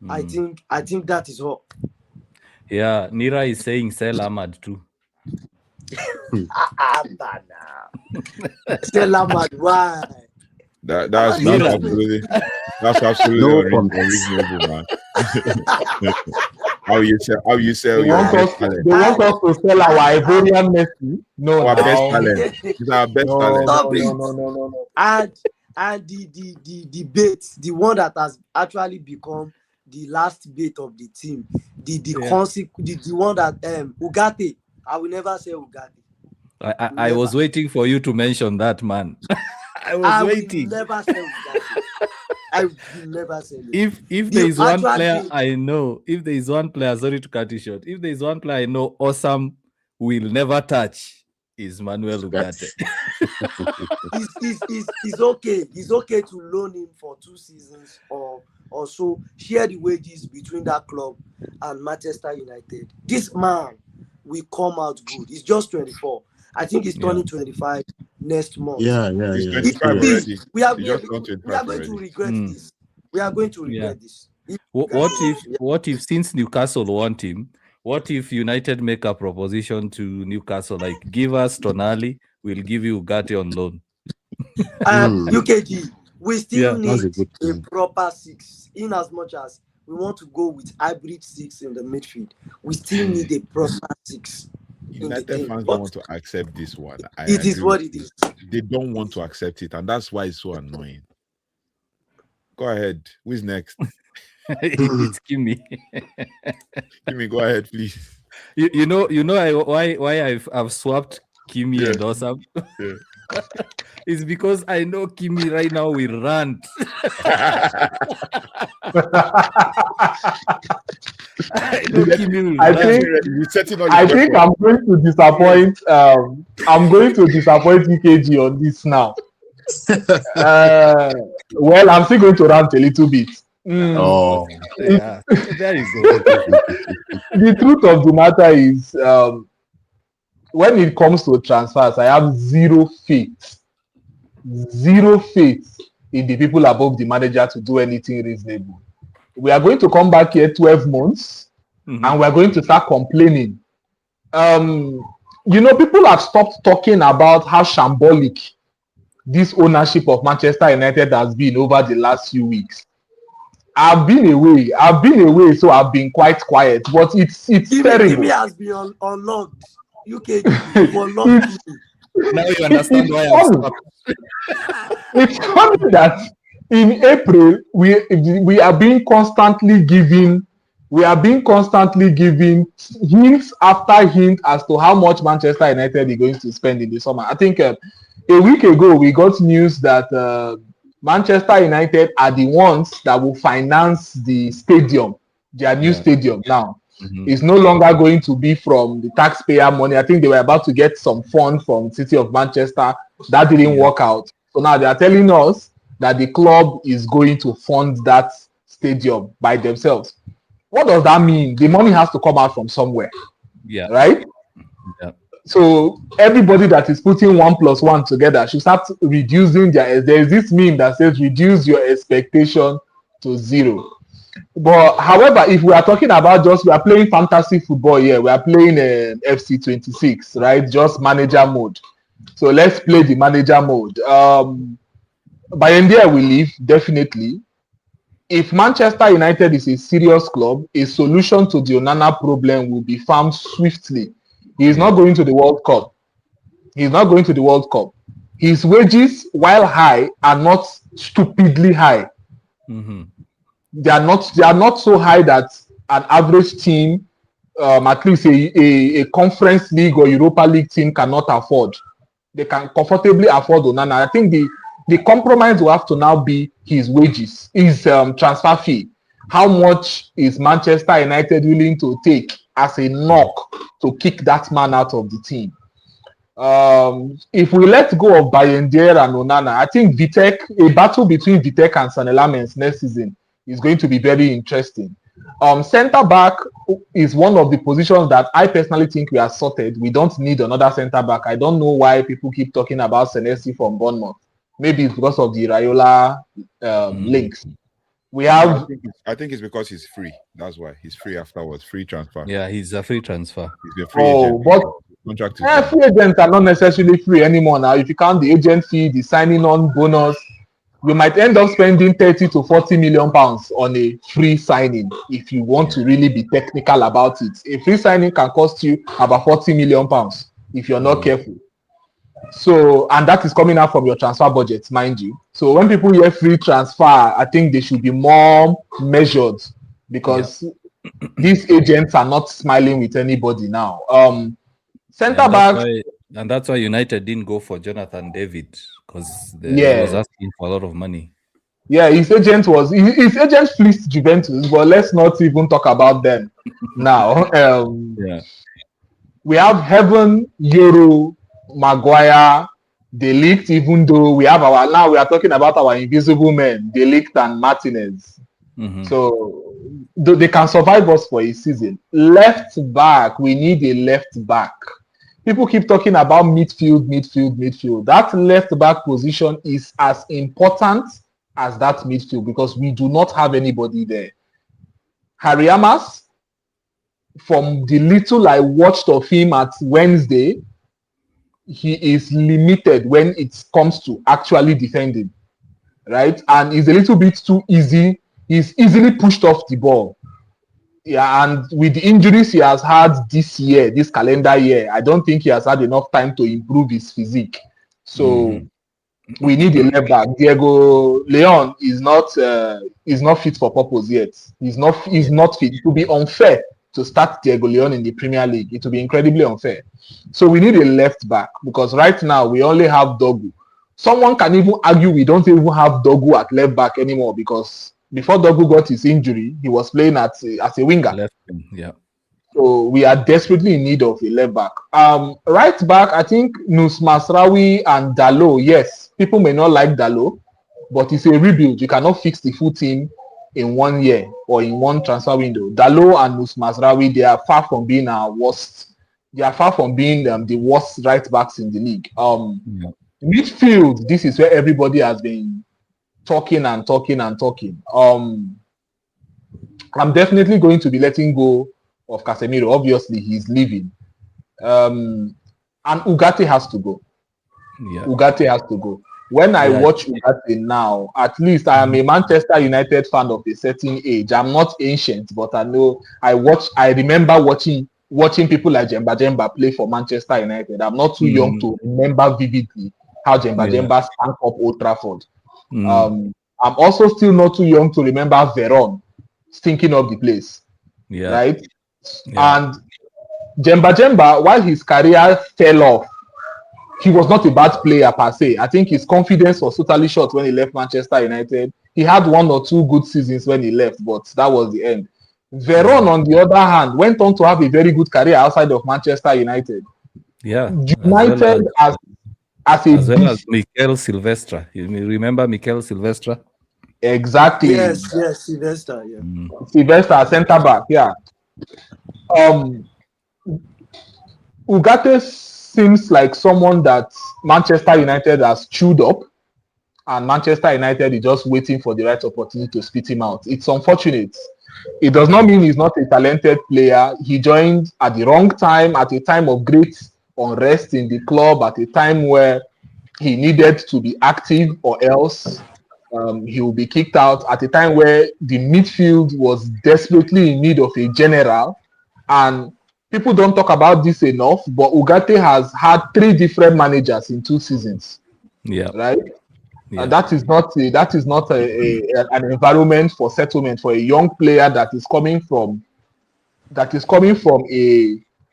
I think that is all.
Yeah, Nira is saying sell Ahmad too.
Sell Ahmad, why?
That's absolutely unreasonable, man. How you sell
They
your
want
best
us
talent?
to sell our Ivorian Messi. No,
Our best
now.
talent. It's our best talent.
No.
And the debate, the one that has actually become the last bait of the team, the one that Ugarte. I will never say Ugarte.
I was waiting for you to mention that, man. I was waiting.
Will never say Ugarte. I will never say it.
If there is one player I know, if there is one player, sorry to cut you short, if there is one player I know awesome will never touch, is Manuel Ugarte.
It's okay. It's okay to loan him for 2 seasons or so, share the wages between that club and Manchester United. This man will come out good. He's just 24. I think he's turning 25 next month.
Yeah.
He's 25 already.
We are going to regret this. We are going to regret this.
What if since Newcastle want him, what if United make a proposition to Newcastle like give us Tonali, we'll give you Ugarte on loan?
UKG, we still need
a
proper 6. In as much as we want to go with hybrid 6 in the midfield, we still need a proper 6.
United fans don't want to accept this one.
It is what it is.
They don't want to accept it, and that's why it's so annoying. Go ahead. Who's next?
It's Kimi.
Kimi, go ahead, please.
You know why I've swapped Kimi and Osam?
Yeah.
It's because I know Kimi right now will rant. I
think I'm going to disappoint. I'm going to disappoint EKG on this now. Well, I'm still going to rant a little bit.
Oh, yeah. There you go.
The truth of the matter is, when it comes to transfers, I have zero faith in the people above the manager to do anything reasonable. We are going to come back here 12 months and we're going to start complaining. People have stopped talking about how shambolic this ownership of Manchester United has been over the last few weeks. I've been away, so I've been quite quiet, but it's terrible.
Kimi has been unlocked. UKG for long.
Now you understand why I stopped.
It's funny that in April we are being constantly given hints after hint as to how much Manchester United is going to spend in the summer. I think a week ago we got news that Manchester United are the ones that will finance the stadium, their new stadium now. It's no longer going to be from the taxpayer money. I think they were about to get some fund from the City of Manchester. That didn't work out. So now they are telling us that the club is going to fund that stadium by themselves. What does that mean? The money has to come out from somewhere. Yeah. Right?
Yeah.
So everybody that is putting 1 + 1 together should start reducing there's this meme that says reduce your expectation to 0. But however, if we are talking about we are playing fantasy football here, we are playing FC 26, right? Just manager mode. So let's play the manager mode. Bayindia will leave, definitely. If Manchester United is a serious club, a solution to the Onana problem will be found swiftly. He is not going to the World Cup. His wages, while high, are not stupidly high. They are not so high that an average team, at least a Conference League or Europa League team, cannot afford. They can comfortably afford Onana. I think the compromise will have to now be his wages, his transfer fee. How much is Manchester United willing to take as a knock to kick that man out of the team? If we let go of Bayendere and Onana, I think a battle between Vitek and Sané Lamens next season is going to be very interesting. Centre back is one of the positions that I personally think we are sorted. We don't need another centre back. I don't know why people keep talking about Senesi from Bournemouth. Maybe it's because of the Raiola links. We have.
I think it's because he's free. That's why he's free afterwards. Free transfer.
Yeah, he's a free transfer.
He's a free agent.
But
contract is
free agents are not necessarily free anymore now. If you count the agent fee, the signing on bonus, you might end up spending 30 to 40 million pounds on a free signing if you want to really be technical about it. A free signing can cost you about 40 million pounds if you're not careful. So, and that is coming out from your transfer budget, mind you. So when people hear free transfer, I think they should be more measured because these agents are not smiling with anybody now. Centre back.
And that's why United didn't go for Jonathan David because he was asking for a lot of money.
Yeah, his agent fleeced Juventus, but let's not even talk about them now. We have Heaven, Yoro, Maguire, De Ligt, even though we are talking about our invisible men, De Ligt and Martinez. So they can survive us for a season. Left back, we need a left back. People keep talking about midfield. That left back position is as important as that midfield because we do not have anybody there. Harry Amas, from the little I watched of him at Wednesday, he is limited when it comes to actually defending, right? And he's a little bit too easy. He's easily pushed off the ball. Yeah, and with the injuries he has had this calendar year, I don't think he has had enough time to improve his physique. So we need a left back. Diego Leon is not fit for purpose yet. He's not fit. It would be unfair to start Diego Leon in the Premier League. It would be incredibly unfair. So we need a left back because right now we only have Dogu. Someone can even argue we don't even have Dogu at left back anymore because before Dogu got his injury, he was playing as a winger.
Left wing, yeah.
So we are desperately in need of a left back. Right back, I think Nus Masraoui and Dalot. Yes, people may not like Dalot, but it's a rebuild. You cannot fix the full team in 1 year or in one transfer window. Dalot and Nus Masraoui, they are far from being our worst. They are far from being the worst right backs in the league. Midfield, this is where everybody has been talking. I'm definitely going to be letting go of Casemiro. Obviously, he's leaving. And Ugarte has to go. Yeah. Ugarte has to go. When I watch Ugarte now, at least I am a Manchester United fan of a certain age. I'm not ancient, but I remember watching people like Jemba play for Manchester United. I'm not too young to remember vividly how Jemba stank up Old Trafford. I'm also still not too young to remember Veron stinking up the place. Yeah. Right? Yeah. And Jemba, while his career fell off, he was not a bad player per se. I think his confidence was totally shot when he left Manchester United. He had 1 or 2 good seasons when he left, but that was the end. Veron, on the other hand, went on to have a very good career outside of Manchester United.
Yeah.
United as
well as Mikel Silvestre. You remember Mikel Silvestre?
Exactly.
Yes, Silvestre. Yeah.
Silvestre, centre back. Yeah. Ugarte seems like someone that Manchester United has chewed up, and Manchester United is just waiting for the right opportunity to spit him out. It's unfortunate. It does not mean he's not a talented player. He joined at the wrong time, at a time of great unrest in the club, at a time where he needed to be active or else he will be kicked out, at a time where the midfield was desperately in need of a general. And people don't talk about this enough, but Ugarte has had 3 different managers in 2 seasons. Yeah. Right? Yeah. And that is not an environment for settlement for a young player that is coming from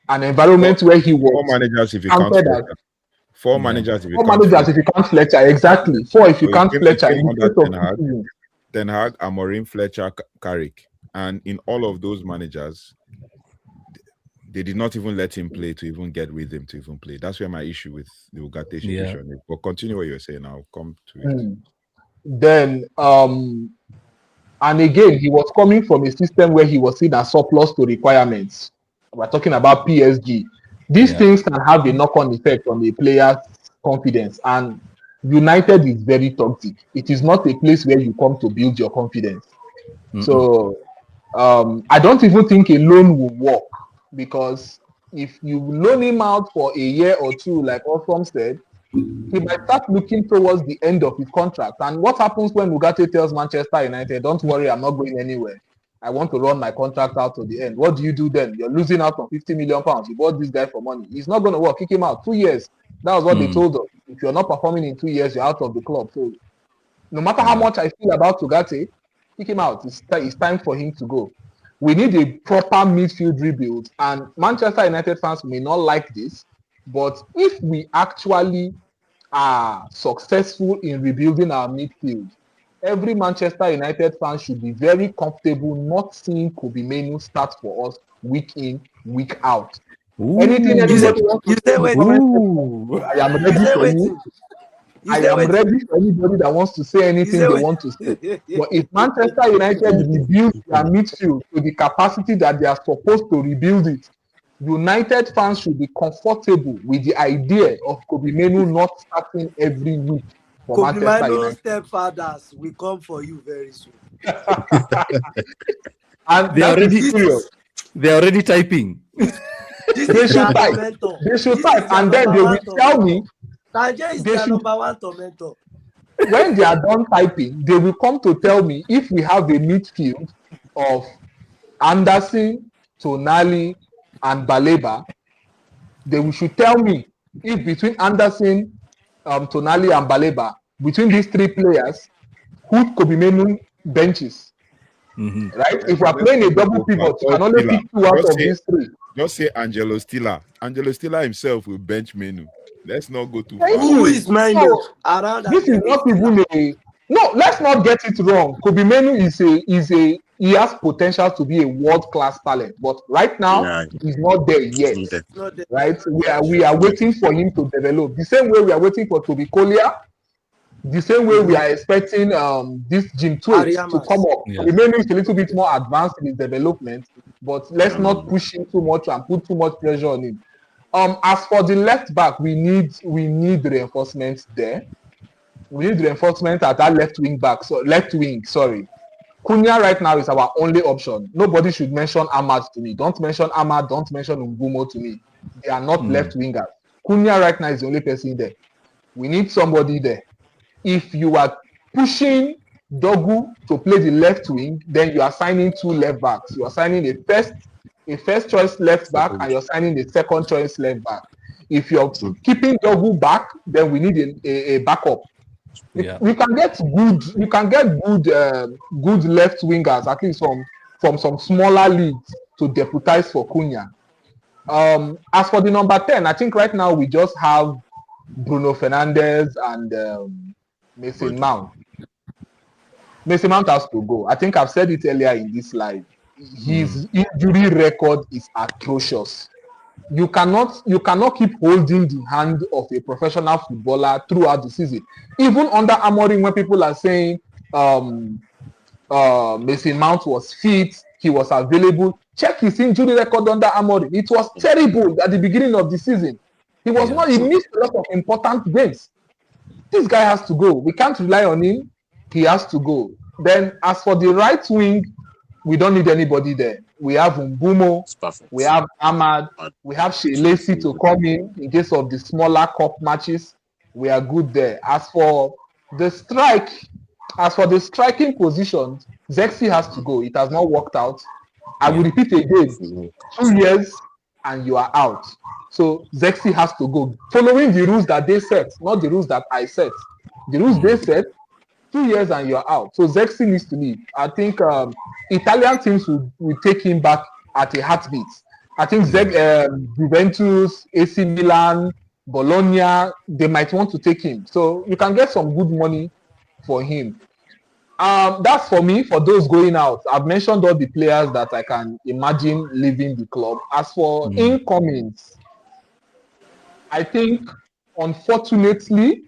an environment where he was
4 managers if you can't Fletcher. 4 managers if you can't
Fletcher. Exactly. 4 if you can't Fletcher.
Ten Hag, Amorim, Fletcher, Carrick, and in all of those managers, they did not even let him play to even get rhythm to even play. That's where my issue with the Ugarte situation is. But continue what you're saying. I'll come to it.
Then, and again, he was coming from a system where he was seen as surplus to requirements. We're talking about PSG. These things can have a knock-on effect on the player's confidence. And United is very toxic. It is not a place where you come to build your confidence. So I don't even think a loan will work, because if you loan him out for a year or two, like Osram said, he might start looking towards the end of his contract. And what happens when Ugarte tells Manchester United, don't worry, I'm not going anywhere. I want to run my contract out to the end. What do you do then? You're losing out on 50 million pounds. You bought this guy for money. He's not going to work. Kick him out. 2 years. That was what they told us. If you're not performing in 2 years, you're out of the club. So no matter how much I feel about Ugarte, kick him out. It's time for him to go. We need a proper midfield rebuild. And Manchester United fans may not like this, but if we actually are successful in rebuilding our midfield, every Manchester United fan should be very comfortable not seeing Kobe Menu start for us week in, week out. Anything anybody wants to say, I am ready for you. I am ready for anybody that wants to say anything they want to say. But if Manchester United rebuilds their midfield to the capacity that they are supposed to rebuild it, United fans should be comfortable with the idea of Kobe Menu not starting every week for
Kobe
Manchester
Menu
United.
stepfathers will come for you very soon.
And
They're already typing.
They should type. They should type, and then they will tell me.
Nigeria is their number one tormentor.
When they are done typing, they will come to tell me if we have a midfield of Anderson, Tonali, and Baleba. They should tell me if between Anderson, Tonali, and Baleba, between these three players, who Kobe Menu benches. Right? If we are playing a double pivot, you can only pick two out of these three.
Just say Angelo Stiller. Angelo Stiller himself will bench Menu. Let's not go too far.
Who is Menu?
This is not even a... No, let's not get it wrong. Kobe Menu he has potential to be a world-class talent, but right now he's not there yet. Right? We are waiting for him to develop. The same way we are waiting for Toby Collier, the same way we are expecting this Jim Twait to come up. Kobe Menu is a little bit more advanced in his development, but let's not push him too much and put too much pressure on him. As for the left back, we need reinforcements there. We need reinforcement at that left wing. Sorry. Cunha right now is our only option. Nobody should mention Ahmad to me. Don't mention Ahmad. Don't mention Ngumo to me. They are not left wingers. Cunha right now is the only person there. We need somebody there. If you are pushing Dogu to play the left wing, then you are signing two left backs. You are signing a first choice left back, and you're signing a second choice left back. If you're keeping Dogu back, then we need a backup. We can get good left wingers, at least from some smaller leagues, to deputize for Cunha. As for the number 10, I think right now we just have Bruno Fernandes and Mason Mount. Mason Mount has to go. I think I've said it earlier in this live. His injury record is atrocious. You cannot keep holding the hand of a professional footballer throughout the season. Even under Amorim, when people are saying Mason Mount was fit, he was available, check his injury record under Amorim. It was terrible at the beginning of the season. He missed a lot of important games. This guy has to go. We can't rely on him. He has to go. Then as for the right wing, we don't need anybody there. We have Mbumo, we have Ahmad, we have Shelacy to come in case of the smaller cup matches. We are good there. As for the striking position, Zexi has to go. It has not worked out. I will repeat again, 2 years and you are out. So Zexi has to go, following the rules that they set, not the rules that I set. The rules they set, 2 years and you're out. So Zexi needs to leave. I think Italian teams will take him back at a heartbeat. I think Juventus, AC Milan, Bologna, they might want to take him. So you can get some good money for him. That's for me. For those going out, I've mentioned all the players that I can imagine leaving the club. As for incomings, I think, unfortunately,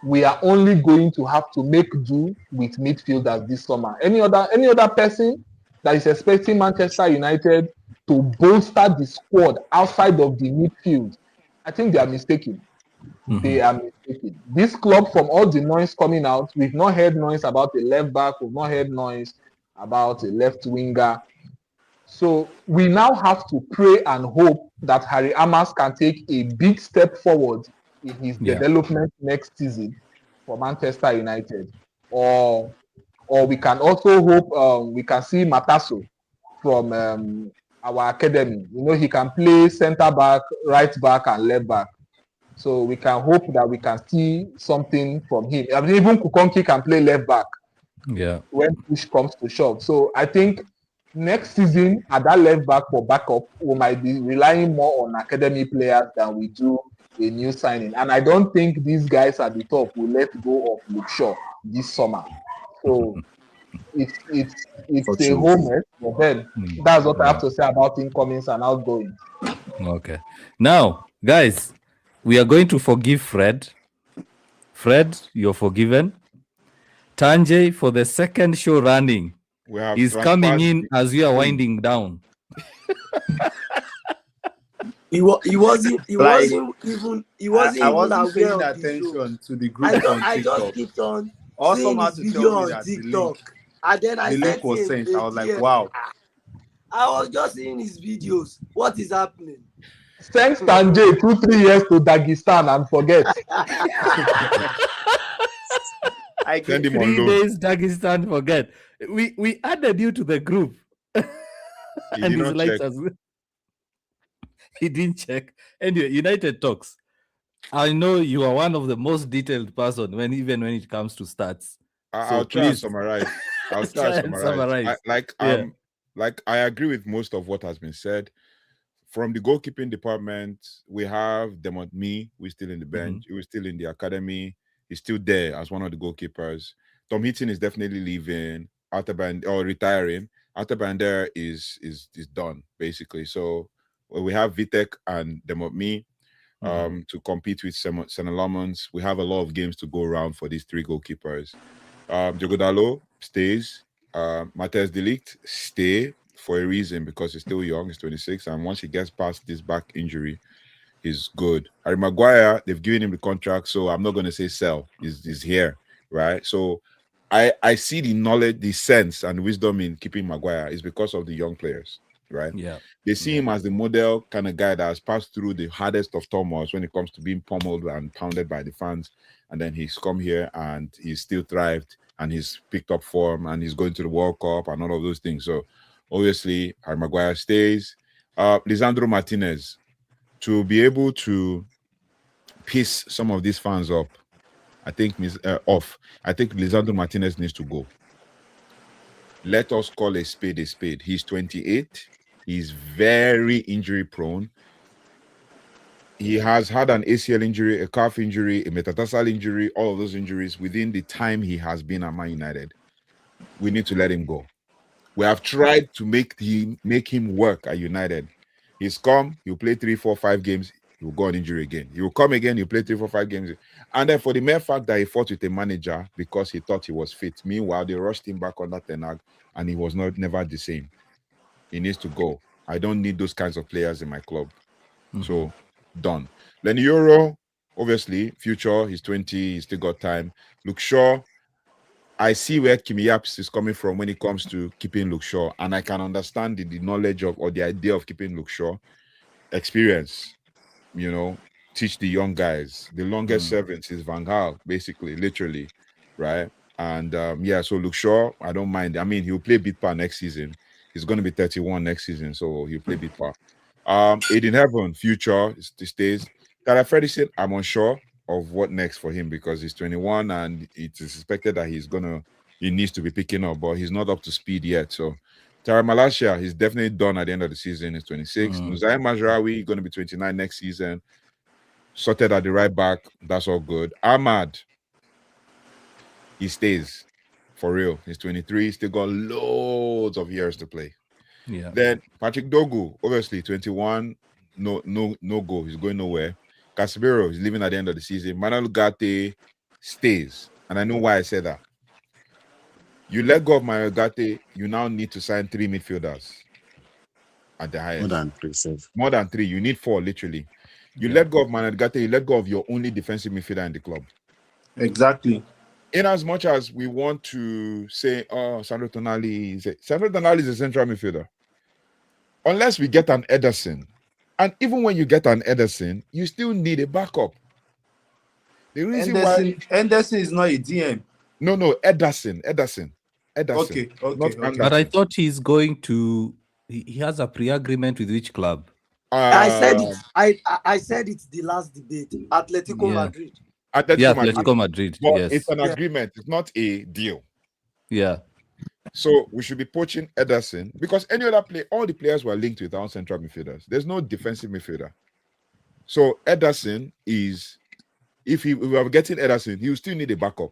we are only going to have to make do with midfielders this summer. Any other person that is expecting Manchester United to bolster the squad outside of the midfield, I think they are mistaken. They are mistaken. This club, from all the noise coming out, we've not heard noise about a left back, we've not heard noise about a left winger. So we now have to pray and hope that Harry Amas can take a big step forward in his development next season for Manchester United. Or we can also hope we can see Mataso from our academy. You know, he can play centre back, right back, and left back. So we can hope that we can see something from him. I mean, even Kukonki can play left back.
Yeah.
When push comes to shove. So I think next season at that left back for backup, we might be relying more on academy players than we do a new signing. And I don't think these guys at the top will let go of Luke Shaw this summer. So it's a home rest, but then that's what I have to say about incomings and outgoings.
Okay. Now, guys, we are going to forgive Fred. Fred, you're forgiven. Tanjay, for the second show running, is coming in as we are winding down.
He wasn't even
paying attention to the group on TikTok.
I just kept on
seeing
his video on TikTok. And then
the link was sent. I was like, wow.
I was just seeing his videos. What is happening?
Send Tanjay 2-3 years to Dagestan and forget.
I get 3 days Dagestan, forget. We added you to the group. And his likes as well. He didn't check. Anyway, United talks. I know you are one of the most detailed person when it comes to stats.
I'll try and summarize. I agree with most of what has been said. From the goalkeeping department, we have Demotmi, who's still in the bench. He was still in the academy. He's still there as one of the goalkeepers. Tom Heaton is definitely leaving, retiring. Atabander is done, basically. So we have Vitek and Demotmi to compete with Senelomans. We have a lot of games to go around for these 3 goalkeepers. Jogodalo stays. Matthias de Ligt stay for a reason, because he's still young, he's 26, and once he gets past this back injury, he's good. Harry Maguire, they've given him the contract, so I'm not going to say sell. He's here, right? So I see the knowledge, the sense, and wisdom in keeping Maguire is because of the young players, right?
Yeah.
They see him as the model kind of guy that has passed through the hardest of turmoils when it comes to being pummeled and pounded by the fans, and then he's come here and he's still thrived, and he's picked up form, and he's going to the World Cup and all of those things. So obviously, Harry Maguire stays. Lisandro Martinez, to be able to piss some of these fans up, I think Lisandro Martinez needs to go. Let us call a spade a spade. He's 28. He's very injury prone. He has had an ACL injury, a calf injury, a metatarsal injury, all of those injuries within the time he has been at Man United. We need to let him go. We have tried to make him work at United. He's come, he'll play 3, 4, 5 games, he'll go on injury again. He will come again, he'll play 3, 4, 5 games. And then for the mere fact that he fought with a manager because he thought he was fit, meanwhile, they rushed him back under Ten Hag and he was never the same. He needs to go. I don't need those kinds of players in my club. So, done. Leny Yoro, obviously, future, he's 20, he's still got time. Luke Shaw, I see where Kimi Yaps is coming from when it comes to keeping Luke Shaw, and I can understand the knowledge of, or the idea of keeping Luke Shaw. Experience, teach the young guys. The longest servant is Van Gaal, basically, literally, right? And so Luke Shaw, I don't mind. I mean, he'll play bit par next season. He's going to be 31 next season, so he'll play bit par. Ayden Heaven, future, he stays. Tara Fredrickson, I'm unsure of what next for him because he's 21 and it is expected that he needs to be picking up, but he's not up to speed yet. So Tara Malacia, he's definitely done at the end of the season. He's 26. Nuzai Majraoui going to be 29 next season. Sorted at the right back. That's all good. Ahmad, he stays for real. He's 23, still got loads of years to play.
Yeah.
Then Patrick Dogu, obviously 21, no go. He's going nowhere. Casemiro is leaving at the end of the season. Manuel Ugarte stays, and I know why I said that. You let go of Manuel Ugarte, you now need to sign 3 midfielders at the highest. More than 3. You need 4, literally. You let go of Manuel Ugarte, you let go of your only defensive midfielder in the club.
Exactly.
In as much as we want to say, oh, Sandro Tonali is a central midfielder. Unless we get an Ederson. And even when you get an Ederson, you still need a backup. The reason
Anderson is not a DM.
No, Ederson.
Okay.
But I thought he's going to. He has a pre-agreement with which club?
I said it. I said it's the last debate. Atletico Madrid.
Atletico Madrid.
But
yes,
it's an agreement. It's not a deal.
Yeah.
So we should be poaching Ederson because any other player, all the players were linked with our central midfielders. There's no defensive midfielder. So Ederson is, if we are getting Ederson, he will still need a backup.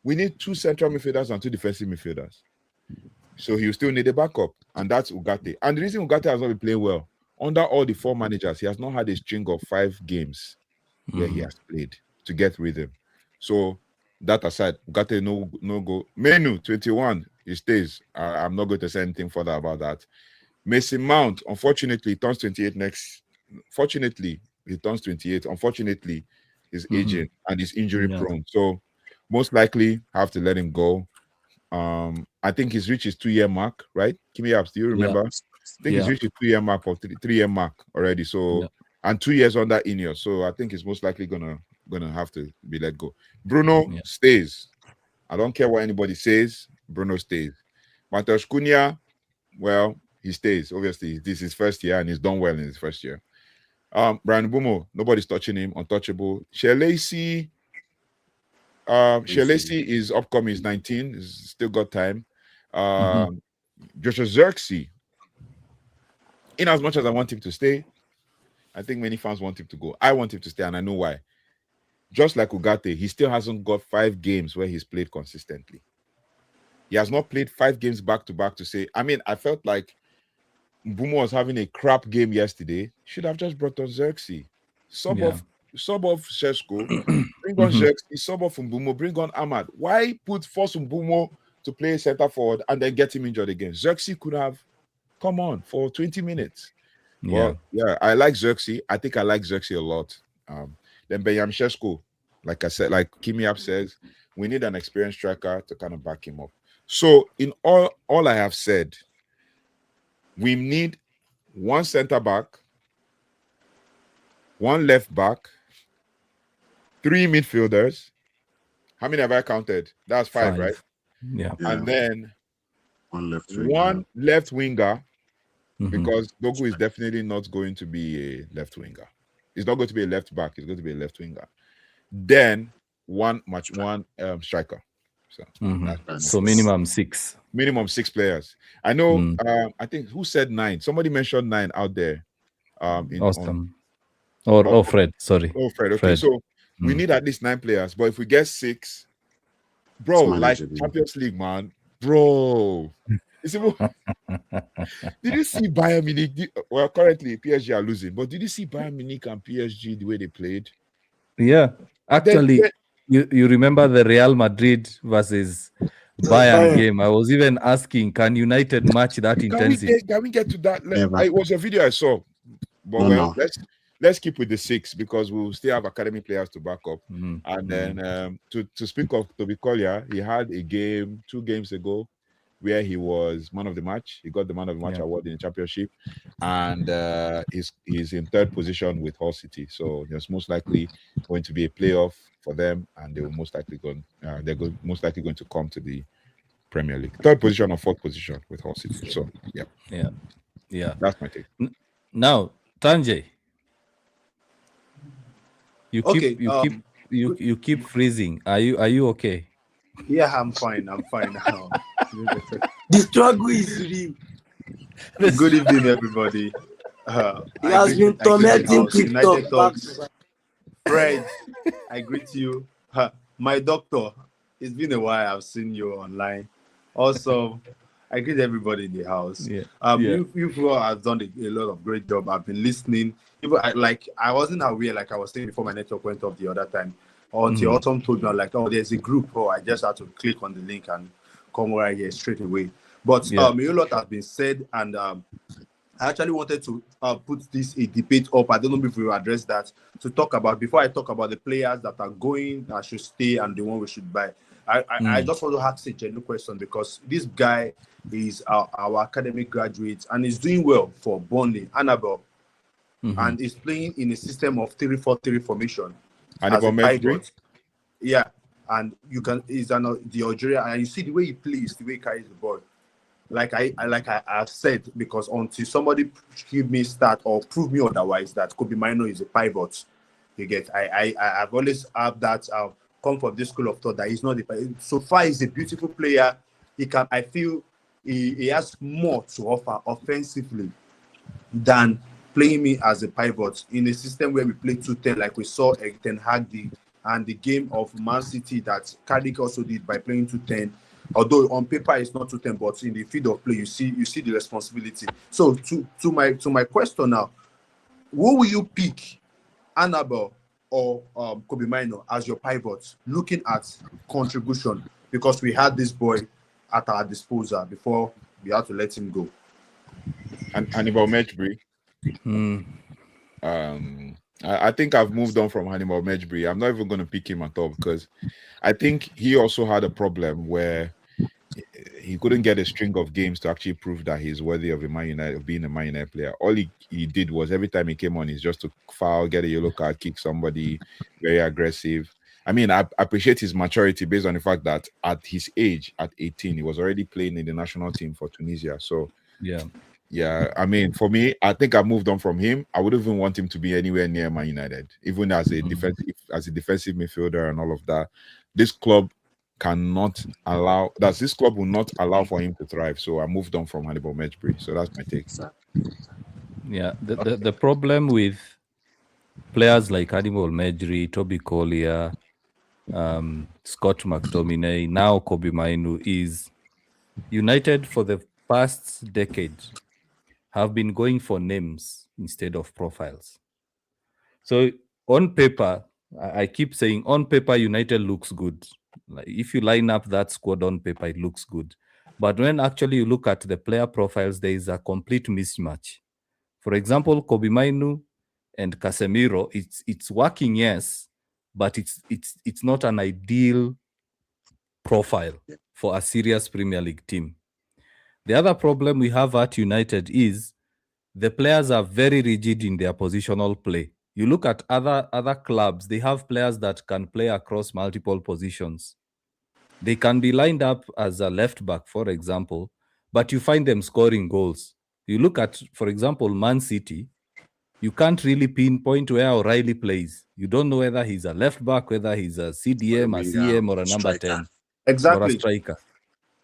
We need 2 central midfielders and 2 defensive midfielders. So he will still need a backup, and that's Ugarte. And the reason Ugarte has not been playing well, under all the 4 managers, he has not had a string of 5 games where he has played to get rhythm. So that aside, Ugarte no go. Menu 21, he stays. I'm not going to say anything further about that. Mason Mount, unfortunately, he turns 28 next. Fortunately, he turns 28. Unfortunately, he's aging and he's injury prone. So most likely have to let him go. I think he's reached his 2-year mark, right? Kimi Apps, do you remember? I think he's reached his 2-year mark or 3-year mark already. So and 2 years under Ineos. So I think he's most likely gonna have to be let go. Bruno stays. I don't care what anybody says. Bruno stays. Matheus Cunha, well, he stays. Obviously, this is his first year and he's done well in his first year. Brian Bumo, nobody's touching him. Untouchable. Shelesi is upcoming. He's 19. He's still got time. Joshua Zirkzee, in as much as I want him to stay, I think many fans want him to go. I want him to stay, and I know why. Just like Ugarte, he still hasn't got 5 games where he's played consistently. He has not played 5 games back-to-back to say, I mean, I felt like Mbumo was having a crap game yesterday. Should have just brought on Zirkzee. Sub of Shesko, bring on Zirkzee, sub of Mbumo, bring on Ahmad. Why force Mbumo to play center forward and then get him injured again? Zirkzee could have come on for 20 minutes. Well, I like Zirkzee. I think I like Zirkzee a lot. Then Benyam Shesko, like I said, like Kimi App says, we need an experienced striker to kind of back him up. So in all I have said, we need 1 center back, 1 left back, 3 midfielders. How many have I counted? That's 5, right?
Yeah.
And then
1
left winger, because Dogu is definitely not going to be a left winger. He's not going to be a left back. He's going to be a left winger. Then one striker.
So minimum 6.
Minimum 6 players. I know. I think who said 9? Somebody mentioned 9 out there.
Awesome. Or Fred. Sorry.
Oh, Fred. Okay,
Fred.
so we need at least 9 players. But if we get 6, bro, like Champions League, man, bro. Did you see Bayern Munich? Well, currently PSG are losing, but did you see Bayern Munich and PSG the way they played?
Yeah, actually, you remember the Real Madrid versus Bayern game? I was even asking, can United match that intensity?
Can we get to that? It was a video I saw, but let's keep with the 6 because we'll still have academy players to back up. And then to speak of Toby Collier, he had a game 2 games ago where he was man of the match. He got the man of the match award in the championship, and he's in 3rd position with Hull City. So there's most likely going to be a playoff for them, and they will most likely most likely going to come to the Premier League. 3rd position or 4th position with Hull City. So yeah, that's my take.
Now, Tanjay, you keep freezing. Are you okay?
Yeah, I'm fine now.
The struggle is real.
Good evening, everybody.
He has been tormenting TikTok back to back.
Fred, I greet you. My doctor, it's been a while. I've seen you online. Also, I greet everybody in the house.
Yeah.
You all have done a lot of great job. I've been listening. Even I wasn't aware, like I was saying before my network went off the other time. Until Autumn told me, like, oh, there's a group. Oh, I just had to click on the link and come right here straight away. But a lot has been said, and I actually wanted to put this a debate up. I don't know if we will address that to talk about before I talk about the players that are going, that should stay, and the one we should buy. I just want to ask a genuine question because this guy is our academic graduate and is doing well for Burnley, Annabelle, and is playing in a system of 3-4-3 formation as a pivot. Yeah, and you can the Algeria, and you see the way he plays, the way he carries the ball. Like I've said, because until somebody give me stat or prove me otherwise that Kobe Mino is a pivot, you get. I've always had that come from this school of thought that he's not the. So far, he's a beautiful player. I feel he has more to offer offensively than playing me as a pivot in a system where we play 2-10, like we saw Ten Hag and the game of Man City that Carrick also did by playing 2-10. Although on paper it's not 2-10, but in the field of play you see the responsibility. So to my question now, who will you pick, Annabelle or Kobe Mino as your pivot, looking at contribution? Because we had this boy at our disposal before we had to let him go.
And Hannibal Mejbri. I think I've moved on from Hannibal Mejbri. I'm not even going to pick him at all because I think he also had a problem where he couldn't get a string of games to actually prove that he's worthy of being a Man United player. All he did was every time he came on, is just to foul, get a yellow card, kick somebody, very aggressive. I mean, I appreciate his maturity based on the fact that at his age, at 18, he was already playing in the national team for Tunisia. So yeah. I mean, for me, I think I moved on from him. I wouldn't even want him to be anywhere near Man United, even as a defensive midfielder and all of that. This club will not allow for him to thrive. So I moved on from Hannibal Mejbri. So that's my take.
Yeah, the problem with players like Hannibal Mejbri, Toby Collier, Scott McTominay, now Kobe Mino, is United for the past decade have been going for names instead of profiles. So on paper, I keep saying on paper, United looks good. Like if you line up that squad on paper, it looks good. But when actually you look at the player profiles, there is a complete mismatch. For example, Kobe Mino and Casemiro, it's working, yes, but it's not an ideal profile for a serious Premier League team. The other problem we have at United is the players are very rigid in their positional play. You look at other clubs, they have players that can play across multiple positions. They can be lined up as a left back, for example, but you find them scoring goals. You look at, for example, Man City, you can't really pinpoint where O'Reilly plays. You don't know whether he's a left back, whether he's a CDM, a CM, or a number 10.
Exactly.
Or a striker.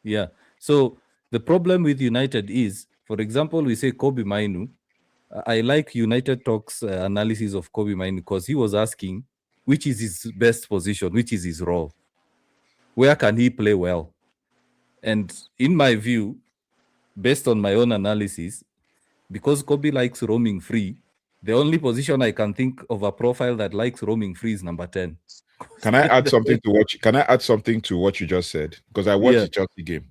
Yeah. So the problem with United is, for example, we say Kobe Mino. I like United Talks analysis of Kobe Mino because he was asking which is his best position, which is his role. Where can he play well? And in my view, based on my own analysis, because Kobe likes roaming free, the only position I can think of a profile that likes roaming free is number 10.
Can I add something to what you just said? Because I watched the Chelsea game.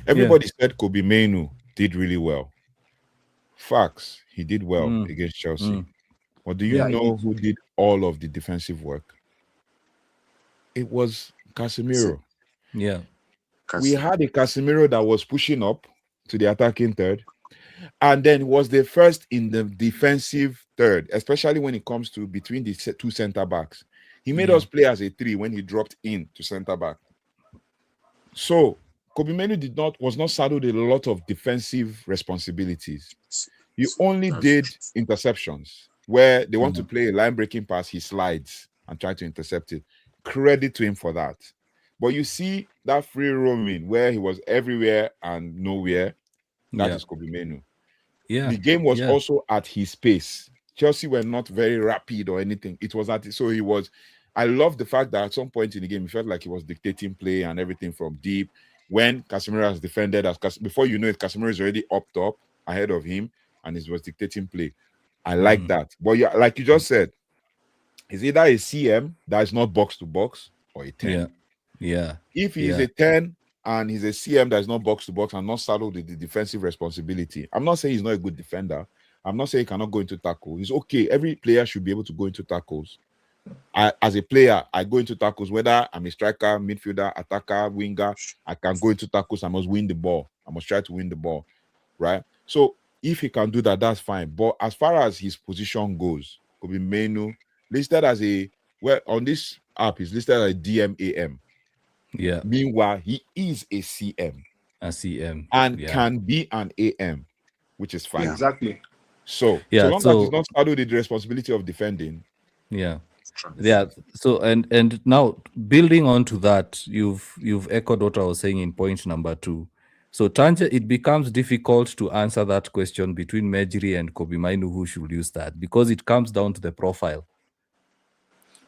Everybody said Kobe Mino did really well. Facts, he did well against Chelsea. But do you know who did all of the defensive work? It was Casemiro.
Yeah.
We had a Casemiro that was pushing up to the attacking third, and then was the first in the defensive third, especially when it comes to between the two center backs. He made us play as a 3 when he dropped in to center back. So Kobe Mino was not saddled with a lot of defensive responsibilities. He only did interceptions where they want to play a line breaking pass, he slides and try to intercept it. Credit to him for that. But you see that free roaming where he was everywhere and nowhere. That is Kobe Mino.
Yeah.
The game was also at his pace. Chelsea were not very rapid or anything. It was he was. I love the fact that at some point in the game, he felt like he was dictating play and everything from deep. when Casemiro has defended before you know it, Casemiro is already up top ahead of him and he was dictating play. I like that. But yeah, like you just said, it's either a CM that is not box to box or a 10.
Yeah.
If he's a 10 and he's a CM that is not box to box and not saddled with the defensive responsibility, I'm not saying he's not a good defender. I'm not saying he cannot go into tackle. He's okay. Every player should be able to go into tackles. As a player, I go into tackles, whether I'm a striker, midfielder, attacker, winger, I can go into tackles. I must win the ball. I must try to win the ball, right? So if he can do that, that's fine. But as far as his position goes, could be Menu listed as on this app, he's listed as a DMAM.
Yeah.
Meanwhile, he is a CM.
A CM.
And can be an AM, which is fine.
Exactly.
So long as he's not saddled with the responsibility of defending.
Yeah. So and now building on to that, you've echoed what I was saying in point number 2. So Tanja, it becomes difficult to answer that question between Mejri and Kobe Mainu, who should use that, because it comes down to the profile.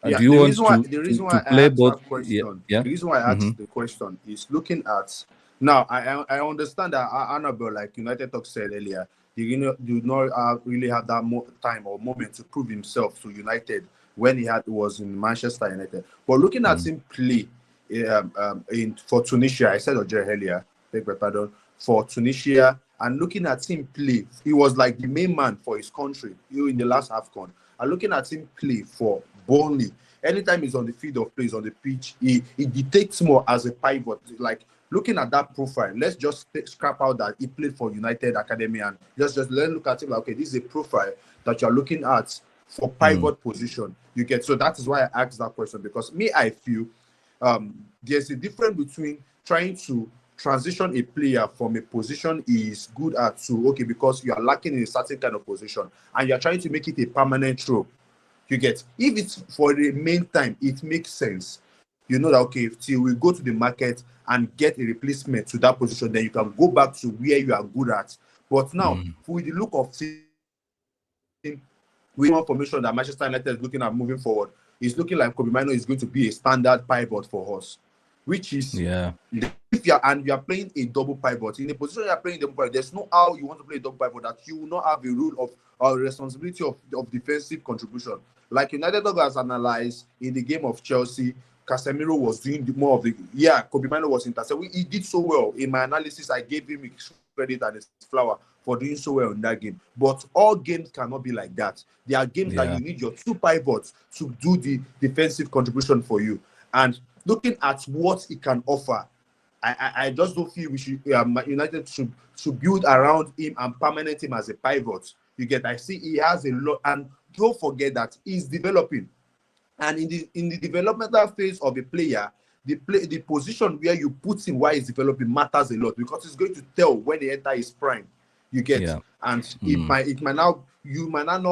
Yeah,
do you want
the reason why
to play
I asked
both?
that question,
Yeah.
the reason why I asked the question is looking at now. I understand that Annabelle, like United Talk said earlier, he do not really have that time or moment to prove himself to United when he was in Manchester United. But looking at him play for Tunisia, I said earlier, beg my pardon, for Tunisia, and looking at him play, he was like the main man for his country in the last AFCON. And looking at him play for Burnley, anytime he's on the field of play, on the pitch, he dictates more as a pivot. Like looking at that profile, let's just scrap out that he played for United Academy and just let's look at him like, okay, this is a profile that you're looking at for pivot position. You get, so that is why I asked that question, because I feel there's a difference between trying to transition a player from a position he is good at to, okay, because you are lacking in a certain kind of position and you're trying to make it a permanent role. You get, if it's for the main time, it makes sense. You know that, okay, till we go to the market and get a replacement to that position, then you can go back to where you are good at. But now, with the look of things, with one formation that Manchester United is looking at moving forward, it's looking like Kobe Maino is going to be a standard pivot for us, which is if you are playing a double pivot in a position you are playing double pivot, there's no how you want to play a double pivot that you will not have a rule of responsibility of defensive contribution. Like United has analyzed in the game of Chelsea, Casemiro was doing more of the Kobe Maino was intercepted. He did so well in my analysis. I gave him credit and his flower for doing so well in that game. But all games cannot be like that. There are games that you need your two pivots to do the defensive contribution for you. And looking at what he can offer, I just don't feel we should United should build around him and permanent him as a pivot. You get, I see he has a lot, and don't forget that he's developing. And in the developmental phase of a player, the position where you put him while he's developing matters a lot, because it's going to tell when he enter his prime. You get, and you might not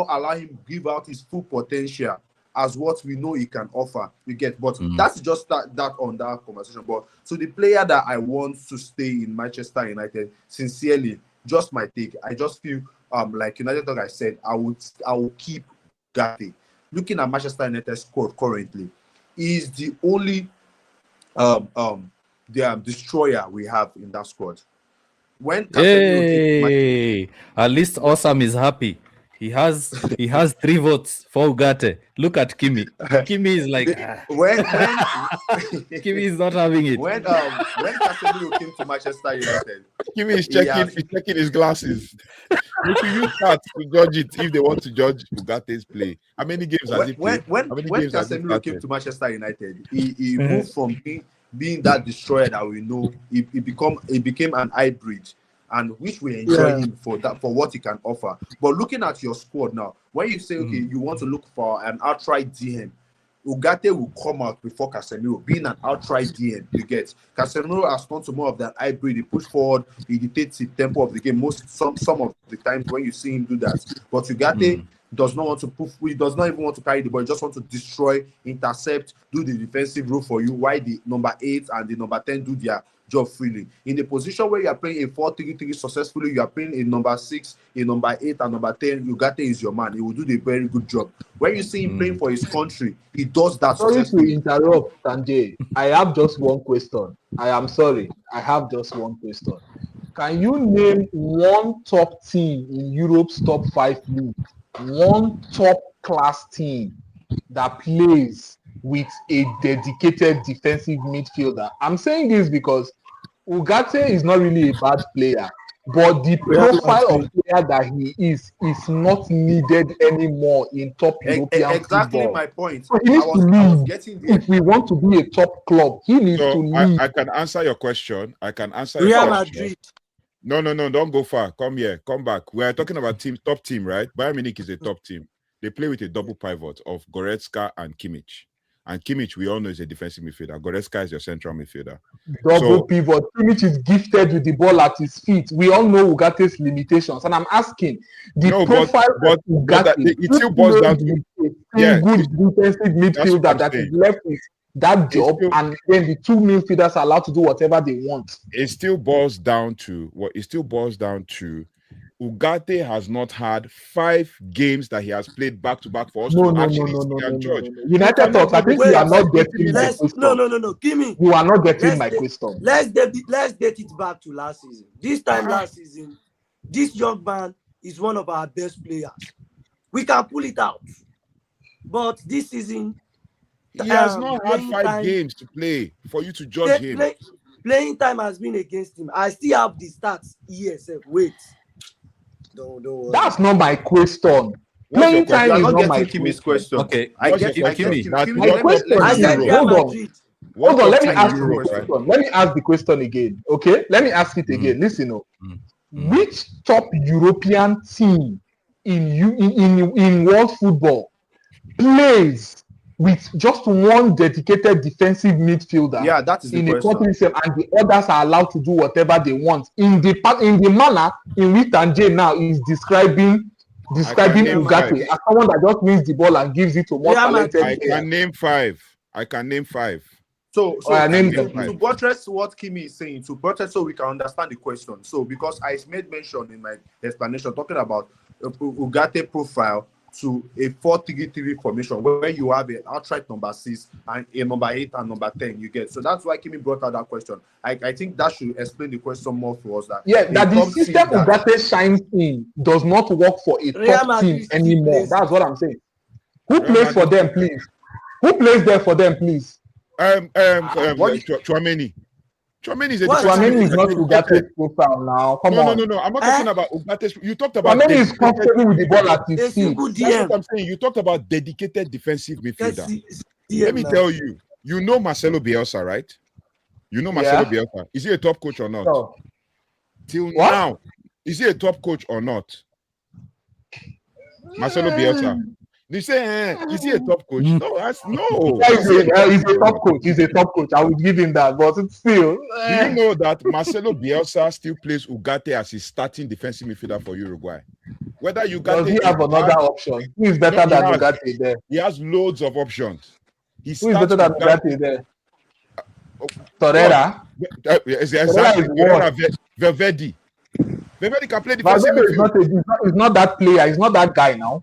allow him to give out his full potential as what we know he can offer. You get, but that's just that on that conversation. But so the player that I want to stay in Manchester United, sincerely, just my take, I just feel like United, like I said, I will keep Gatti. Looking at Manchester United's squad currently, is the only destroyer we have in that squad. When
at least Awesome is happy. He has 3 votes for Ugarte. Look at Kimi. Kimi is like
when
Kimi is not having it.
When Casemiro came to Manchester United,
Kimi is checking his glasses. They should use that to judge it if they want to judge Ugate's play. How many games has he played?
When Casemiro came to Manchester United, he moved from being that destroyer that we know. He became an hybrid, and which we enjoy him for what he can offer. But looking at your squad now, when you say, okay, you want to look for an outright DM, Ugarte will come out before Casemiro, being an outright DM. You get, Casemiro has turned to more of that hybrid. He push forward, he dictates the tempo of the game. Some of the times when you see him do that, but Ugarte does not want to push. He does not even want to carry the ball. He just wants to destroy, intercept, do the defensive role for you. While the number 8 and the number 10 do their job freely. In the position where you are playing a 4-3-3 successfully, you are playing a number 6, a number 8, and number 10. Ugarte is your man. He will do the very good job. When you see him playing for his country, he does that
Sorry to
successfully.
interrupt, Sanjay. I have just one question. I am sorry. I have just one question. Can you name one top team in Europe's top 5 league? One top class team that plays with a dedicated defensive midfielder? I'm saying this because Ugarte is not really a bad player, but the
Real
profile of
Madrid.
player that he is not needed anymore in top European
Exactly
football.
my point.
So he needs to
I was
leave.
getting there.
If we want to be a top club, he needs to
So
leave.
I can answer your question. I can answer your
Real
question.
Madrid.
No, don't go far. Come here, come back. We are talking about top team, right? Bayern Munich is a top team. They play with a double pivot of Goretzka and Kimmich. And Kimmich, we all know, is a defensive midfielder. Goretzka is your central midfielder.
Double pivot. Kimmich is gifted with the ball at his feet. We all know Ugate's limitations. And I'm asking, the profile of Ugarte,
it still boils down to
a good defensive midfielder that is left with that job, and then the two midfielders are allowed to do whatever they want.
It still boils down to Ugarte has not had 5 games that he has played back to back for us to actually see and judge.
United Talks, I think you are not getting my question.
No. Give me.
You are not getting my question.
Let's date it back to last season. This time last season, this young man is one of our best players. We can pull it out. But this season,
he has not had 5 games to play for you to judge him.
Playing time has been against him. I still have the stats. Yes, wait. Don't worry.
That's not my question. Playing time is not my
question.
Okay,
my question is, hold on. Let me ask the question. Let me ask the question again. Okay, let me ask it again. Listen, which top European team in world football plays with just one dedicated defensive midfielder?
Yeah, that is the
in
question.
a coaching system, and the others are allowed to do whatever they want in the manner in which Tanjay now is describing Ugarte as someone that just wins the ball and gives it to more talented players.
I can name five.
So
to
buttress what Kimi is saying, to buttress so we can understand the question. So because I made mention in my explanation talking about Ugarte profile to a 4-3-3 formation where you have an outright number 6 and a number 8 and number 10 you get. So that's why Kimi brought out that question. I think that should explain the question more for us. That
the system Ugarte shines in does not work for a top team anymore. That's what I'm saying. Who plays for them, please? Who plays there for them, please?
Chouameni. Chouameni is
not Ugate's profile now. Come on.
No. I'm not talking about Ugate's. You talked about
Chouameni is comfortable with the ball at his feet.
That's what I'm saying. You talked about dedicated defensive midfielder. Let me tell you. You know Marcelo Bielsa, right? You know Marcelo Bielsa. Is he a top coach or not?
No.
Till now, is he a top coach or not? Marcelo Bielsa. They say, is he a top coach? No,
he's a top coach. He's a top coach. I would give him that, but it's still.
Do you know that Marcelo Bielsa still plays Ugarte as his starting defensive midfielder for Uruguay? Whether Ugarte
does he have another option? Who is better than Ugarte there?
He has loads of options.
Who is better than Ugarte there? Torreira.
Valverde. Valverde can play defensive
midfield. He's not that player. He's not that guy now.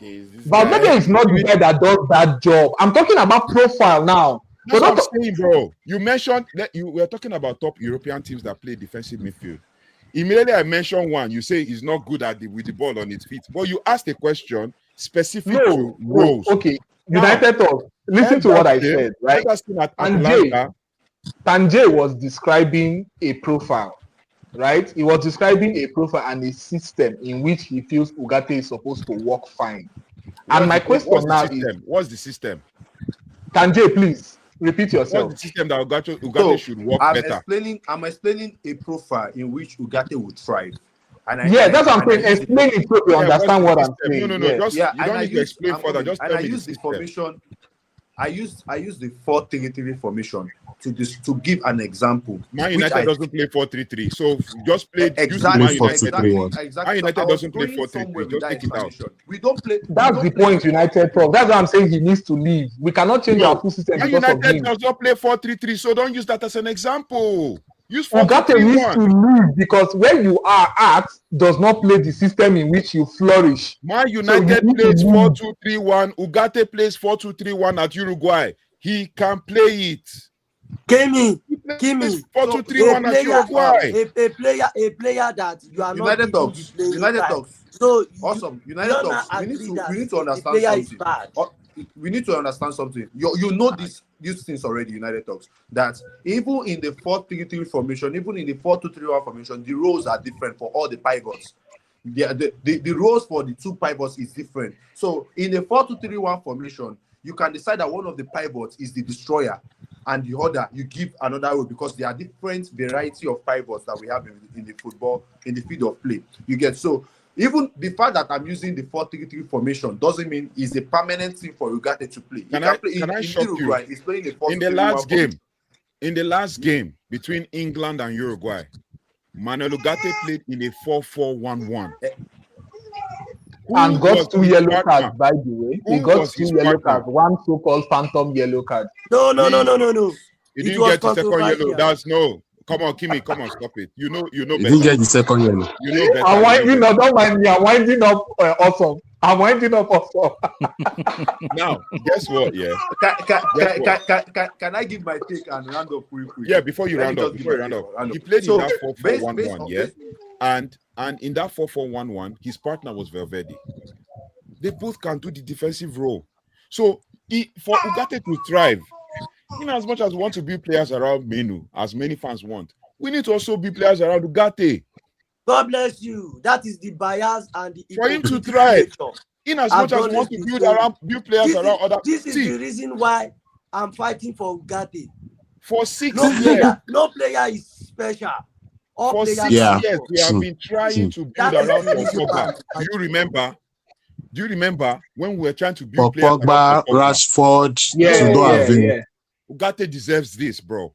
Valverde is not the guy that does that job. I'm talking about profile now.
That's what I'm saying, bro. You mentioned that you were talking about top European teams that play defensive midfield. Immediately I mentioned one. You say he's not good at with the ball on his feet. But you asked a question specific to roles.
Okay. United Talks. Listen to what I said, right? Tanjay was describing a profile. Right? He was describing a profile and a system in which he feels Ugarte is supposed to work fine. And my question now is,
what's the system?
Tanjay, please repeat yourself.
What's the system that Ugarte should work better?
I'm explaining a profile in which Ugarte would thrive.
That's what I'm saying. Explain it so you understand what I'm saying.
No. You don't need to explain further. Just tell me the system.
I used the 4-3-3 formation to give an example.
Man United doesn't play 4-3-3, so just play.
Exactly.
Man United.
Exactly.
Man United doesn't play
Going somewhere
4-3-3.
with
Just
that
take it out.
explanation. We don't play.
That's the point United talk. That's why I'm saying he needs to leave. We cannot change our full system
Man
because of
United
him.
does not play 4-3-3, so don't use that as an example. Use
Ugarte needs
4-2-3-1.
to leave because where you are at does not play the system in which you flourish.
Man United
So
plays 4-2-3-1. Ugarte plays 4-2-3-1 at Uruguay. He can play it.
Kimi,
4-2-3-1 at Uruguay.
a player that you are not
United talks. United talks.
So
Awesome. United talks. We need to understand something.
bad.
We need to understand something. You know these things already. United talks that even in the 4-3-3 formation, even in the 4-2-3-1 formation, the roles are different for all the pivots. The roles for the two pivots is different. So in the 4-2-3-1 formation, you can decide that one of the pivots is the destroyer, and the other you give another role because there are different variety of pivots that we have in the football, in the field of play. You get so. Even the fact that I'm using the 4-3-3 formation doesn't mean it's a permanent thing for Ugarte to play.
Can I shock you?
He's playing the 4-2-3-1
In the last game between England and Uruguay, Manuel Ugarte played in a 4-4-1-1.
And got 2 yellow cards, by the way. He got 2 yellow cards, one so-called phantom yellow card.
No.
He didn't get the second yellow. That's no. Come on, Kimi, come on, stop it. You know
He
better.
didn't get the second yellow.
You know better.
I'm winding up, don't mind me. I'm winding up awesome. I'm winding up awesome.
Now, guess what? Yeah.
Can I give my take and round up quick?
Yeah, before you round up. He played in that 4-4-1-1, yeah. And in that 4-4-1-1, his partner was Valverde. They both can do the defensive role. So for Ugarte to thrive, in as much as we want to build players around Menu, as many fans want, we need to also build players around Ugarte.
God bless you. That is the bias and the
for him to thrive. In as much as we want to build players around other.
This is the reason why I'm fighting for Ugarte.
For 6 years.
No player is special.
For 6 years, we have been trying to build around Pogba. Do you remember when we were trying to build players
Pogba, Rashford,
Ugarte deserves this, bro.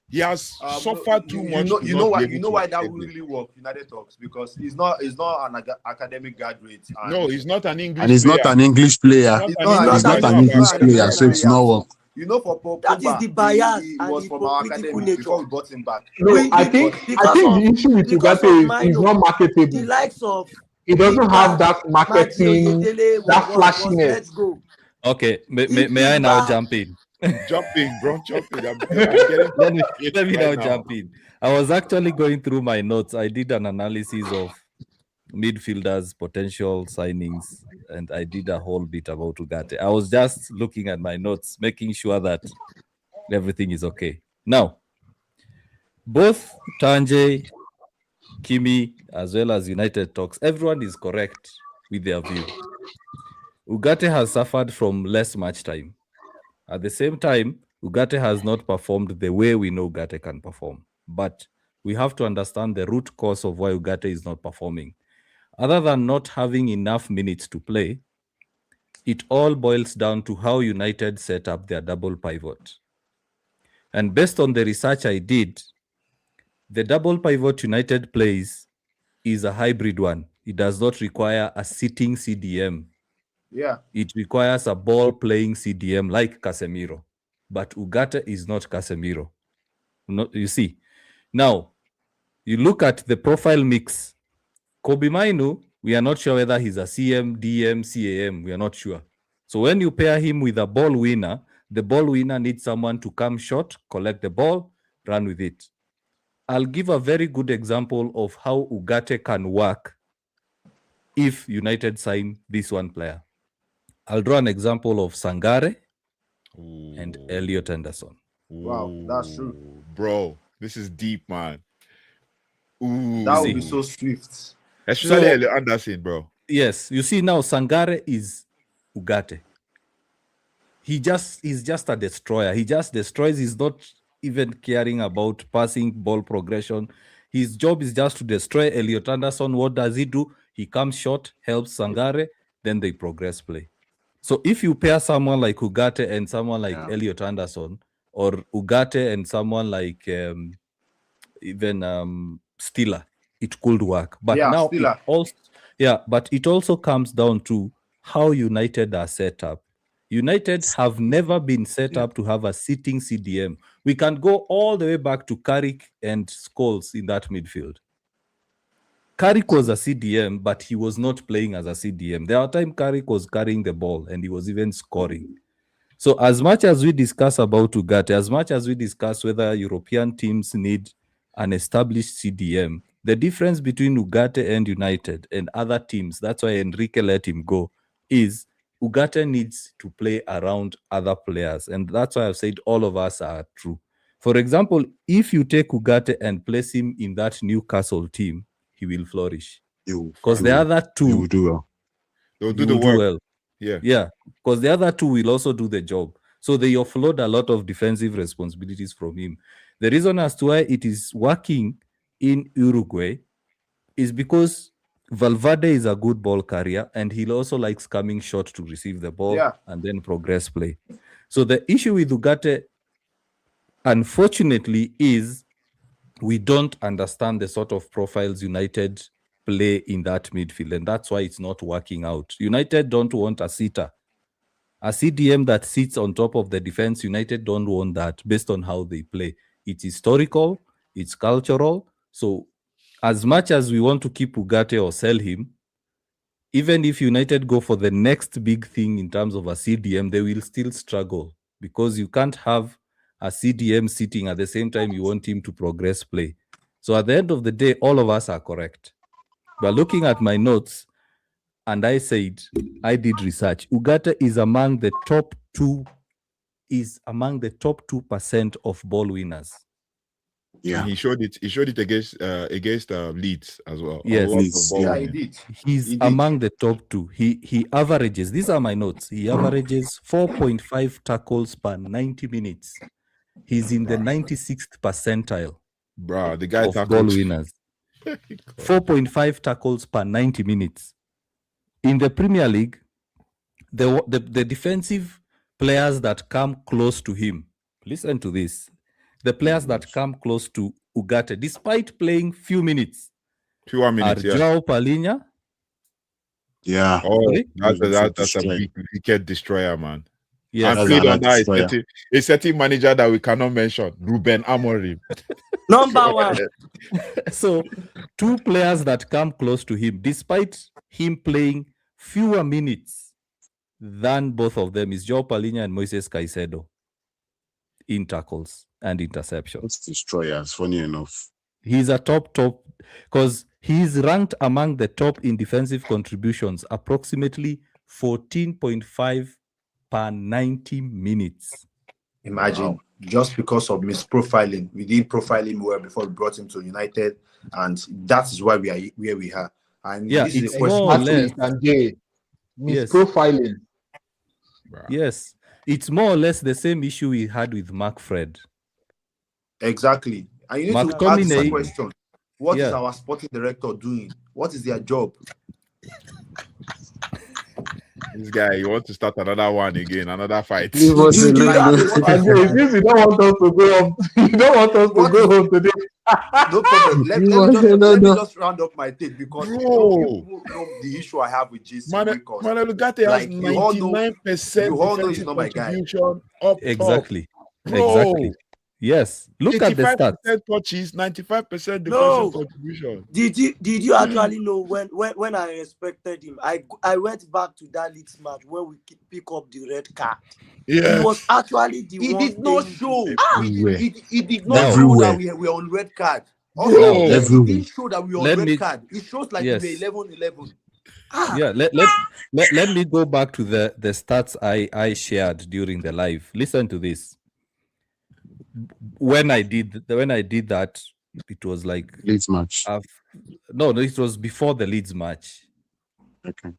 He has suffered too much.
You know why that will really work, United talks, because he's not an academic graduate.
No, he's not an English.
And he's not an English player. He's not an English player, so it's not work.
You know, for Pogba,
that is the bias
he
and
was from our academy before we brought him back.
No, I think the issue with Ugarte is not marketable.
The likes of
he doesn't have that marketing, that flashiness.
Let's go.
Okay, may I now jump in?
Jump in, bro. Jump in.
Let me now jump in. I was actually going through my notes. I did an analysis of midfielders' potential signings, and I did a whole bit about Ugarte. I was just looking at my notes, making sure that everything is okay. Now, both Tanjay, Kimi, as well as United Talks, everyone is correct with their view. Ugarte has suffered from less match time. At the same time, Ugarte has not performed the way we know Ugarte can perform. But we have to understand the root cause of why Ugarte is not performing. Other than not having enough minutes to play, it all boils down to how United set up their double pivot. And based on the research I did, the double pivot United plays is a hybrid one. It does not require a sitting CDM.
Yeah.
It requires a ball-playing CDM like Casemiro. But Ugarte is not Casemiro. You see. Now, you look at the profile mix. Kobe Mainu, we are not sure whether he's a CM, DM, CAM. We are not sure. So when you pair him with a ball winner, the ball winner needs someone to come short, collect the ball, run with it. I'll give a very good example of how Ugarte can work if United sign this one player. I'll draw an example of Sangare and Elliot Anderson.
Wow, that's true.
Bro, this is deep, man.
That would be so swift.
Especially Elliot Anderson, bro.
Yes, you see now Sangare is Ugarte. He's just a destroyer. He just destroys. He's not even caring about passing ball progression. His job is just to destroy Elliot Anderson. What does he do? He comes short, helps Sangare, then they progress play. So if you pair someone like Ugarte and someone like Elliot Anderson, or Ugarte and someone like even Stiller, it could work. But now
Stiller.
but it also comes down to how United are set up. United have never been set up to have a sitting CDM. We can go all the way back to Carrick and Scholes in that midfield. Carrick was a CDM, but he was not playing as a CDM. There were times Carrick was carrying the ball and he was even scoring. So as much as we discuss about Ugarte, as much as we discuss whether European teams need an established CDM, the difference between Ugarte and United and other teams, that's why Enrique let him go, is Ugarte needs to play around other players. And that's why I've said all of us are true. For example, if you take Ugarte and place him in that Newcastle team, he will flourish. Because the other two
will do well.
They'll do the work.
well. Yeah, because the other two will also do the job. So they offload a lot of defensive responsibilities from him. The reason as to why it is working in Uruguay is because Valverde is a good ball carrier and he also likes coming short to receive the ball and then progress play. So the issue with Ugarte, unfortunately, is we don't understand the sort of profiles United play in that midfield, and that's why it's not working out. United don't want a sitter. A CDM that sits on top of the defense, United don't want that based on how they play. It's historical, it's cultural. So as much as we want to keep Ugarte or sell him, even if United go for the next big thing in terms of a CDM, they will still struggle because you can't have a CDM sitting at the same time you want him to progress play. So at the end of the day, all of us are correct. But looking at my notes, and I said, I did research. Ugarte is among the top 2% of ball winners.
Yeah, he showed it. He showed it against Leeds as well.
Yes,
he did.
He's among the top 2. He averages. These are my notes. He averages 4.5 tackles per 90 minutes. He's in the 96th percentile.
Bro, the guy
of ball winners. 4.5 tackles per 90 minutes. In the Premier League, the defensive players that come close to him, listen to this, the players that come close to Ugarte, despite playing fewer minutes, are João Palhinha.
Yeah. Oh, that's a big wicked destroyer, man.
Yes.
And played under a certain manager that we cannot mention, Ruben Amorim.
Number 1.
So, 2 players that come close to him, despite him playing fewer minutes than both of them, is João Palhinha and Moises Caicedo in tackles and interceptions.
It's destroyers, funny enough.
He's a top, because he's ranked among the top in defensive contributions, approximately 14.5 per 90 minutes.
Imagine, just because of misprofiling. We didn't profile him well before we brought him to United, and that is why we are where we are. And this is the question.
Misprofiling.
Yes, it's more or less the same issue we had with Mark Fred.
Exactly. And you need to ask the question: what is our sporting director doing? What is their job?
This guy, you want to start another one again, another fight.
You don't want us to go home. You don't want us to go home today.
No problem. Let me just round up my take because people know the issue I have with JC.
Manuel Ugarte has 99%.
You all know he's not my guy.
Exactly. Exactly. Yes. Look at the stats.
85% touches, 95% defensive contribution.
Did you actually know when I respected him? I went back to that Leeds match when we pick up the red card.
Yeah.
He was actually the one.
He did not show. He did not
Everywhere.
show that we were on red card. Also, he didn't show that we were on red card. It shows like we were 11-11.
Yeah, let me go back to the stats I shared during the live. Listen to this. When I did that, it was like
Leeds match.
No, it was before the Leeds match.
Okay.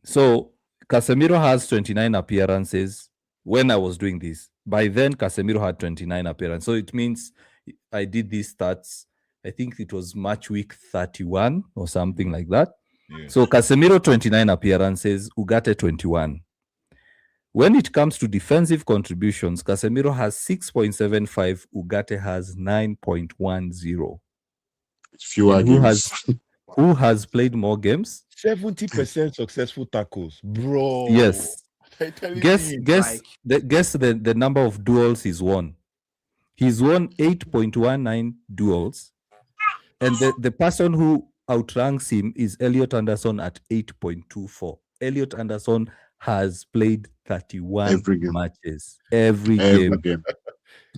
So Casemiro has 29 appearances when I was doing this. By then, Casemiro had 29 appearances. So it means I did these stats. I think it was match week 31 or something like that. Yeah. So Casemiro 29 appearances, Ugarte 21. When it comes to defensive contributions, Casemiro has 6.75, Ugarte has 9.10.
Fewer
And
games.
who has played more games?
70% successful tackles, bro.
Yes.
I'm telling
Guess
you.
the number of duels he's won. He's won 8.19 duels. And the person who outranks him is Elliot Anderson at 8.24. Elliot Anderson has played 31
Every game.
matches. Every game.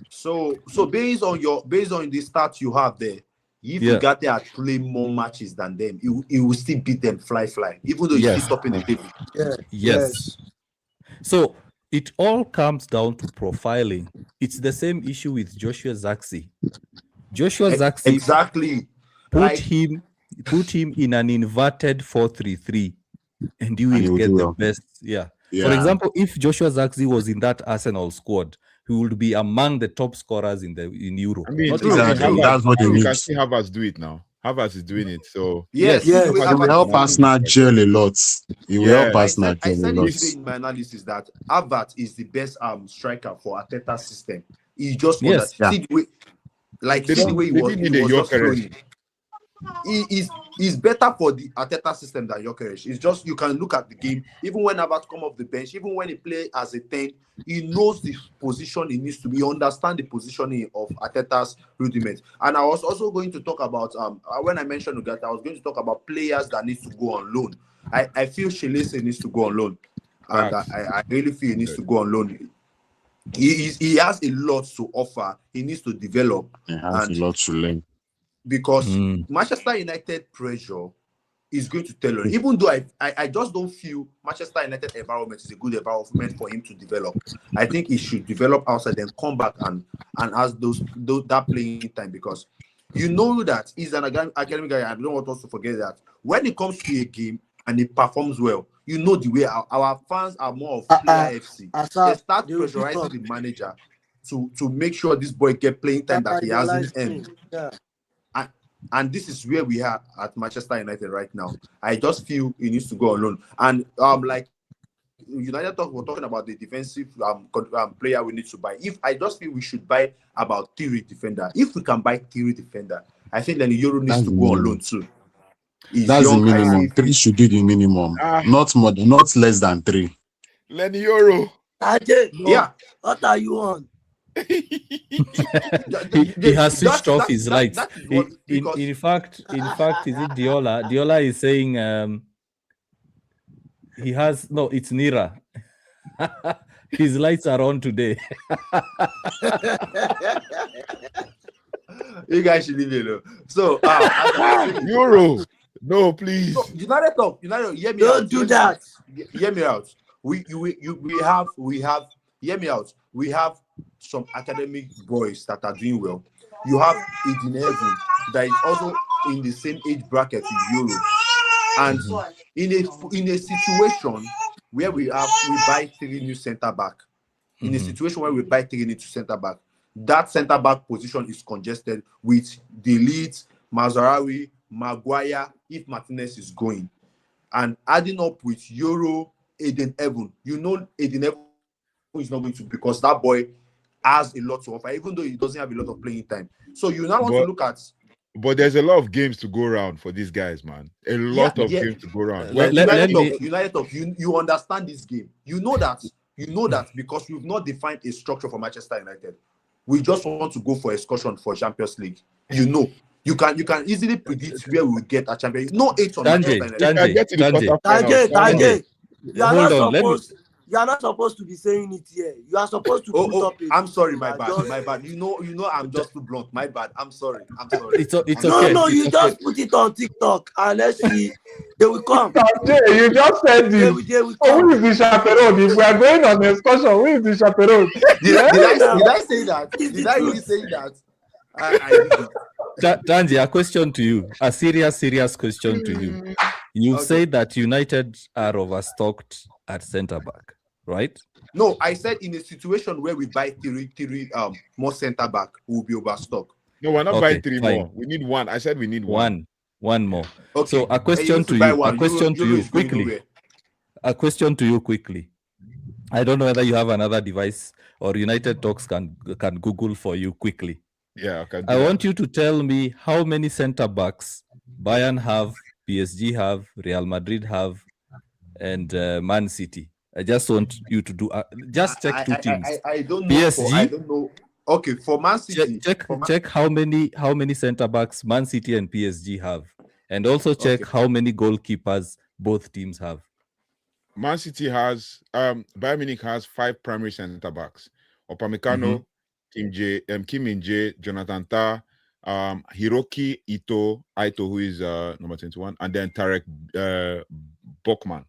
So based on the stats you have there, if
Yeah.
Ugarte had played more matches than them, he will still beat them fly, even though he's
Yes.
still top in the table.
Yeah.
Yes. So it all comes down to profiling. It's the same issue with Joshua Zirkzee. Joshua Zirkzee
Exactly.
put him in an inverted 4-3-3, and you will get the best. Yeah. For example, if Joshua Zirkzee was in that Arsenal squad, he would be among the top scorers in Europe.
I mean,
exactly. That's what
you
he
can
needs.
see Havertz do it now. Havertz is doing it. So
Yes.
He will help Arsenal gel a lot. He will help Arsenal
I
gel a
said
lot.
yesterday in my analysis that Havertz is the best striker for Arteta's system. He just see the way, he was just flowing. He's better for the Arteta system than Gyökeres. It's just, you can look at the game, even when Havertz come off the bench, even when he play as a 10, he knows the position he needs to be, understand the positioning of Arteta's rudiments. And I was also going to talk about, when I mentioned Ugarte, I was going to talk about players that need to go on loan. I feel Shelese needs to go on loan. And I really feel he needs to go on loan. He has a lot to offer. He needs to develop.
He has a lot to learn.
Because Manchester United pressure is going to tell on. Even though I just don't feel Manchester United environment is a good environment for him to develop. I think he should develop outside and come back and has that playing time, because you know that he's an academic guy. I don't want us to forget that when it comes to a game and he performs well, you know the way our fans are more of player FC. They start pressurizing the manager to make sure this boy get playing time that he hasn't earned.
Yeah.
And this is where we are at Manchester United right now. I just feel he needs to go on loan. And like United we're talking about the defensive player we need to buy. I just feel we should buy about 3 defender. If we can buy 3 defender, I think then Yoro needs to go on loan too.
That's the minimum. 3 should be the minimum. Not more, not less than 3.
Leny Yoro.
Yeah.
What are you on?
he has switched off his lights. In fact, is it Diola? Diola is saying he has it's Nira. His lights are on today.
You guys should leave it alone. So
Yoro, no, please.
So, United, hear me
Don't
out.
do that.
Hear me out. We have. Hear me out. We have some academic boys that are doing well. You have Ayden that is also in the same age bracket with Yoro. And in a situation where we buy 3 new centre back, in a situation where we buy 3 new centre back, that centre back position is congested with Delete, Mazarawi, Maguire, if Martinez is going, and adding up with Yoro, Ayden. You know Ayden is not going to, because that boy has a lot to offer, even though he doesn't have a lot of playing time. So you now want to look at.
But there's a lot of games to go around for these guys, man. A lot of games to go around.
You understand this game. You know that because we've not defined a structure for Manchester United. We just want to go for excursion for Champions League. You can easily predict where we will get a champion. No 8 on Manchester
United. You are not supposed to be saying it here. You are supposed to put up it.
I'm sorry, my bad. You know, I'm just too blunt. My bad. I'm sorry.
It's okay.
No, you just put it on TikTok and let's see. They will come.
You just said this. Who is the chaperone? If we are going on an excursion, who is the chaperone?
Did I say that? Did I really say that? I didn't.
Tanji, a question to you. A serious question to you. You say that United are overstocked at centre back, right?
No, I said in a situation where we buy 3 more centre back, we'll be overstocked.
No, we're not buying 3 more. We need 1. I said we need 1.
One more.
Okay.
So a question to you. A question to you quickly. I don't know whether you have another device or United Talks can Google for you quickly.
Yeah, okay.
I want you to tell me how many center backs Bayern have, PSG have, Real Madrid have, and Man City. I just want you to do. Just check two teams.
I don't know.
PSG.
I don't know. Okay, for Man City.
Check how many center backs Man City and PSG have, and also check how many goalkeepers both teams have.
Man City has Bayern Munich has 5 primary center backs: Upamecano, Kim Min-jae, Jonathan Tah, Hiroki Ito, who is number 21, and then Tarek Bokman.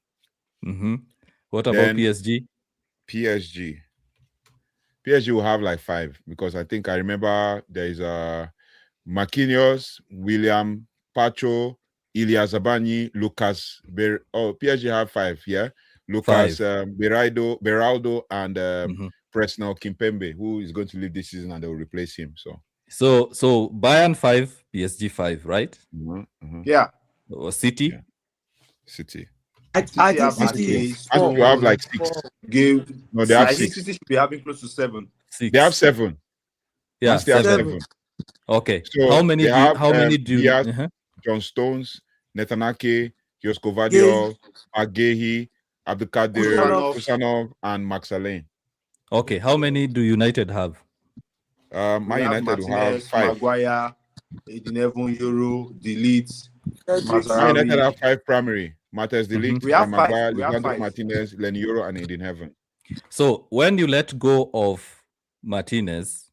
What about PSG?
PSG will have like 5, because I think I remember there is Marquinhos, William Pacho, Ilya Zabani, Lucas. PSG have 5, yeah. Lucas Beraldo and Presnel Kimpembe, who is going to leave this season, and they will replace him.
So Bayern 5, PSG 5, right?
Yeah.
Or City?
Yeah. City.
I think City
you have like 6.
No, they have 6. City should be having close to 7.
6. They have 7.
Yeah,
they have 7.
Okay.
So
how many do you
have? John Stones, Netanake, Josko Vadio, Agehi, Abdulkadir, Kusanov, and Max Alain.
Okay. How many do United have?
Man United will have 5.
Maguire, Ayden, Yoro, Delete.
Man United have 5 primary. Matthias Delete, Maguire, Lisandro Martinez, Leny, Yoro, and Ayden.
So when you let go of Martinez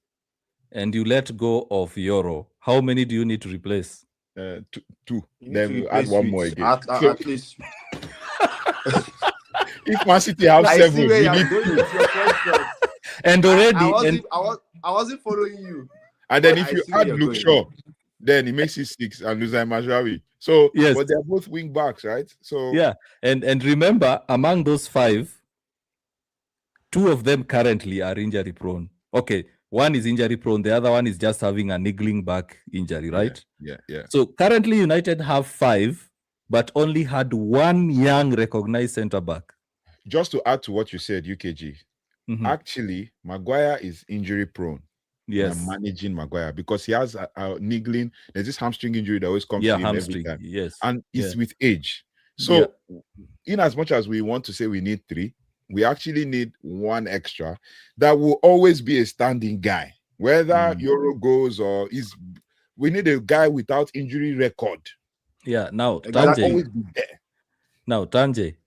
and you let go of Yoro, how many do you need to replace?
2. Then we'll add 1 more again.
At least.
If Man City have 7, we need 2.
And already,
I wasn't following you.
And then if you add Luke Shaw, then it makes it 6, and Nuzai Majraoui. So, yes. But they're both wing backs, right? So
yeah, and remember, among those 5, 2 of them currently are injury prone. Okay, one is injury prone, the other one is just having a niggling back injury, right?
Yeah.
So currently United have 5, but only had 1 young recognized center back.
Just to add to what you said, UKG, actually, Maguire is injury prone.
Yes,
I'm managing Maguire because he has a niggling. There's this hamstring injury that always comes to him every time.
Yes,
and it's with age. So, in as much as we want to say we need 3, we actually need 1 extra that will always be a standing guy, whether Yoro goes or is. We need a guy without injury record.
Yeah. Now,
Tanjay, always be there.
Now, Tanjay,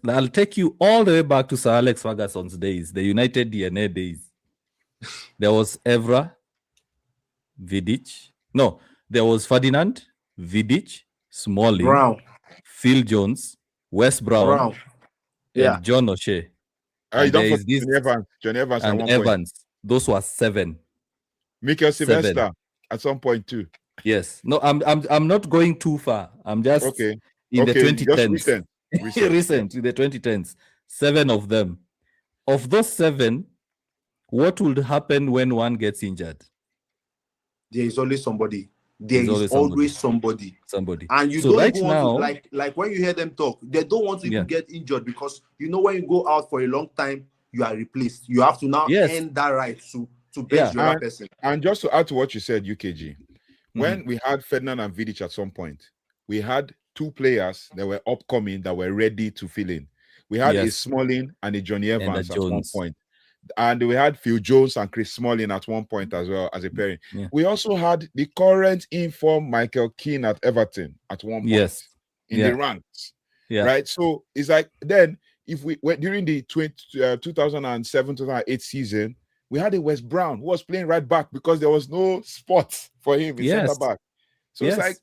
I'll take you all the way back to Sir Alex Ferguson's days, the United DNA days. There was Evra, Vidic. No, there was Ferdinand, Vidic, Smalling,
Brown,
Phil Jones, Wes Brown, and John O'Shea.
You don't forget Johnny Evans
and Evans. Those were 7.
Mikel Sylvester at some point too.
Yes. No, I'm not going too far. I'm just in the 2010s. Recent in the 2010s. 7 of them. Of those 7, what would happen when one gets injured?
There is always somebody. There is always somebody. And you don't even want to, like when you hear them talk, they don't want to even get injured, because you know when you go out for a long time, you are replaced. You have to now earn that right to bench your person.
And just to add to what you said, UKG, when we had Ferdinand and Vidic at some point, we had 2 players that were upcoming that were ready to fill in. We had a Smalling and a Johnny Evans at one point. And we had Phil Jones and Chris Smalling at one point as well as a pairing. Yeah. We also had the current informed Michael Keane at Everton at one point in the ranks. Yeah. Right. So it's like then if we went during the 2007-2008 season, we had a Wes Brown who was playing right back because there was no spot for him in center back. So it's like,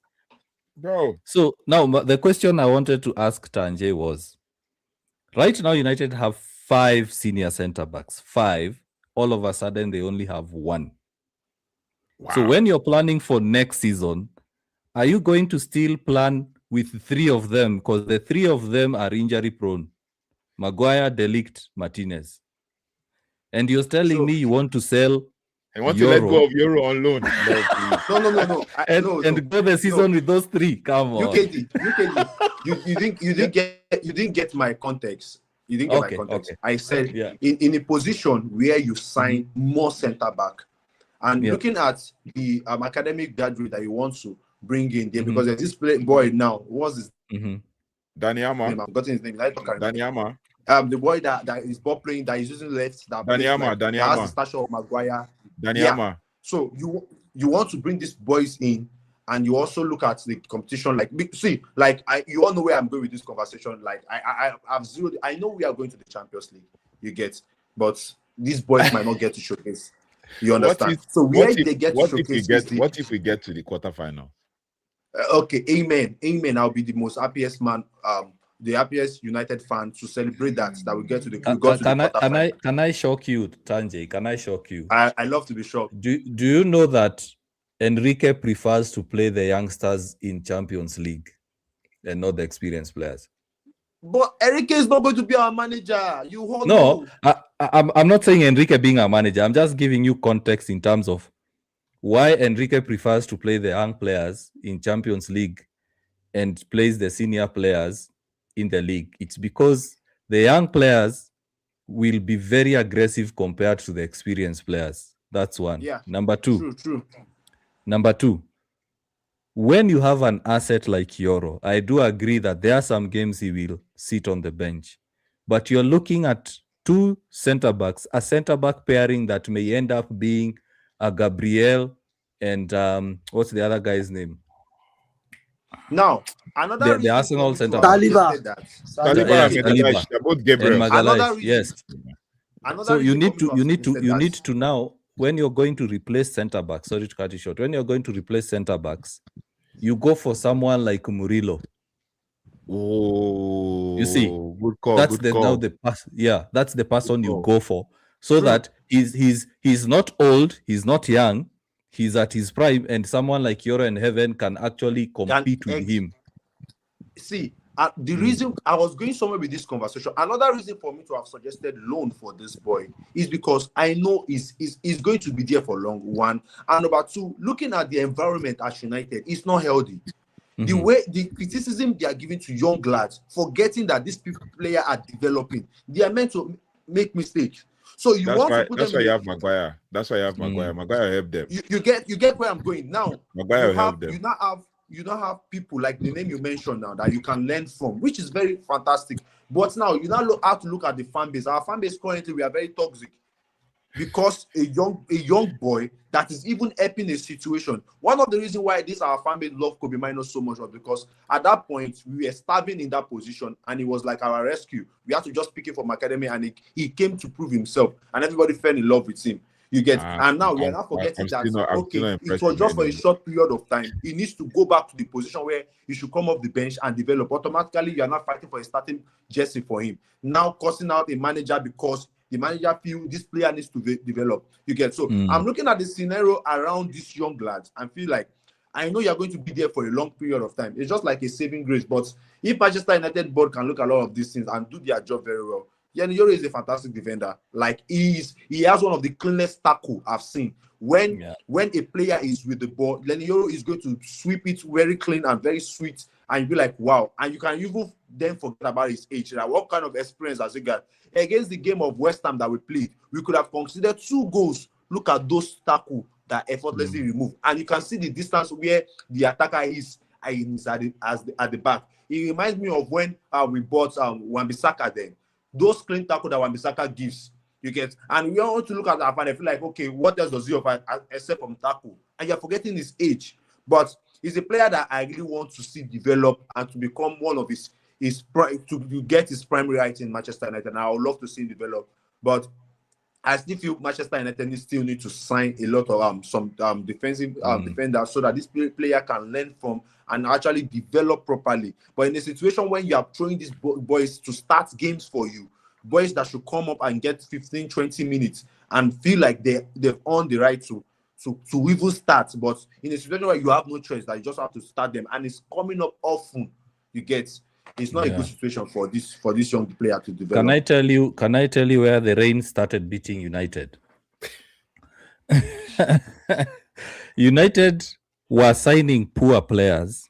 bro.
So now the question I wanted to ask Tanjay was, right now United have 5 senior center backs. 5. All of a sudden, they only have 1. Wow. So when you're planning for next season, are you going to still plan with 3 of them? Because the 3 of them are injury prone. Maguire, De Ligt, Martinez. And you're telling me you want to sell
I want Yoro. To let go of Yoro on loan.
No.
And go the season with those 3. Come on.
UKD. You didn't get my context. You didn't get my
Okay,
context.
okay.
I said
Yeah.
in a position where you sign more centre back, and
Yep.
looking at the academic graduate that you want to bring in there, because there's this boy now. What's his name?
Daniama.
I've gotten his name.
Daniama.
The boy that is ball playing, that is using left, that plays that has the stature of Maguire.
Daniama.
Yeah. So you want to bring these boys in, and you also look at the competition. Like, see, like you all know where I'm going with this conversation. Like I've zeroed. I know we are going to the Champions League. You get, but these boys might not get to showcase. You understand? What
if we get to the quarterfinal?
Okay, amen. I'll be the most happiest man. The happiest United fan to celebrate that we get to the quarterfinal.
Can I shock you, Tanjay? Can I shock you?
I love to be shocked.
Do you know that Enrique prefers to play the youngsters in Champions League and not the experienced players?
But Enrique is not going to be our manager. You all
know. I'm not saying Enrique being our manager. I'm just giving you context in terms of why Enrique prefers to play the young players in Champions League and plays the senior players in the league. It's because the young players will be very aggressive compared to the experienced players. That's one.
Yeah.
Number two.
True.
Number two, when you have an asset like Yoro, I do agree that there are some games he will sit on the bench. But you're looking at two centre-backs, a centre-back pairing that may end up being a Gabriel and what's the other guy's name?
Now, another
the Arsenal centre
Saliba.
Saliba. They're both Gabriel.
And Magalhaes, yes. So you need to now, when you're going to replace centre backs, sorry to cut you short, when you're going to replace centre backs, you go for someone like Murillo.
Oh,
you see,
good call.
That's
good call.
That's the person you go for, so that he's not old, he's not young, he's at his prime, and someone like Yoro and Heaven can actually compete with him.
See, the reason I was going somewhere with this conversation, another reason for me to have suggested loan for this boy is because I know he's going to be there for long, one. And number two, looking at the environment at United, it's not healthy. The way the criticism they are giving to young lads, forgetting that these players are developing, they are meant to make mistakes. So
that's why you have Maguire. That's why you have Maguire. Maguire help them.
You get where I'm going now.
Maguire help them.
You now have people like the name you mentioned now that you can learn from, which is very fantastic. But now you now have to look at the fan base. Our fan base currently, we are very toxic because a young boy that is even helping a situation. One of the reasons why our fan base love Kobe Mino so much was because at that point we were starving in that position, and it was like our rescue. We had to just pick him from academy, and he came to prove himself, and everybody fell in love with him. You get, and now we are not forgetting it was just for a short period of time. He needs to go back to the position where he should come off the bench and develop. Automatically, you are not fighting for a starting jersey for him. Now, cussing out a manager because the manager feels this player needs to develop. You get, so I'm looking at the scenario around these young lads and feel like I know you're going to be there for a long period of time. It's just like a saving grace. But if Manchester United board can look at a lot of these things and do their job very well, Yoro is a fantastic defender. Like he has one of the cleanest tackle I've seen. When a player is with the ball, Yoro is going to sweep it very clean and very sweet, and you'll be like, wow. And you can even then forget about his age. Like, what kind of experience has he got? Against the game of West Ham that we played, we could have considered 2 goals. Look at those tackle that effortlessly remove, and you can see the distance where the attacker is at the back. It reminds me of when we bought Wan-Bissaka then. Those clean tackle that Wan-Bissaka gives, you get, and we all want to look at that and feel like, okay, what else does he offer except from tackle? And you're forgetting his age. But he's a player that I really want to see develop and to become one of his to get his primary right in Manchester United. And I would love to see him develop. But I still feel Manchester United still need to sign a lot of some defensive defenders so that this player can learn from and actually develop properly. But in a situation when you are throwing these boys to start games for you, boys that should come up and get 15, 20 minutes and feel like they've earned the right to even start. But in a situation where you have no choice, that you just have to start them, and it's coming up often, you get. It's not a good situation for this young player to develop.
Can I tell you where the rain started beating United? United were signing poor players.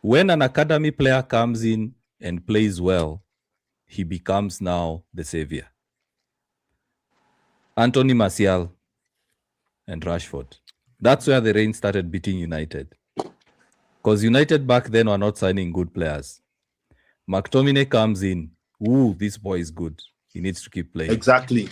When an academy player comes in and plays well, he becomes now the savior. Anthony Martial and Rashford. That's where the rain started beating United. Because United back then were not signing good players. McTominay comes in. Ooh, this boy is good. He needs to keep playing.
Exactly.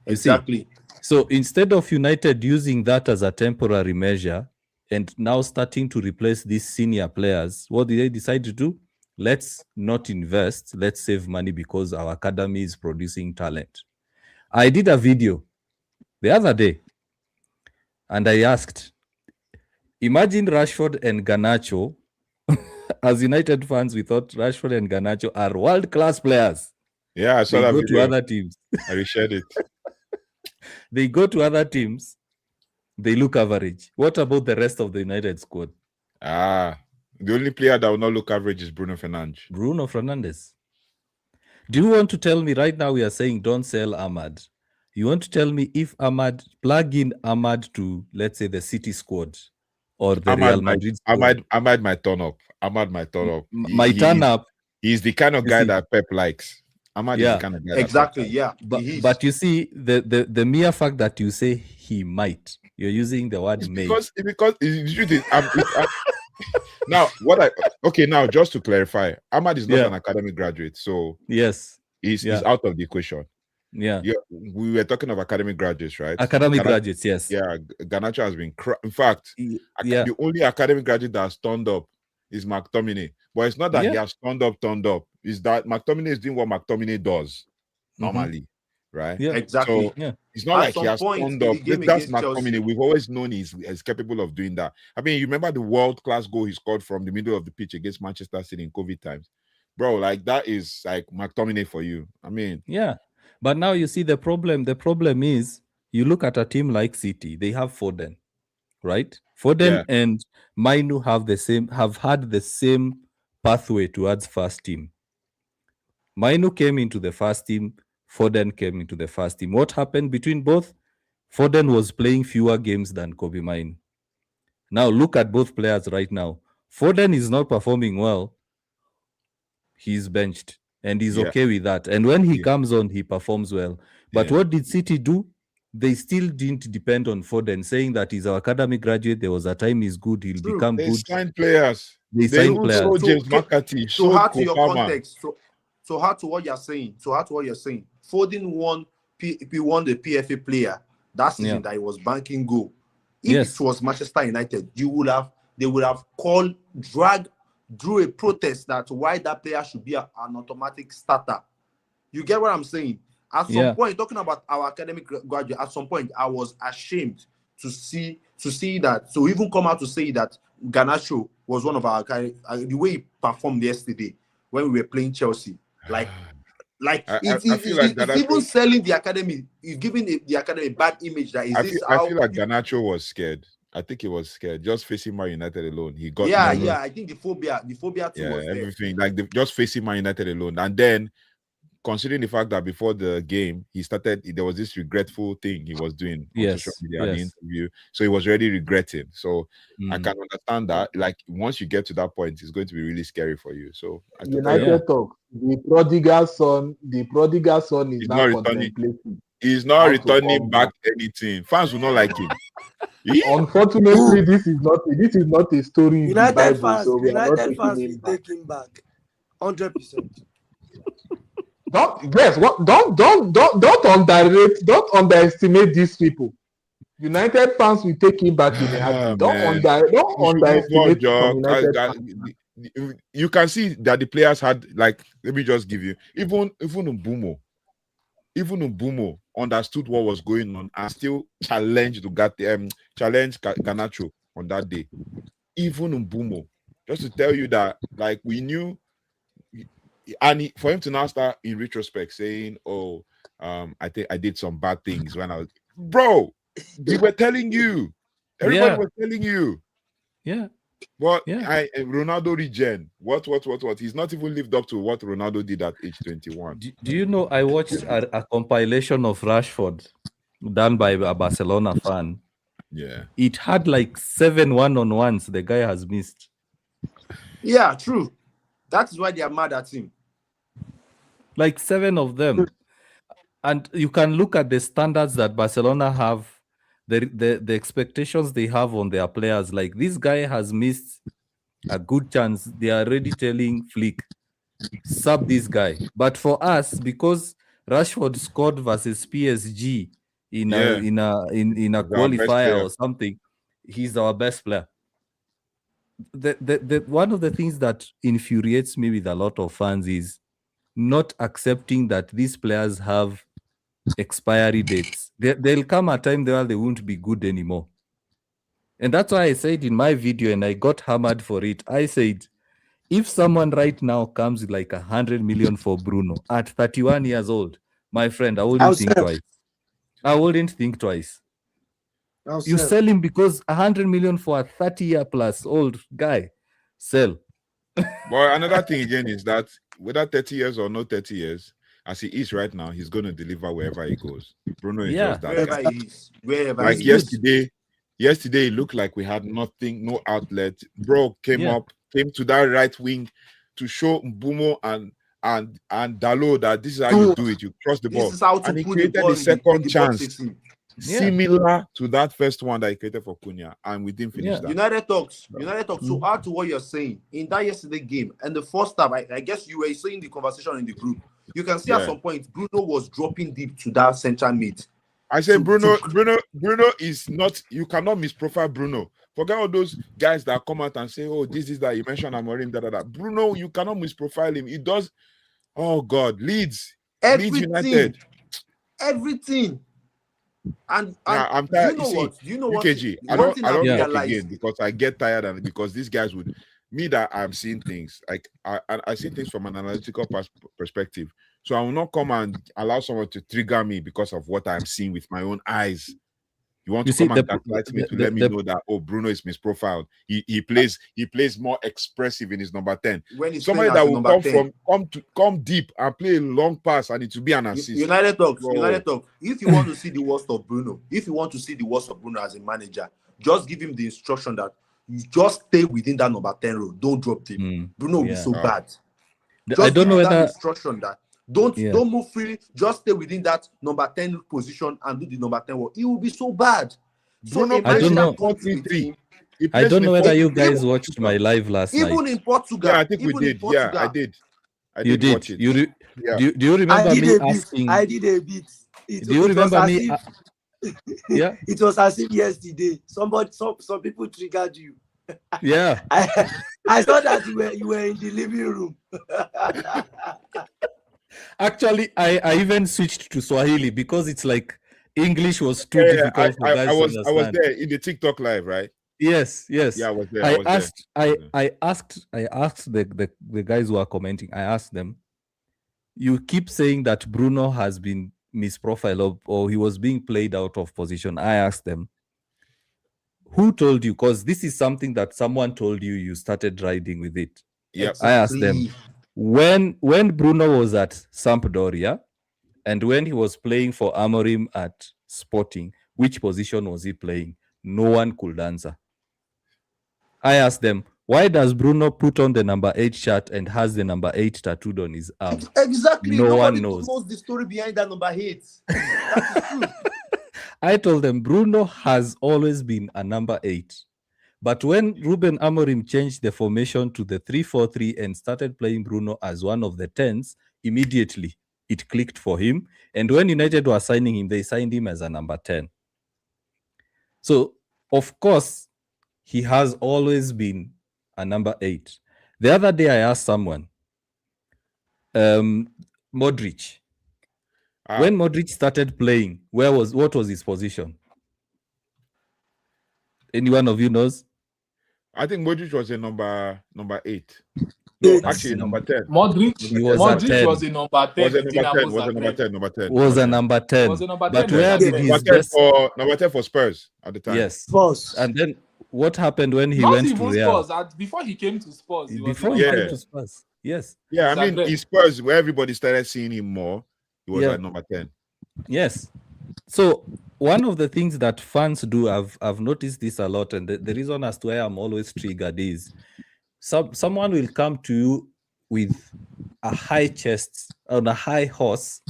You see? So instead of United using that as a temporary measure and now starting to replace these senior players, what did they decide to do? Let's not invest. Let's save money because our academy is producing talent. I did a video the other day and I asked, imagine Rashford and Garnacho. As United fans, we thought Rashford and Garnacho are world-class players.
Yeah, I saw that video.
They go to other teams.
I reshared it.
They go to other teams. They look average. What about the rest of the United squad?
The only player that will not look average is Bruno Fernandes.
Bruno Fernandes. Do you want to tell me right now we are saying don't sell Ahmad? You want to tell me if Ahmad, plug in Ahmad to, let's say, the City squad or the Real Madrid squad?
Ahmad might turn up. Ahmad might turn up.
Turn up.
He's the kind of guy that Pep likes. Ahmad is the kind of guy
exactly,
that
Pep likes.
But you see, the mere fact that you say he might, you're using the word may.
Because now now just to clarify, Ahmad is not an academic graduate, so
yes,
he's out of the equation.
Yeah,
we were talking of academic graduates, right?
Academic graduates, yes.
Yeah, Garnacho has been in fact, the only academic graduate that has turned up is McTominay. But it's not that he has turned up. It's that McTominay is doing what McTominay does normally, right?
Yeah, exactly.
So it's not like he has turned up. That's McTominay. We've always known he's capable of doing that. I mean, you remember the world-class goal he scored from the middle of the pitch against Manchester City in COVID times? Bro, like that is like McTominay for you. I mean,
yeah. But now you see the problem. The problem is you look at a team like City, they have Foden, right? Foden and Mainu have had the same pathway towards first team. Mainu came into the first team, Foden came into the first team. What happened between both? Foden was playing fewer games than Kobe Mainu. Now look at both players right now. Foden is not performing well. He's benched. And he's okay with that. And when he comes on, he performs well. But what did City do? They still didn't depend on Foden, saying that he's our academic graduate. There was a time he's good. He'll become good.
They signed players.
They signed players.
So James McCarthy.
So hard to your context. So hard to what you're saying. Foden won the PFA player that season that he was banking goal. If it was Manchester United, they would have drew a protest that why that player should be an automatic starter. You get what I'm saying? At some point, talking about our academic graduate, at some point I was ashamed to see that. So even come out to say that Garnacho was one of our the way he performed yesterday when we were playing Chelsea, it's even selling the academy. It's giving the academy a bad image. That I feel
like Garnacho was scared. I think he was scared. Just facing Man United alone, he got
I think the phobia too was
everything there. Just facing Man United alone, and then considering the fact that before the game he started, there was this regretful thing he was doing on social media in the interview, so he was already regretting. So I can understand that. Like once you get to that point, it's going to be really scary for you. So
United talk. The prodigal son is now contemplating.
He's not returning back anything. Fans will not like him.
Unfortunately, this is not a story.
United fans will take him back 100%.
Don't underestimate these people. United fans will take him back in a heartbeat. Don't underestimate United.
You can see that the players had, like, let me just give you, even Mbumo understood what was going on and still challenged Garnacho on that day. Even Mbumo, just to tell you that, like, we knew, and for him to now start in retrospect saying, "Oh, I think I did some bad things when I was," bro. We were telling you, everybody was telling you, But Ronaldo regen. What? He's not even lived up to what Ronaldo did at age 21.
Do you know, I watched a compilation of Rashford done by a Barcelona fan.
Yeah.
It had like 7 one-on-ones the guy has missed.
Yeah, true. That is why they are mad at him.
like 7 of them. And you can look at the standards that Barcelona have, the expectations they have on their players. Like, this guy has missed a good chance. They are already telling Flick, sub this guy. But for us, because Rashford scored versus PSG in a
Yeah.
in a in a
He's our best
qualifier
player.
or something, he's our best player. The one of the things that infuriates me with a lot of fans is not accepting that these players have expiry dates. There'll come a time where they won't be good anymore. And that's why I said in my video, and I got hammered for it, I said, if someone right now comes with like 100 million for Bruno at 31 years old, my friend, I wouldn't think twice. I wouldn't think twice. You sell him because 100 million for a 30-year plus old guy. Sell.
But another thing again is that whether 30 years or not 30 years, as he is right now, he's going to deliver wherever he goes. Bruno is just that
Wherever
guy.
he is, wherever
Like
he is.
yesterday it looked like we had nothing, no outlet. Bro came to that right wing to show Mbumo and Dalo that this is how you do it. You cross the ball.
This is how to
and he
put the
created
ball
the
in
second
the
chance.
box 16.
Similar to that first one that he created for Cunha, and we didn't finish that.
United talks. So add to what you're saying in that yesterday game and the first time, I guess you were saying the conversation in the group. You can see at some point Bruno was dropping deep to that central mid.
I said Bruno is not. You cannot misprofile Bruno. Forget all those guys that come out and say, "Oh, this is that." You mentioned Amorim, da. Bruno, you cannot misprofile him. He does. Oh God, Leeds United,
everything. And
I'm tired.
Do you know what?
UKG, I don't talk again because I get tired, and because these guys would me that I'm seeing things like I see things from an analytical perspective. So I will not come and allow someone to trigger me because of what I'm seeing with my own eyes. You want to come and gaslight me to let me know that Bruno is misprofiled. He plays more expressive in his number 10.
When
somebody that will come deep and play a long pass and it will be an assist.
United talk. If you want to see the worst of Bruno, as a manager, just give him the instruction that you just stay within that number 10 row. Don't drop him. Bruno will be so bad.
I don't know whether
instruction that don't move freely, just stay within that number 10 position and do the number 10 work. It will be so bad.
Bruno,
I don't know. I don't know whether you guys watched my live last night.
Even in Portugal.
Yeah, I think we did. Yeah, I did.
You did.
Watch it.
Do you remember me asking?
I did a bit.
Do you remember me? Yeah.
It was as if yesterday some people triggered you.
Yeah.
I thought that you were in the living room.
Actually, I even switched to Swahili because it's like English was too difficult for guys to understand.
I was there in the TikTok live, right?
Yes.
Yeah, I was there.
I asked the guys who are commenting. I asked them, you keep saying that Bruno has been misprofiled or he was being played out of position. I asked them, who told you? Because this is something that someone told you. You started riding with it.
Yeah.
Exactly. I asked them, when Bruno was at Sampdoria and when he was playing for Amorim at Sporting, which position was he playing? No one could answer. I asked them, why does Bruno put on the number 8 shirt and has the number 8 tattooed on his arm?
Exactly.
Nobody
knows the story behind that number 8. That is true.
I told them Bruno has always been a number 8. But when Ruben Amorim changed the formation to the 3-4-3 and started playing Bruno as one of the 10s, immediately it clicked for him. And when United were signing him, they signed him as a number 10. So, of course, he has always been a number 8. The other day I asked someone, Modric. When Modric started playing, what was his position? Any one of you knows?
I think Modric was a number 8. No, actually number 10.
Modric was a number 10.
Was a number 10. But where did his best
number 10 for Spurs at the time?
Yes.
Spurs.
And then what happened when he went to Real?
Spurs. Before he came to Spurs.
He came to Spurs. Yes.
Yeah, I mean, in Spurs, where everybody started seeing him more, he was at number 10.
Yes. So one of the things that fans do, I've noticed this a lot, and the reason as to why I'm always triggered is someone will come to you with a high chest on a high horse,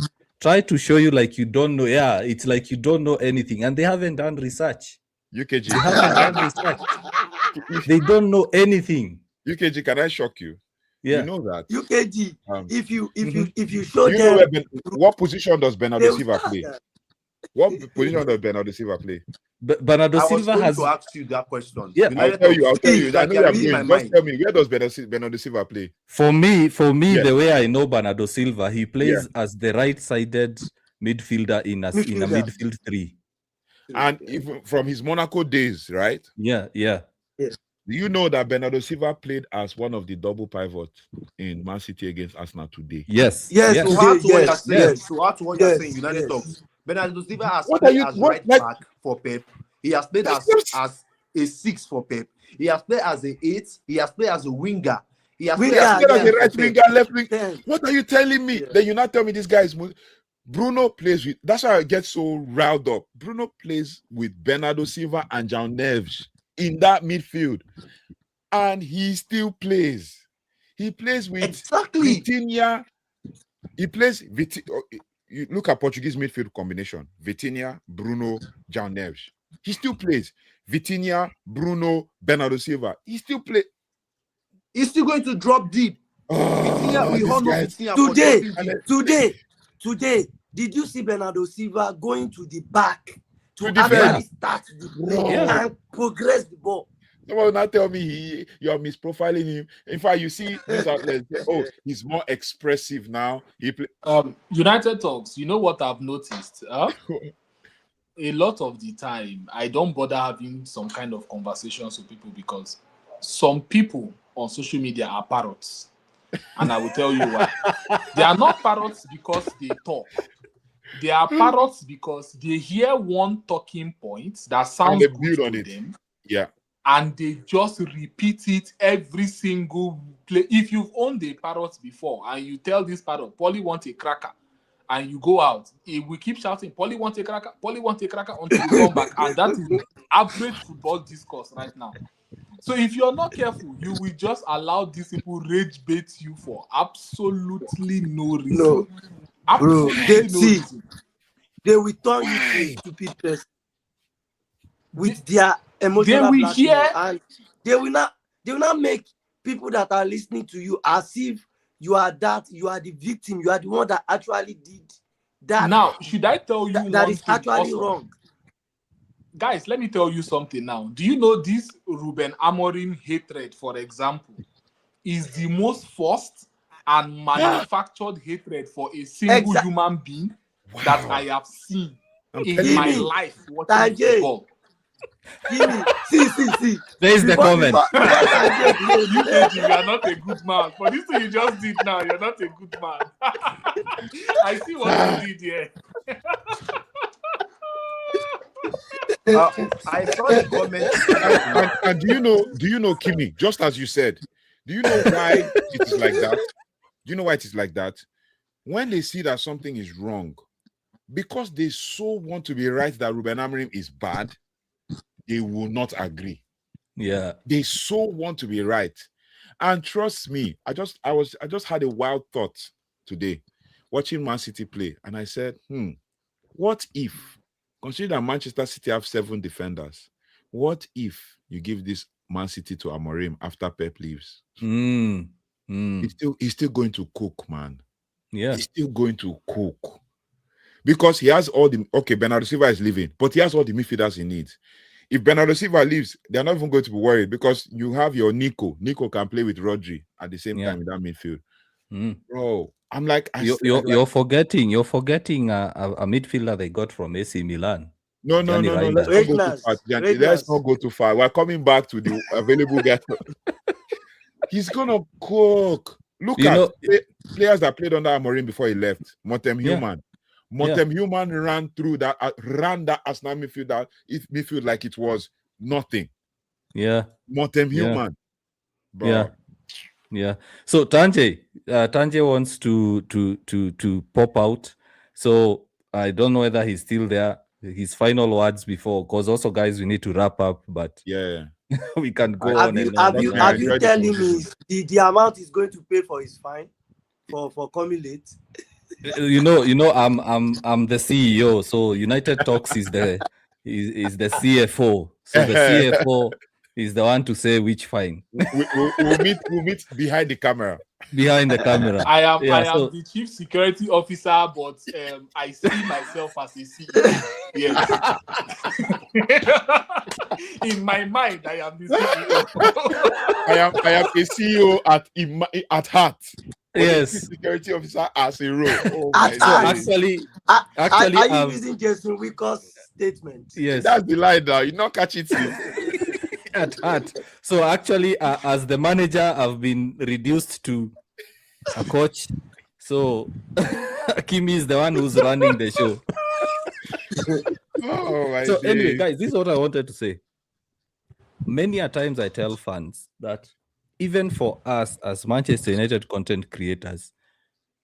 try to show you like you don't know. Yeah, it's like you don't know anything, and they haven't done research.
UKG.
They haven't done research. They don't know anything.
UKG, can I shock you?
Yeah.
You know that.
UKG, if you show
You know
them,
what position does Bernardo
they'll
Silva
start
play?
that.
What position does Bernardo Silva play?
Bernardo
I was
Silva
going
has.
to ask you that question.
Yeah,
I'll tell you. I know you are
reading my
going. Just
mind.
tell me, where does Bernardo Silva play?
For me,
Yeah.
the way I know Bernardo Silva, he plays as the right-sided midfielder in a midfield three.
And even from his Monaco days, right?
Yeah.
Do you know that Bernardo Silva played as one of the double pivots in Man City against Arsenal today?
Yes.
Yes,
yes.
So how to what you're saying?
yes.
So how to what you're
Yes,
saying? United
yes.
talks. Bernardo Silva has
What
played
are you-
as
what-
right
like-
back for Pep. He has played as a 6 for Pep. He has played as a 8. He has played as a winger. He has played
He has
as
played as a right
Pep.
winger, left wing.
Then,
What are you telling me?
Yeah.
Then you not tell me this guy is Bruno plays with. That's why I get so riled up. Bruno plays with Bernardo Silva and John Neves in that midfield, and he still plays. He plays with
Exactly.
Vitinha. He plays. You look at Portuguese midfield combination: Vitinha, Bruno, John Neves. He still plays. Vitinha, Bruno, Bernardo Silva. He still plays.
He's still going to drop deep. Vitinha, we
this
all know
guy-
Vitinha for
Today,
dropping deep.
today, did you see Bernardo Silva going to the back to
To defend.
actually start the play
Yeah.
and progress the ball?
Someone will not tell me you're misprofiling him. In fact, you see these outlets. Oh, he's more expressive now.
United talks. You know what I've noticed? A lot of the time, I don't bother having some kind of conversations with people because some people on social media are parrots, and I will tell you why. They are not parrots because they talk. They are parrots because they hear one talking point that sounds
they
good
build on
to
it.
them,
Yeah.
and they just repeat it every single play. If you've owned a parrot before and you tell this parrot, Polly wants a cracker, and you go out, we keep shouting, Polly wants a cracker, Polly wants a cracker until you come back. And that is average football discourse right now. So if you're not careful, you will just allow these people rage bait you for absolutely no reason.
No, bro.
Absolutely no reason.
They will turn you to a stupid person with their emotional
will
blackmail,
hear-
and they will not make people that are listening to you as if you are the victim, you are the one that actually did that.
Now, should I tell you
that
one
is
thing
actually
also?
wrong.
Guys, let me tell you something now. Do you know this Ruben Amorim hatred, for example, is the most forced and manufactured hatred for a single human being that I have seen in my life watching
Tajay.
football.
Jimmy, see.
There is the comment.
UKG, you are not a good man. For this thing you just did now, you're not a good man. I see what you did here.
I saw the comment.
And do you know, Kimi, just as you said, do you know why it is like that? Do you know why it is like that? When they see that something is wrong, because they so want to be right that Ruben Amorim is bad, they will not agree.
Yeah.
They so want to be right. And trust me, I just had a wild thought today watching Man City play, and I said, what if, consider that Manchester City have 7 defenders, what if you give this Man City to Amorim after Pep leaves? He's still going to cook, man.
Yeah.
He's still going to cook. Because he has all the... Okay, Bernardo Silva is leaving, but he has all the midfielders he needs. If Bernardo Silva leaves, they're not even going to be worried because you have your Nico. Nico can play with Rodri at the same time in that midfield. Bro, I'm like...
You're forgetting a midfielder they got from AC Milan.
No. Let's not go too far. We're coming back to the available guy. He's gonna cook. Look at players that played under Amorim before he left. Montem Human ran through that, ran that Arsenal midfield like it was nothing.
Yeah.
Montem Human. Bro.
Yeah. So Tanjay wants to pop out. So I don't know whether he's still there. His final words before, because also, guys, we need to wrap up. But we can go on.
Have you telling me the amount he's going to pay for his fine? for coming late.
You know, I'm the CEO, so United Talks is the CFO. So the CFO is the one to say which fine.
We'll meet behind the camera.
Behind the camera.
I am
so,
the chief security officer, but I see myself as a CEO. Yes. In my mind, I am the CEO.
I am a CEO at heart.
Yes.
Security officer as a role. Oh
actually,
are you using Jason Wicker's statement?
Yes,
that's the lie now. You not catch it.
at heart. So actually, as the manager, I've been reduced to a coach. So Kimi is the one who's running the show. So anyway, guys, this is what I wanted to say. Many a times I tell fans that even for us as Manchester United content creators,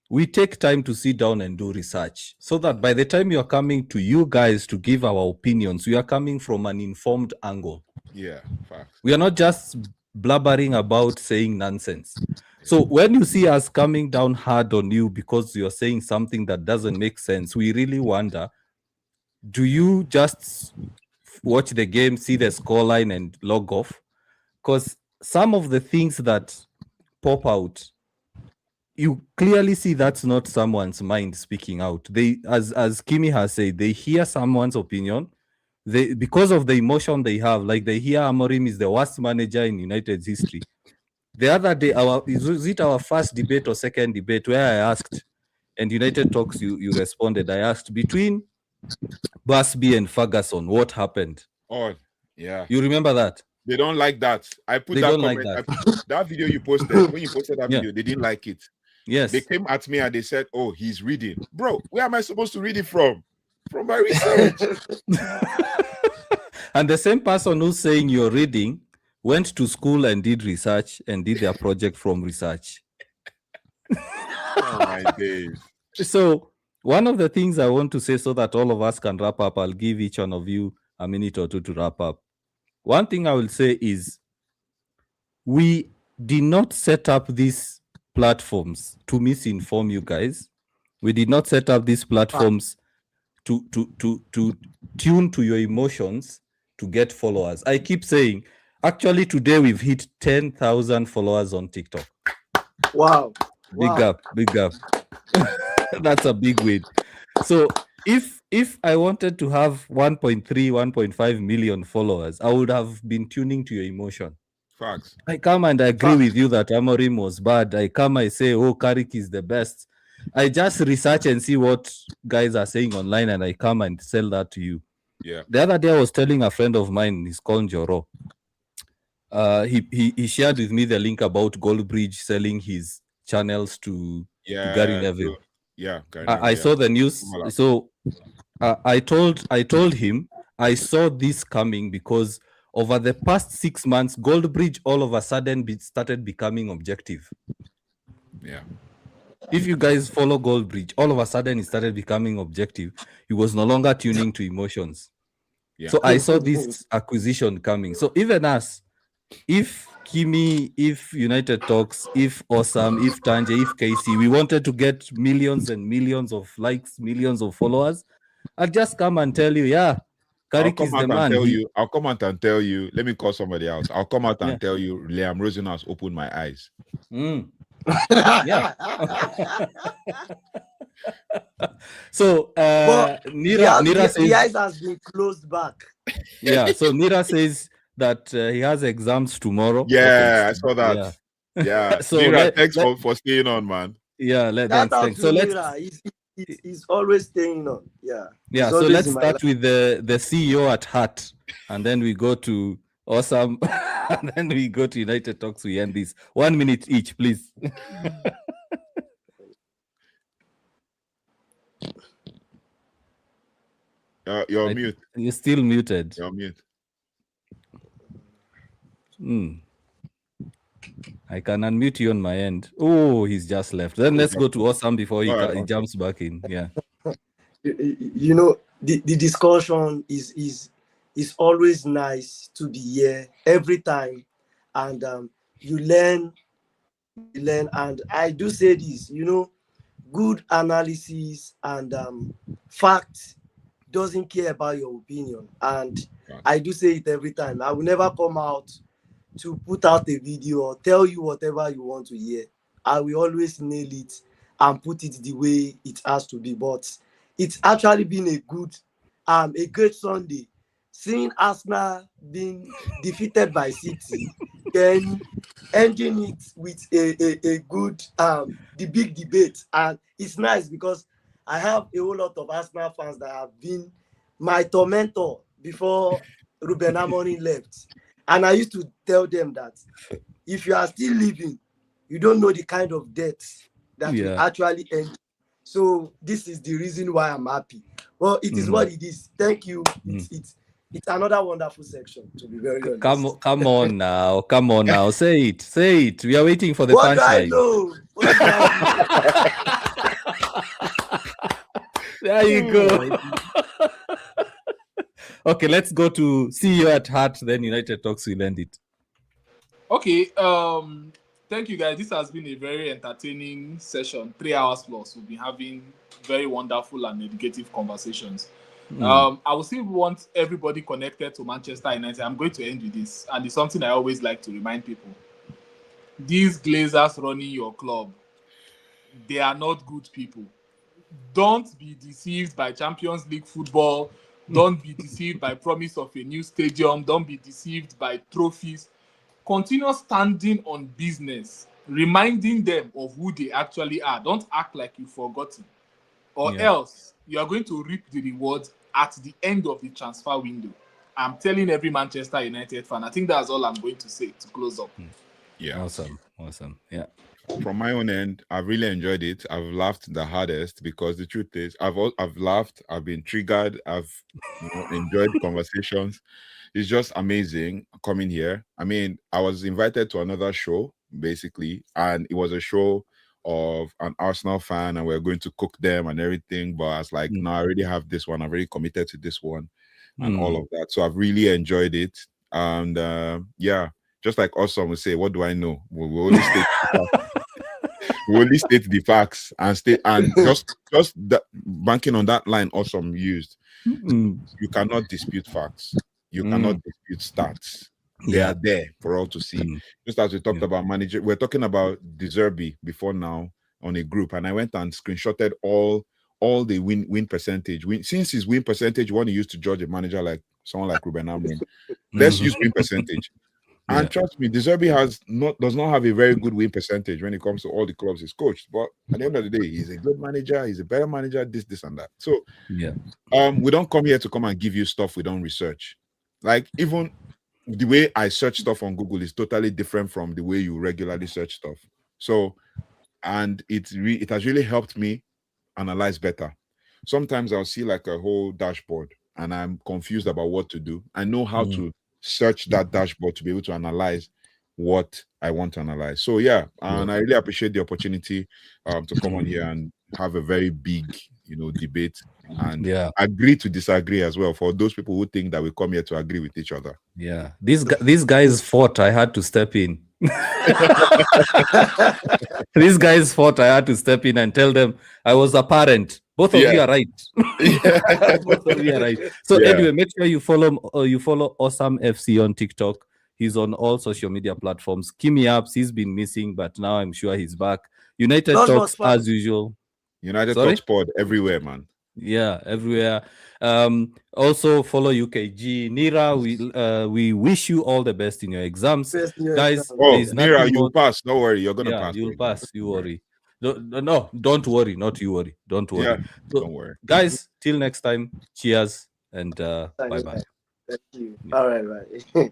we take time to sit down and do research so that by the time you're coming to you guys to give our opinions, we are coming from an informed angle.
Yeah, facts.
We are not just blabbering about saying nonsense. So when you see us coming down hard on you because you're saying something that doesn't make sense, we really wonder, do you just watch the game, see the scoreline and log off? Because some of the things that pop out, you clearly see that's not someone's mind speaking out. They, as Kimi has said, they hear someone's opinion. They, because of the emotion they have, like they hear Amorim is the worst manager in United's history. The other day, is it our first debate or second debate where I asked, and United Talks, you responded. I asked, between Busby and Ferguson, what happened?
Oh, yeah.
You remember that?
They don't like that. I put
They
that
don't
comment.
like that.
That video you posted, when you posted that video, they didn't like it.
Yes.
They came at me and they said, oh, he's reading. Bro, where am I supposed to read it from? From my research.
And the same person who's saying you're reading went to school and did research and did their project from research.
Oh my days.
So one of the things I want to say so that all of us can wrap up, I'll give each one of you a minute or two to wrap up. One thing I will say is we did not set up these platforms to misinform you guys. We did not set up these platforms to tune to your emotions to get followers. I keep saying, actually today we've hit 10,000 followers on TikTok.
Wow.
Big up. That's a big win. So if I wanted to have 1.3, 1.5 million followers, I would have been tuning to your emotion.
Facts.
I come and I agree with you that Amorim was bad. I come, I say, oh, Carrick is the best. I just research and see what guys are saying online and I come and sell that to you.
Yeah.
The other day I was telling a friend of mine, he's called Yoro. He shared with me the link about Goldbridge selling his channels to Gary Neville.
Yeah,
I saw the news. So I told him I saw this coming because over the past 6 months, Goldbridge all of a sudden started becoming objective.
Yeah.
If you guys follow Goldbridge, all of a sudden it started becoming objective. He was no longer tuning to emotions. Yeah. So I saw this acquisition coming. So even us, if Kimi, if United Talks, if Osam, if Tanje, if Casey, we wanted to get millions and millions of likes, millions of followers, I'll just come and tell you, yeah, Carrick is the man.
I'll come out and tell you, let me call somebody else. I'll come out and tell you, Liam Rosen has opened my eyes.
Yeah. So Nira says
the eyes has been closed back.
Yeah, so Nira says that he has exams tomorrow.
Yeah, I saw that. Yeah. So Nira, thanks for staying on, man.
Yeah, thanks. So
he's always staying on.
Yeah. So let's start with the CEO at heart, and then we go to Awesome, and then we go to United Talks. We end this 1 minute each, please.
You're mute.
You're still muted.
You're mute.
I can unmute you on my end. Oh, he's just left. Then let's go to Awesome before he jumps back in. Yeah.
You know, the discussion is always nice to be here every time, and you learn we learn. And I do say this, you know, good analysis and facts doesn't care about your opinion. And I do say it every time. I will never come out to put out a video or tell you whatever you want to hear. I will always nail it and put it the way it has to be. But it's actually been a great Sunday. Seeing Arsenal being defeated by City, then ending it with a good the big debate. And it's nice because I have a whole lot of Arsenal fans that have been my tormentor before Ruben Amorim left. And I used to tell them that if you are still living, you don't know the kind of death that will actually end. So this is the reason why I'm happy. Well, it is what it is. Thank you. It's another wonderful section, to be very honest.
Come on now. Say it. We are waiting for the
What do I
punchline.
know? What do I know?
There you go. Okay, let's go to see you at heart. Then United Talks will end it.
Okay. Thank you, guys. This has been a very entertaining session. 3 hours plus. We've been having very wonderful and educative conversations. I will still want everybody connected to Manchester United. I'm going to end with this, and it's something I always like to remind people. These Glazers running your club, they are not good people. Don't be deceived by Champions League football. Don't be deceived by promise of a new stadium. Don't be deceived by trophies. Continue standing on business, reminding them of who they actually are. Don't act like you've forgotten, or else you are going to reap the rewards at the end of the transfer window. I'm telling every Manchester United fan. I think that's all I'm going to say to close up.
Yeah.
Awesome. Yeah.
From my own end, I've really enjoyed it. I've laughed the hardest because the truth is, I've laughed, I've been triggered, I've enjoyed conversations. It's just amazing coming here. I mean, I was invited to another show, basically, and it was a show of an Arsenal fan, and we're going to cook them and everything. But I was like, no, I already have this one. I'm already committed to this one and all of that. So I've really enjoyed it. And just like Awesome would say, what do I know? We only state we only state the facts and just banking on that line Awesome used. You cannot dispute facts. You cannot dispute stats. They are there for all to see. Just as we talked about manager, we're talking about De Zerbi before now on a group, and I went and screenshotted all the win percentage. Since his win percentage, one he used to judge a manager like someone like Ruben Amorim. Let's use win percentage. And trust me, De Zerbi does not have a very good win percentage when it comes to all the clubs he's coached. But at the end of the day, he's a good manager, he's a better manager, this and that. So we don't come here to come and give you stuff we don't research. Like, even the way I search stuff on Google is totally different from the way you regularly search stuff. So, and it has really helped me analyze better. Sometimes I'll see like a whole dashboard and I'm confused about what to do. I know how to search that dashboard to be able to analyze what I want to analyze. So and I really appreciate the opportunity to come on here and have a very big, debate and agree to disagree as well. For those people who think that we come here to agree with each other.
Yeah, these guys fought. I had to step in. These guys fought. I had to step in and tell them I was a parent. Both of you are right. Both of you are right. So anyway, make sure you follow Awesome FC on TikTok. He's on all social media platforms. Kimi Apps, he's been missing, but now I'm sure he's back. United Talks as usual.
United Talks pod everywhere, man.
Yeah, everywhere. Also follow UKG. Nira, we wish you all the best in your exams, guys.
Nira, you'll pass. Don't worry, you're gonna pass.
You'll pass. You worry. No, don't worry. Not you worry. Don't worry.
Yeah, don't worry,
guys. Till next time. Cheers and bye bye.
Thank you. All right.